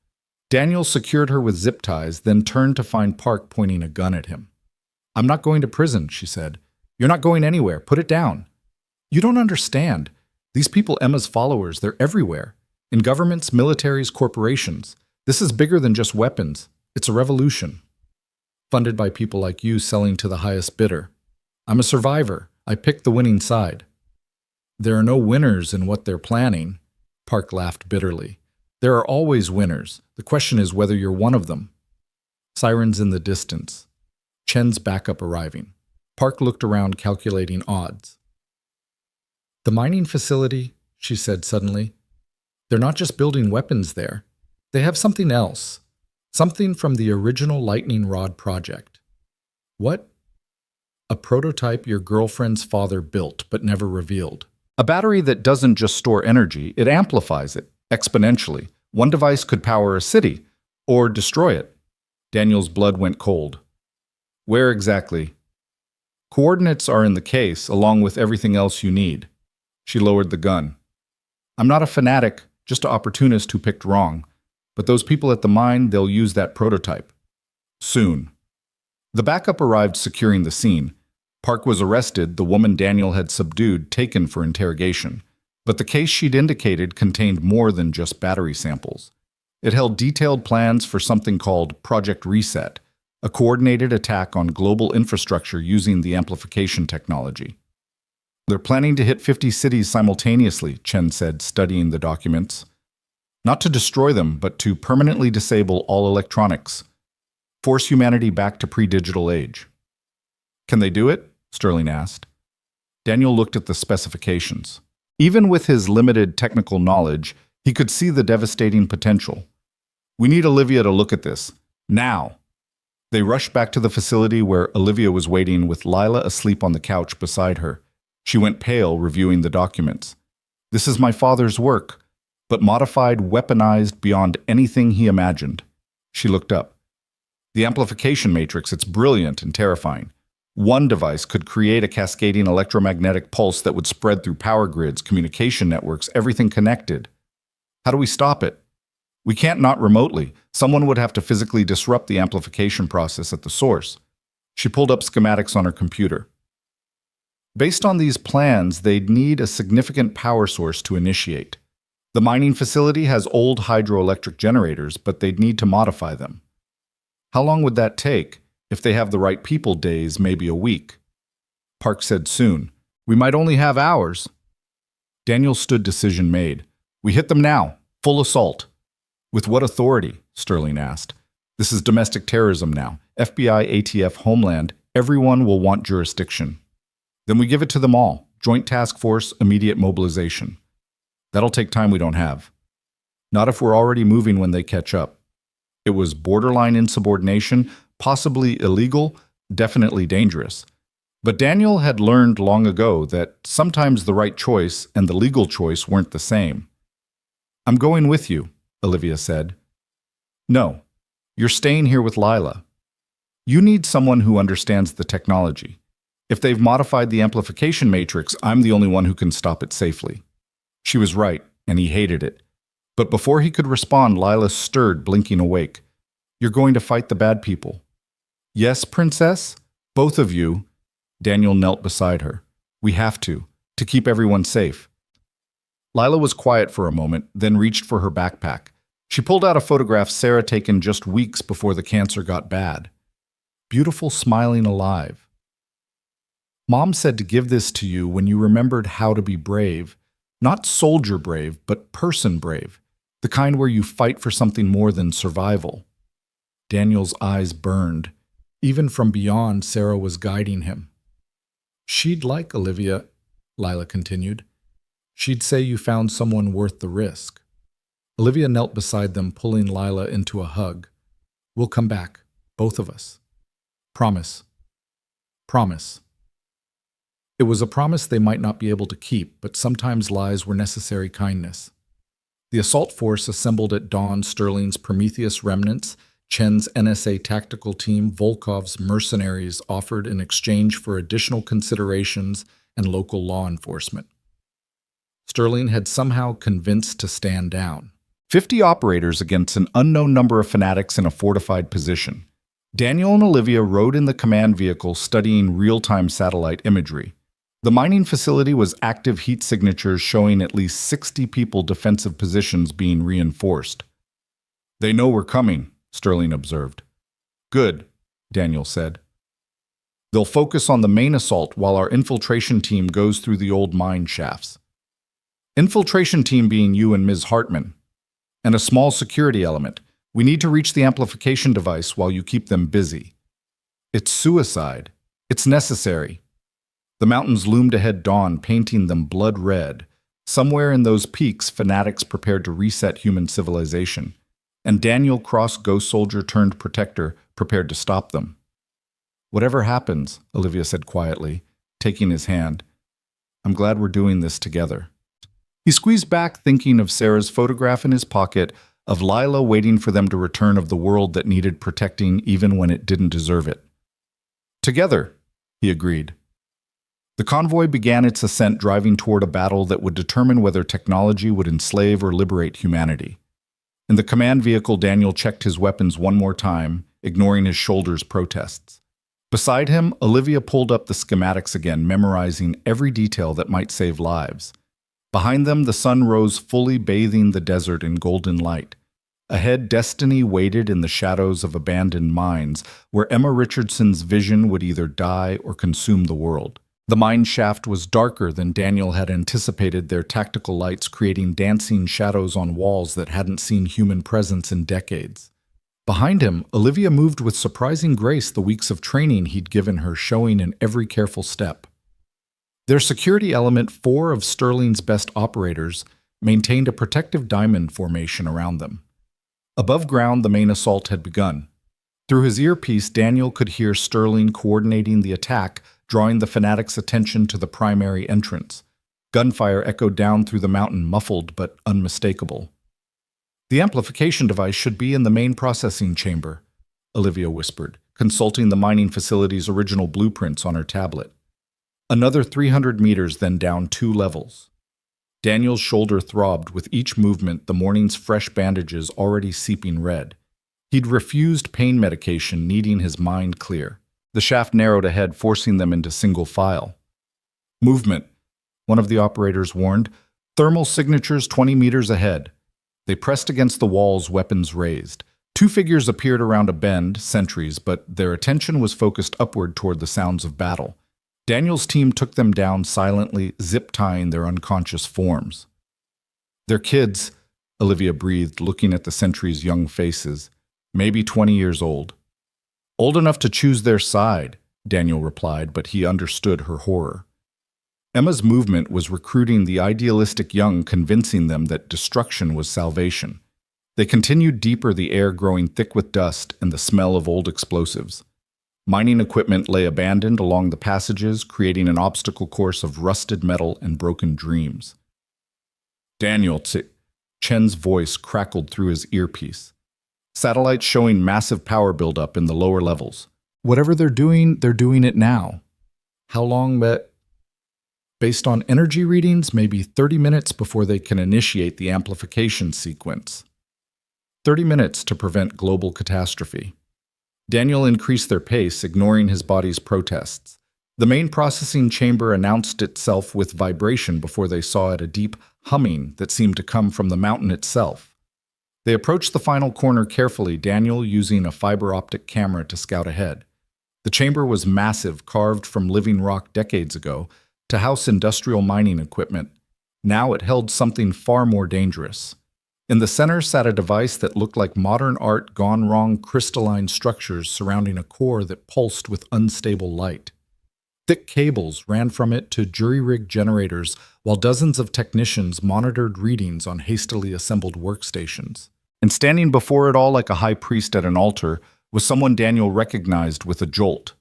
Daniel secured her with zip ties, then turned to find Park pointing a gun at him. I'm not going to prison, she said. You're not going anywhere. Put it down. You don't understand. These people, Emma's followers, they're everywhere. In governments, militaries, corporations. This is bigger than just weapons. It's a revolution. Funded by people like you selling to the highest bidder. I'm a survivor. I picked the winning side. There are no winners in what they're planning. Park laughed bitterly. There are always winners. The question is whether you're one of them. Sirens in the distance. Chen's backup arriving. Park looked around, calculating odds. The mining facility, she said suddenly. They're not just building weapons there. They have something else. Something from the original lightning rod project. What? A prototype your girlfriend's father built but never revealed. A battery that doesn't just store energy, it amplifies it, exponentially. One device could power a city, or destroy it. Daniel's blood went cold. Where exactly? Coordinates are in the case, along with everything else you need. She lowered the gun. I'm not a fanatic, just an opportunist who picked wrong. But those people at the mine, they'll use that prototype. Soon. The backup arrived, securing the scene. Park was arrested, the woman Daniel had subdued, taken for interrogation. But the case she'd indicated contained more than just battery samples. It held detailed plans for something called Project Reset, a coordinated attack on global infrastructure using the amplification technology. They're planning to hit 50 cities simultaneously, Chen said, studying the documents. Not to destroy them, but to permanently disable all electronics. Force humanity back to pre-digital age. Can they do it? Sterling asked. Daniel looked at the specifications. Even with his limited technical knowledge, he could see the devastating potential. We need Olivia to look at this. Now! They rushed back to the facility where Olivia was waiting with Lila asleep on the couch beside her. She went pale, reviewing the documents. This is my father's work, but modified, weaponized beyond anything he imagined. She looked up. The amplification matrix, it's brilliant and terrifying. One device could create a cascading electromagnetic pulse that would spread through power grids, communication networks, everything connected. How do we stop it? We can't, not remotely. Someone would have to physically disrupt the amplification process at the source. She pulled up schematics on her computer. Based on these plans, they'd need a significant power source to initiate. The mining facility has old hydroelectric generators, but they'd need to modify them. How long would that take? If they have the right people, days, maybe a week. Park said soon. We might only have hours. Daniel stood, decision made. We hit them now. Full assault. With what authority? Sterling asked. This is domestic terrorism now. FBI, ATF, Homeland. Everyone will want jurisdiction. Then we give it to them all. Joint task force, immediate mobilization. That'll take time we don't have. Not if we're already moving when they catch up. It was borderline insubordination, possibly illegal, definitely dangerous. But Daniel had learned long ago that sometimes the right choice and the legal choice weren't the same. I'm going with you, Olivia said. No, you're staying here with Lila. You need someone who understands the technology. If they've modified the amplification matrix, I'm the only one who can stop it safely." She was right, and he hated it. But before he could respond, Lila stirred, blinking awake. "You're going to fight the bad people." "Yes, Princess? Both of you." Daniel knelt beside her. "We have to keep everyone safe." Lila was quiet for a moment, then reached for her backpack. She pulled out a photograph Sarah taken just weeks before the cancer got bad. Beautiful, smiling, alive. "Mom said to give this to you when you remembered how to be brave. Not soldier brave, but person brave. The kind where you fight for something more than survival." Daniel's eyes burned. Even from beyond, Sarah was guiding him. "She'd like Olivia," Lila continued. "She'd say you found someone worth the risk." Olivia knelt beside them, pulling Lila into a hug. "We'll come back, both of us. Promise. Promise." It was a promise they might not be able to keep, but sometimes lies were necessary kindness. The assault force assembled at dawn, Sterling's Prometheus remnants, Chen's NSA tactical team, Volkov's mercenaries offered in exchange for additional considerations and local law enforcement. Sterling had somehow convinced to stand down. 50 operators against an unknown number of fanatics in a fortified position. Daniel and Olivia rode in the command vehicle studying real-time satellite imagery. The mining facility was active heat signatures showing at least 60 people defensive positions being reinforced. "They know we're coming," Sterling observed. "Good," Daniel said. "They'll focus on the main assault while our infiltration team goes through the old mine shafts." Infiltration team being you and Ms. Hartman. And a small security element. We need to reach the amplification device while you keep them busy. It's suicide. It's necessary. The mountains loomed ahead dawn, painting them blood red. Somewhere in those peaks, fanatics prepared to reset human civilization. And Daniel Cross, ghost soldier turned protector, prepared to stop them. "Whatever happens," Olivia said quietly, taking his hand, "I'm glad we're doing this together." He squeezed back, thinking of Sarah's photograph in his pocket, of Lila waiting for them to return, of the world that needed protecting even when it didn't deserve it. "Together," he agreed. The convoy began its ascent, driving toward a battle that would determine whether technology would enslave or liberate humanity. In the command vehicle, Daniel checked his weapons one more time, ignoring his shoulder's protests. Beside him, Olivia pulled up the schematics again, memorizing every detail that might save lives. Behind them, the sun rose, fully bathing the desert in golden light. Ahead, destiny waited in the shadows of abandoned mines, where Emma Richardson's vision would either die or consume the world. The mine shaft was darker than Daniel had anticipated, their tactical lights creating dancing shadows on walls that hadn't seen human presence in decades. Behind him, Olivia moved with surprising grace, the weeks of training he'd given her showing in every careful step. Their security element, 4 of Sterling's best operators, maintained a protective diamond formation around them. Above ground, the main assault had begun. Through his earpiece, Daniel could hear Sterling coordinating the attack, drawing the fanatics' attention to the primary entrance. Gunfire echoed down through the mountain, muffled but unmistakable. "The amplification device should be in the main processing chamber," Olivia whispered, consulting the mining facility's original blueprints on her tablet. Another 300 meters, then down 2 levels. Daniel's shoulder throbbed with each movement, the morning's fresh bandages already seeping red. He'd refused pain medication, needing his mind clear. The shaft narrowed ahead, forcing them into single file. "Movement," one of the operators warned. "Thermal signatures 20 meters ahead." They pressed against the walls, weapons raised. 2 figures appeared around a bend, sentries, but their attention was focused upward toward the sounds of battle. Daniel's team took them down silently, zip-tying their unconscious forms. "They're kids," Olivia breathed, looking at the sentries' young faces. "Maybe 20 years old." "Old enough to choose their side," Daniel replied, but he understood her horror. Emma's movement was recruiting the idealistic young, convincing them that destruction was salvation. They continued deeper, the air growing thick with dust and the smell of old explosives. Mining equipment lay abandoned along the passages, creating an obstacle course of rusted metal and broken dreams. "Daniel," Chen's voice crackled through his earpiece. Satellites showing massive power buildup in the lower levels. Whatever they're doing it now. How long? Based on energy readings, maybe 30 minutes before they can initiate the amplification sequence. 30 minutes to prevent global catastrophe. Daniel increased their pace, ignoring his body's protests. The main processing chamber announced itself with vibration before they saw it, a deep humming that seemed to come from the mountain itself. They approached the final corner carefully, Daniel using a fiber optic camera to scout ahead. The chamber was massive, carved from living rock decades ago to house industrial mining equipment. Now it held something far more dangerous. In the center sat a device that looked like modern art gone wrong, crystalline structures surrounding a core that pulsed with unstable light. Thick cables ran from it to jury-rigged generators, while dozens of technicians monitored readings on hastily assembled workstations. And standing before it all like a high priest at an altar was someone Daniel recognized with a jolt.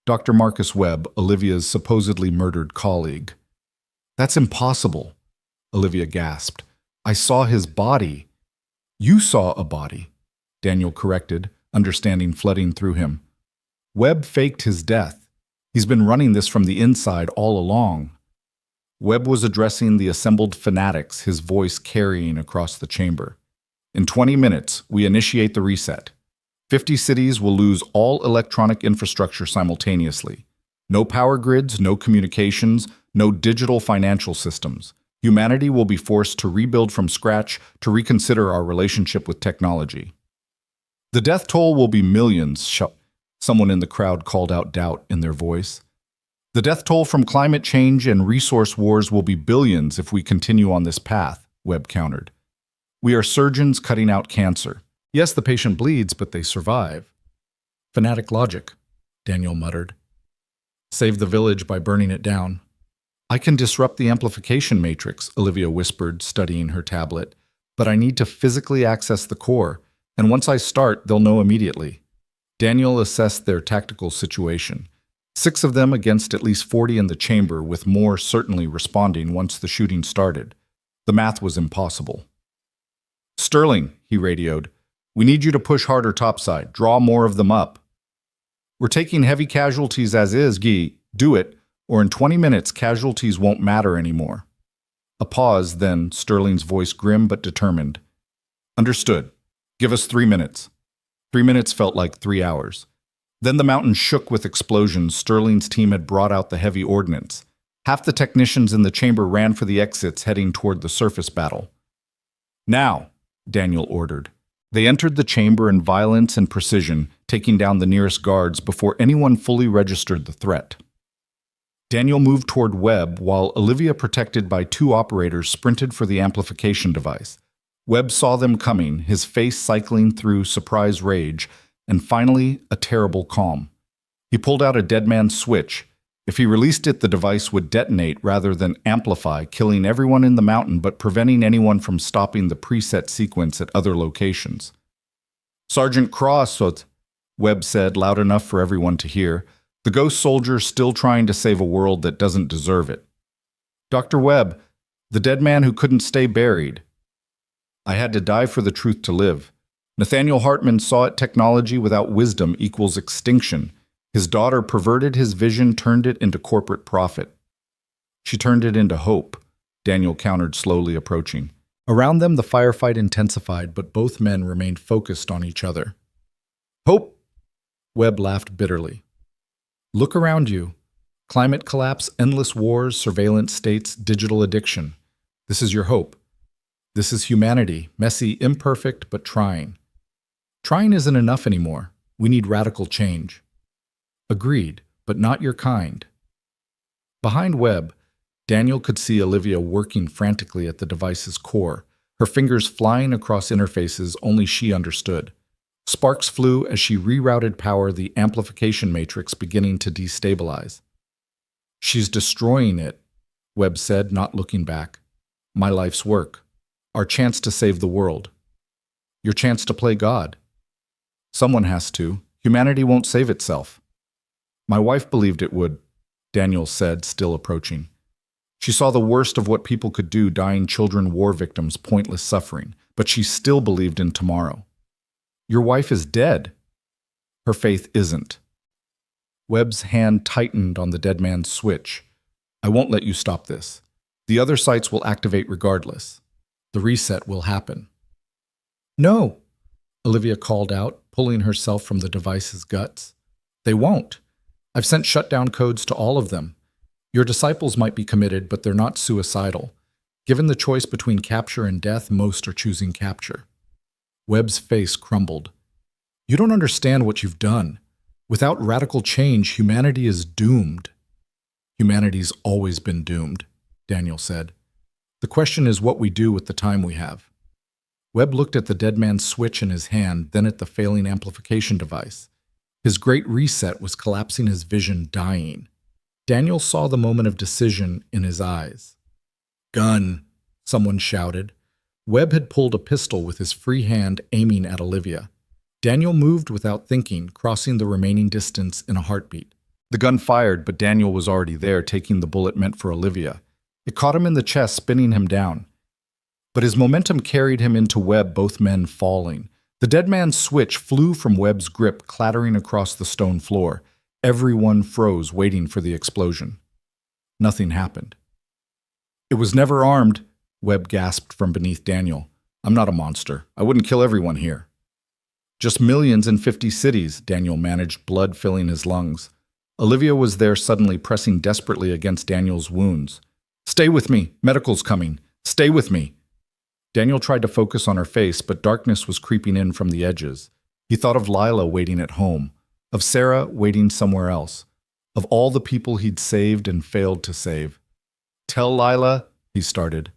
Dr. Marcus Webb, Olivia's supposedly murdered colleague. "That's impossible," Olivia gasped. "I saw his body." "You saw a body," Daniel corrected, understanding flooding through him. "Webb faked his death. He's been running this from the inside all along." Webb was addressing the assembled fanatics, his voice carrying across the chamber. "In 20 minutes, we initiate the reset. 50 cities will lose all electronic infrastructure simultaneously. No power grids, no communications, no digital financial systems. Humanity will be forced to rebuild from scratch, to reconsider our relationship with technology. The death toll will be millions," someone in the crowd called out, doubt in their voice. "The death toll from climate change and resource wars will be billions if we continue on this path," Webb countered. "We are surgeons cutting out cancer. Yes, the patient bleeds, but they survive." "Fanatic logic," Daniel muttered. "Save the village by burning it down." "I can disrupt the amplification matrix," Olivia whispered, studying her tablet. "But I need to physically access the core, and once I start, they'll know immediately." Daniel assessed their tactical situation. 6 of them against at least 40 in the chamber, with more certainly responding once the shooting started. The math was impossible. "Sterling," he radioed, "we need you to push harder topside. Draw more of them up." "We're taking heavy casualties as is, Guy. Do it, or in 20 minutes casualties won't matter anymore." A pause, then Sterling's voice grim but determined. "Understood. Give us 3 minutes." 3 minutes felt like 3 hours. Then the mountain shook with explosions. Sterling's team had brought out the heavy ordnance. Half the technicians in the chamber ran for the exits, heading toward the surface battle. "Now," Daniel ordered. They entered the chamber in violence and precision, taking down the nearest guards before anyone fully registered the threat. Daniel moved toward Webb, while Olivia, protected by 2 operators, sprinted for the amplification device. Webb saw them coming, his face cycling through surprise rage, and finally a terrible calm. He pulled out a dead man's switch. If he released it, the device would detonate rather than amplify, killing everyone in the mountain but preventing anyone from stopping the preset sequence at other locations. "Sergeant Cross," Webb said, loud enough for everyone to hear. "The ghost soldier's still trying to save a world that doesn't deserve it." "Dr. Webb, the dead man who couldn't stay buried." "I had to die for the truth to live. Nathaniel Hartman saw it: technology without wisdom equals extinction. His daughter perverted his vision, turned it into corporate profit. She turned it into hope," Daniel countered, slowly approaching. Around them, the firefight intensified, but both men remained focused on each other. "Hope?" Webb laughed bitterly. "Look around you. Climate collapse, endless wars, surveillance states, digital addiction. This is your hope. This is humanity, messy, imperfect, but trying. Trying isn't enough anymore. We need radical change." "Agreed, but not your kind." Behind Webb, Daniel could see Olivia working frantically at the device's core, her fingers flying across interfaces only she understood. Sparks flew as she rerouted power, the amplification matrix beginning to destabilize. "She's destroying it," Webb said, not looking back. "My life's work. Our chance to save the world. Your chance to play God. Someone has to. Humanity won't save itself." "My wife believed it would," Daniel said, still approaching. "She saw the worst of what people could do: dying children, war victims, pointless suffering. But she still believed in tomorrow." "Your wife is dead." Her faith isn't. Webb's hand tightened on the dead man's switch. I won't let you stop this. The other sites will activate regardless. The reset will happen. No, Olivia called out, pulling herself from the device's guts. They won't. I've sent shutdown codes to all of them. Your disciples might be committed, but they're not suicidal. Given the choice between capture and death, most are choosing capture. Webb's face crumbled. You don't understand what you've done. Without radical change, humanity is doomed. Humanity's always been doomed, Daniel said. The question is what we do with the time we have. Webb looked at the dead man's switch in his hand, then at the failing amplification device. His great reset was collapsing, his vision dying. Daniel saw the moment of decision in his eyes. Gun, someone shouted. Webb had pulled a pistol with his free hand aiming at Olivia. Daniel moved without thinking, crossing the remaining distance in a heartbeat. The gun fired, but Daniel was already there, taking the bullet meant for Olivia. It caught him in the chest, spinning him down. But his momentum carried him into Webb, both men falling. The dead man's switch flew from Webb's grip, clattering across the stone floor. Everyone froze, waiting for the explosion. Nothing happened. It was never armed, Webb gasped from beneath Daniel. I'm not a monster. I wouldn't kill everyone here. Just millions in 50 cities, Daniel managed, blood filling his lungs. Olivia was there, suddenly pressing desperately against Daniel's wounds. Stay with me. Medical's coming. Stay with me. Daniel tried to focus on her face, but darkness was creeping in from the edges. He thought of Lila waiting at home, of Sarah waiting somewhere else, of all the people he'd saved and failed to save. Tell Lila, he started.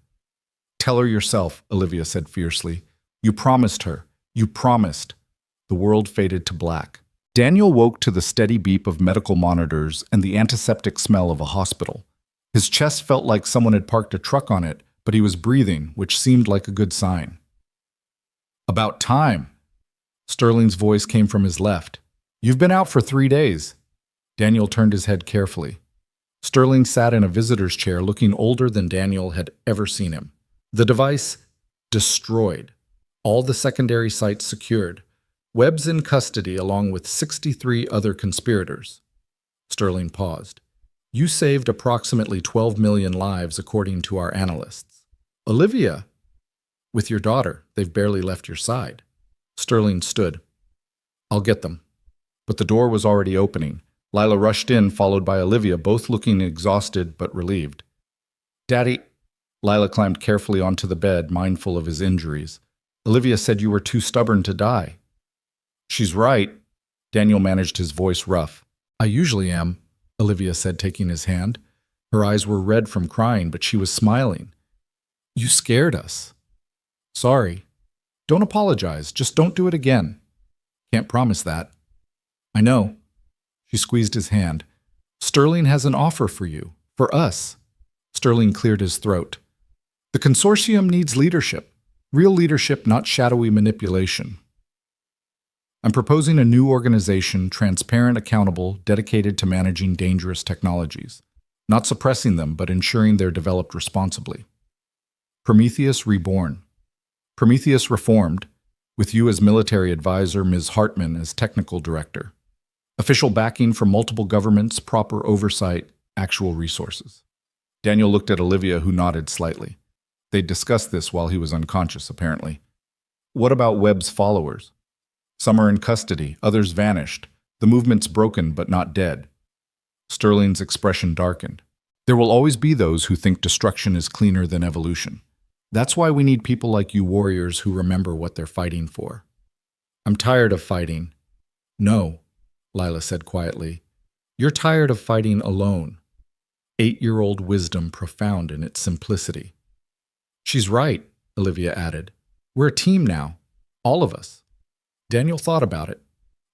Tell her yourself, Olivia said fiercely. You promised her. You promised. The world faded to black. Daniel woke to the steady beep of medical monitors and the antiseptic smell of a hospital. His chest felt like someone had parked a truck on it, but he was breathing, which seemed like a good sign. About time. Sterling's voice came from his left. You've been out for 3 days. Daniel turned his head carefully. Sterling sat in a visitor's chair, looking older than Daniel had ever seen him. The device destroyed. All the secondary sites secured. Webb's in custody along with 63 other conspirators. Sterling paused. You saved approximately 12 million lives according to our analysts. Olivia, with your daughter, they've barely left your side. Sterling stood. I'll get them. But the door was already opening. Lila rushed in, followed by Olivia, both looking exhausted but relieved. Daddy, Lila climbed carefully onto the bed, mindful of his injuries. Olivia said you were too stubborn to die. She's right. Daniel managed his voice rough. I usually am, Olivia said, taking his hand. Her eyes were red from crying, but she was smiling. You scared us. Sorry. Don't apologize. Just don't do it again. Can't promise that. I know. She squeezed his hand. Sterling has an offer for you. For us. Sterling cleared his throat. The consortium needs leadership. Real leadership, not shadowy manipulation. I'm proposing a new organization, transparent, accountable, dedicated to managing dangerous technologies. Not suppressing them, but ensuring they're developed responsibly. Prometheus Reborn. Prometheus Reformed, with you as military advisor, Ms. Hartman as technical director. Official backing from multiple governments, proper oversight, actual resources. Daniel looked at Olivia, who nodded slightly. They'd discussed this while he was unconscious, apparently. What about Webb's followers? Some are in custody, others vanished. The movement's broken but not dead. Sterling's expression darkened. There will always be those who think destruction is cleaner than evolution. That's why we need people like you warriors who remember what they're fighting for. I'm tired of fighting. No, Lila said quietly. You're tired of fighting alone. 8-year-old wisdom profound in its simplicity. She's right, Olivia added. We're a team now. All of us. Daniel thought about it.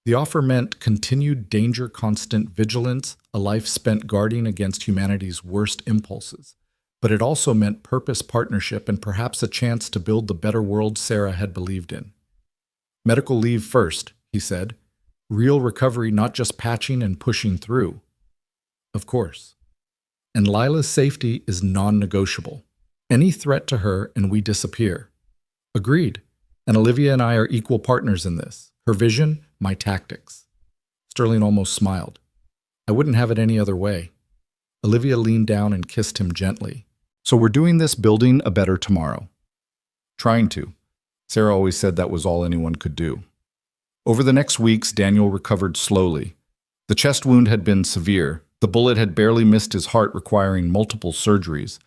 The offer meant continued danger, constant vigilance, a life spent guarding against humanity's worst impulses. But it also meant purpose, partnership, and perhaps a chance to build the better world Sarah had believed in. Medical leave first, he said. Real recovery, not just patching and pushing through. Of course. And Lila's safety is non-negotiable. Any threat to her and we disappear. Agreed. And Olivia and I are equal partners in this. Her vision, my tactics. Sterling almost smiled. I wouldn't have it any other way. Olivia leaned down and kissed him gently. So we're doing this, building a better tomorrow. Trying to. Sarah always said that was all anyone could do. Over the next weeks, Daniel recovered slowly. The chest wound had been severe. The bullet had barely missed his heart, requiring multiple surgeries.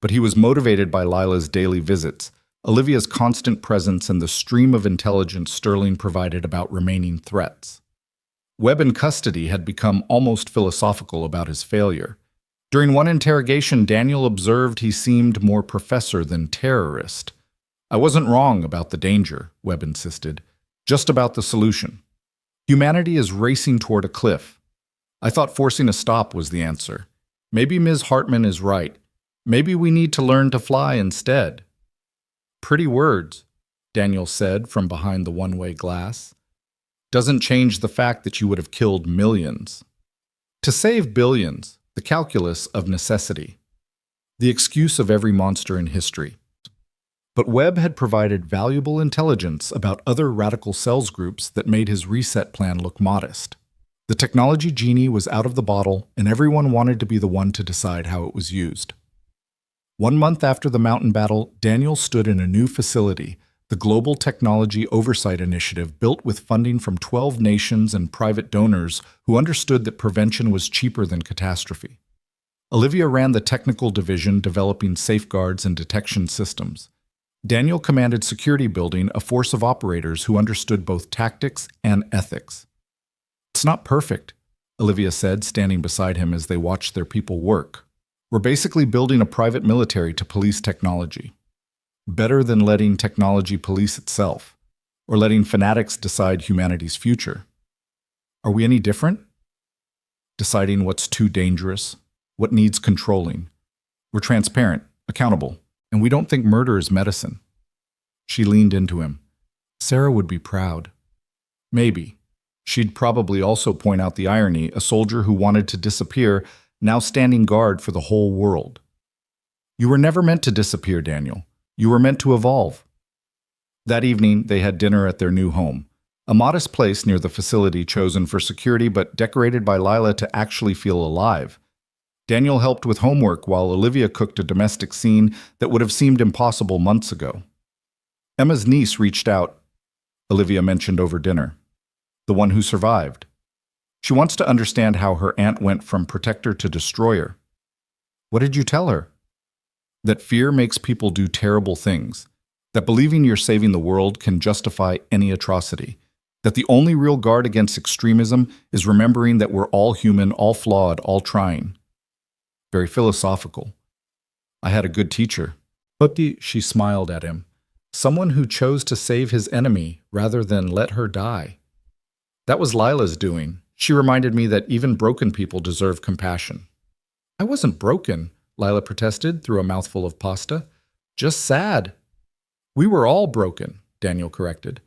But he was motivated by Lila's daily visits, Olivia's constant presence, and the stream of intelligence Sterling provided about remaining threats. Webb in custody had become almost philosophical about his failure. During one interrogation, Daniel observed he seemed more professor than terrorist. I wasn't wrong about the danger, Webb insisted, just about the solution. Humanity is racing toward a cliff. I thought forcing a stop was the answer. Maybe Ms. Hartman is right. Maybe we need to learn to fly instead. Pretty words, Daniel said from behind the one-way glass. Doesn't change the fact that you would have killed millions. To save billions, the calculus of necessity. The excuse of every monster in history. But Webb had provided valuable intelligence about other radical cells groups that made his reset plan look modest. The technology genie was out of the bottle, and everyone wanted to be the one to decide how it was used. 1 month after the mountain battle, Daniel stood in a new facility, the Global Technology Oversight Initiative, built with funding from 12 nations and private donors who understood that prevention was cheaper than catastrophe. Olivia ran the technical division, developing safeguards and detection systems. Daniel commanded security, building a force of operators who understood both tactics and ethics. It's not perfect, Olivia said, standing beside him as they watched their people work. We're basically building a private military to police technology. Better than letting technology police itself, or letting fanatics decide humanity's future. Are we any different? Deciding what's too dangerous, what needs controlling. We're transparent, accountable, and we don't think murder is medicine. She leaned into him. Sarah would be proud. Maybe. She'd probably also point out the irony, a soldier who wanted to disappear, now standing guard for the whole world. You were never meant to disappear, Daniel. You were meant to evolve. That evening, they had dinner at their new home, a modest place near the facility chosen for security but decorated by Lila to actually feel alive. Daniel helped with homework while Olivia cooked a domestic scene that would have seemed impossible months ago. Emma's niece reached out, Olivia mentioned over dinner. The one who survived. She wants to understand how her aunt went from protector to destroyer. What did you tell her? That fear makes people do terrible things. That believing you're saving the world can justify any atrocity. That the only real guard against extremism is remembering that we're all human, all flawed, all trying. Very philosophical. I had a good teacher. Hutti, she smiled at him. Someone who chose to save his enemy rather than let her die. That was Lila's doing. She reminded me that even broken people deserve compassion. I wasn't broken, Lila protested through a mouthful of pasta. Just sad. We were all broken, Daniel corrected.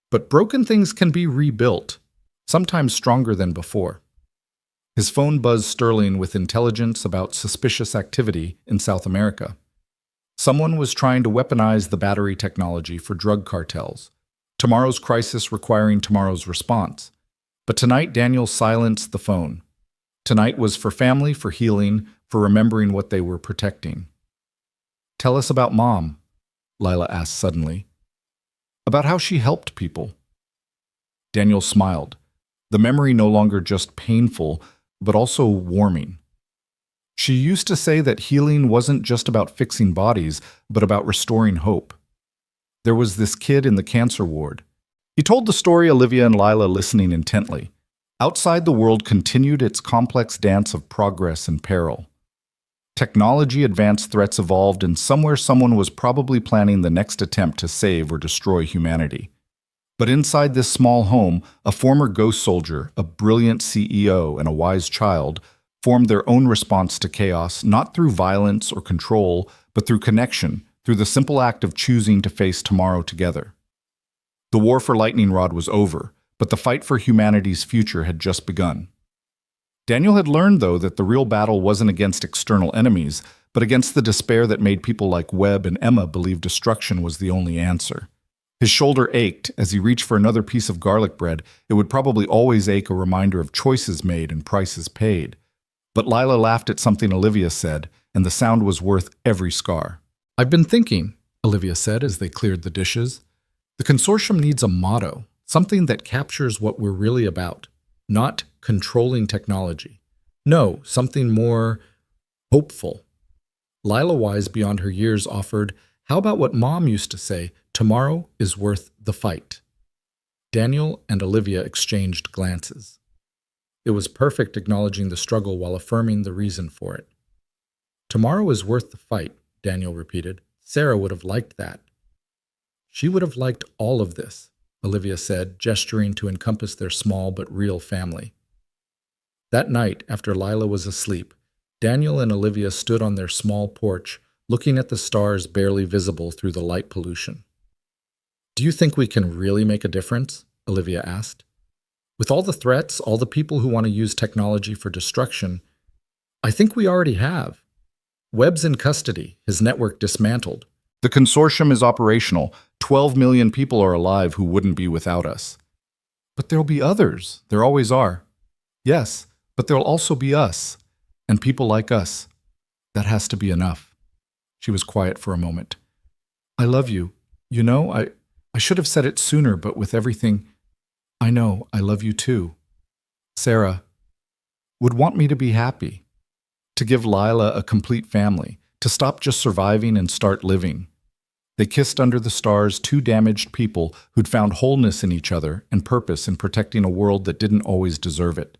But broken things can be rebuilt, sometimes stronger than before. His phone buzzed Sterling with intelligence about suspicious activity in South America. Someone was trying to weaponize the battery technology for drug cartels. Tomorrow's crisis requiring tomorrow's response. But tonight, Daniel silenced the phone. Tonight was for family, for healing, for remembering what they were protecting. Tell us about Mom, Lila asked suddenly. About how she helped people. Daniel smiled, the memory no longer just painful, but also warming. She used to say that healing wasn't just about fixing bodies, but about restoring hope. There was this kid in the cancer ward. He told the story, Olivia and Lila listening intently. Outside, the world continued its complex dance of progress and peril. Technology advanced, threats evolved, and somewhere someone was probably planning the next attempt to save or destroy humanity. But inside this small home, a former ghost soldier, a brilliant CEO, and a wise child formed their own response to chaos, not through violence or control, but through connection, through the simple act of choosing to face tomorrow together. The war for Lightning Rod was over, but the fight for humanity's future had just begun. Daniel had learned, though, that the real battle wasn't against external enemies, but against the despair that made people like Webb and Emma believe destruction was the only answer. His shoulder ached as he reached for another piece of garlic bread. It would probably always ache, a reminder of choices made and prices paid. But Lila laughed at something Olivia said, and the sound was worth every scar. "I've been thinking," Olivia said as they cleared the dishes. "The consortium needs a motto, something that captures what we're really about. Not controlling technology. No, something more hopeful." Lila, wise beyond her years, offered, "How about what Mom used to say, tomorrow is worth the fight?" Daniel and Olivia exchanged glances. It was perfect, acknowledging the struggle while affirming the reason for it. "Tomorrow is worth the fight," Daniel repeated. "Sarah would have liked that." "She would have liked all of this," Olivia said, gesturing to encompass their small but real family. That night, after Lila was asleep, Daniel and Olivia stood on their small porch, looking at the stars barely visible through the light pollution. "Do you think we can really make a difference?" Olivia asked. "With all the threats, all the people who want to use technology for destruction, I think we already have. Webb's in custody, his network dismantled. The consortium is operational. 12 million people are alive who wouldn't be without us." "But there'll be others. There always are." "Yes, but there'll also be us, and people like us. That has to be enough." She was quiet for a moment. "I love you. You know, I should have said it sooner, but with everything, I know I love you too. Sarah would want me to be happy, to give Lila a complete family, to stop just surviving and start living." They kissed under the stars, two damaged people who'd found wholeness in each other and purpose in protecting a world that didn't always deserve it.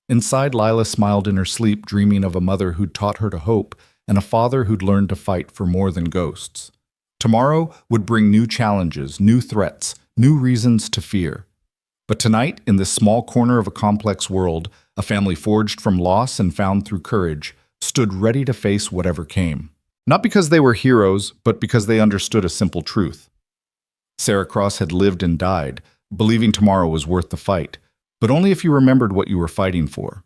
Inside, Lila smiled in her sleep, dreaming of a mother who'd taught her to hope and a father who'd learned to fight for more than ghosts. Tomorrow would bring new challenges, new threats, new reasons to fear. But tonight, in this small corner of a complex world, a family forged from loss and found through courage stood ready to face whatever came. Not because they were heroes, but because they understood a simple truth. Sarah Cross had lived and died, believing tomorrow was worth the fight, but only if you remembered what you were fighting for.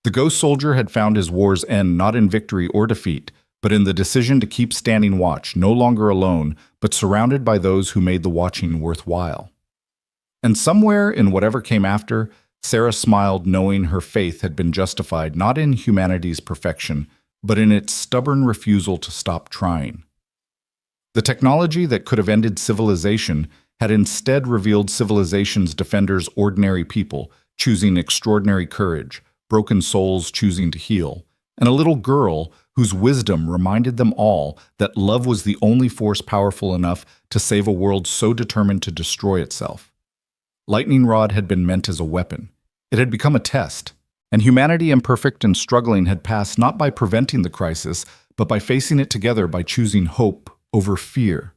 The ghost soldier had found his war's end not in victory or defeat, but in the decision to keep standing watch, no longer alone, but surrounded by those who made the watching worthwhile. And somewhere in whatever came after, Sarah smiled, knowing her faith had been justified not in humanity's perfection, but in its stubborn refusal to stop trying. The technology that could have ended civilization had instead revealed civilization's defenders ordinary people, choosing extraordinary courage, broken souls choosing to heal, and a little girl whose wisdom reminded them all that love was the only force powerful enough to save a world so determined to destroy itself. Lightning Rod had been meant as a weapon. It had become a test, and humanity, imperfect and struggling, had passed not by preventing the crisis, but by facing it together, by choosing hope over fear,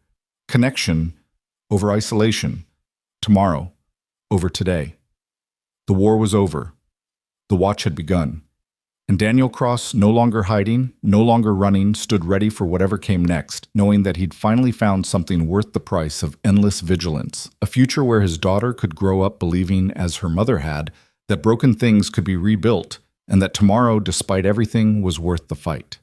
connection over isolation, tomorrow over today. The war was over. The watch had begun. And Daniel Cross, no longer hiding, no longer running, stood ready for whatever came next, knowing that he'd finally found something worth the price of endless vigilance, a future where his daughter could grow up believing, as her mother had, that broken things could be rebuilt, and that tomorrow, despite everything, was worth the fight.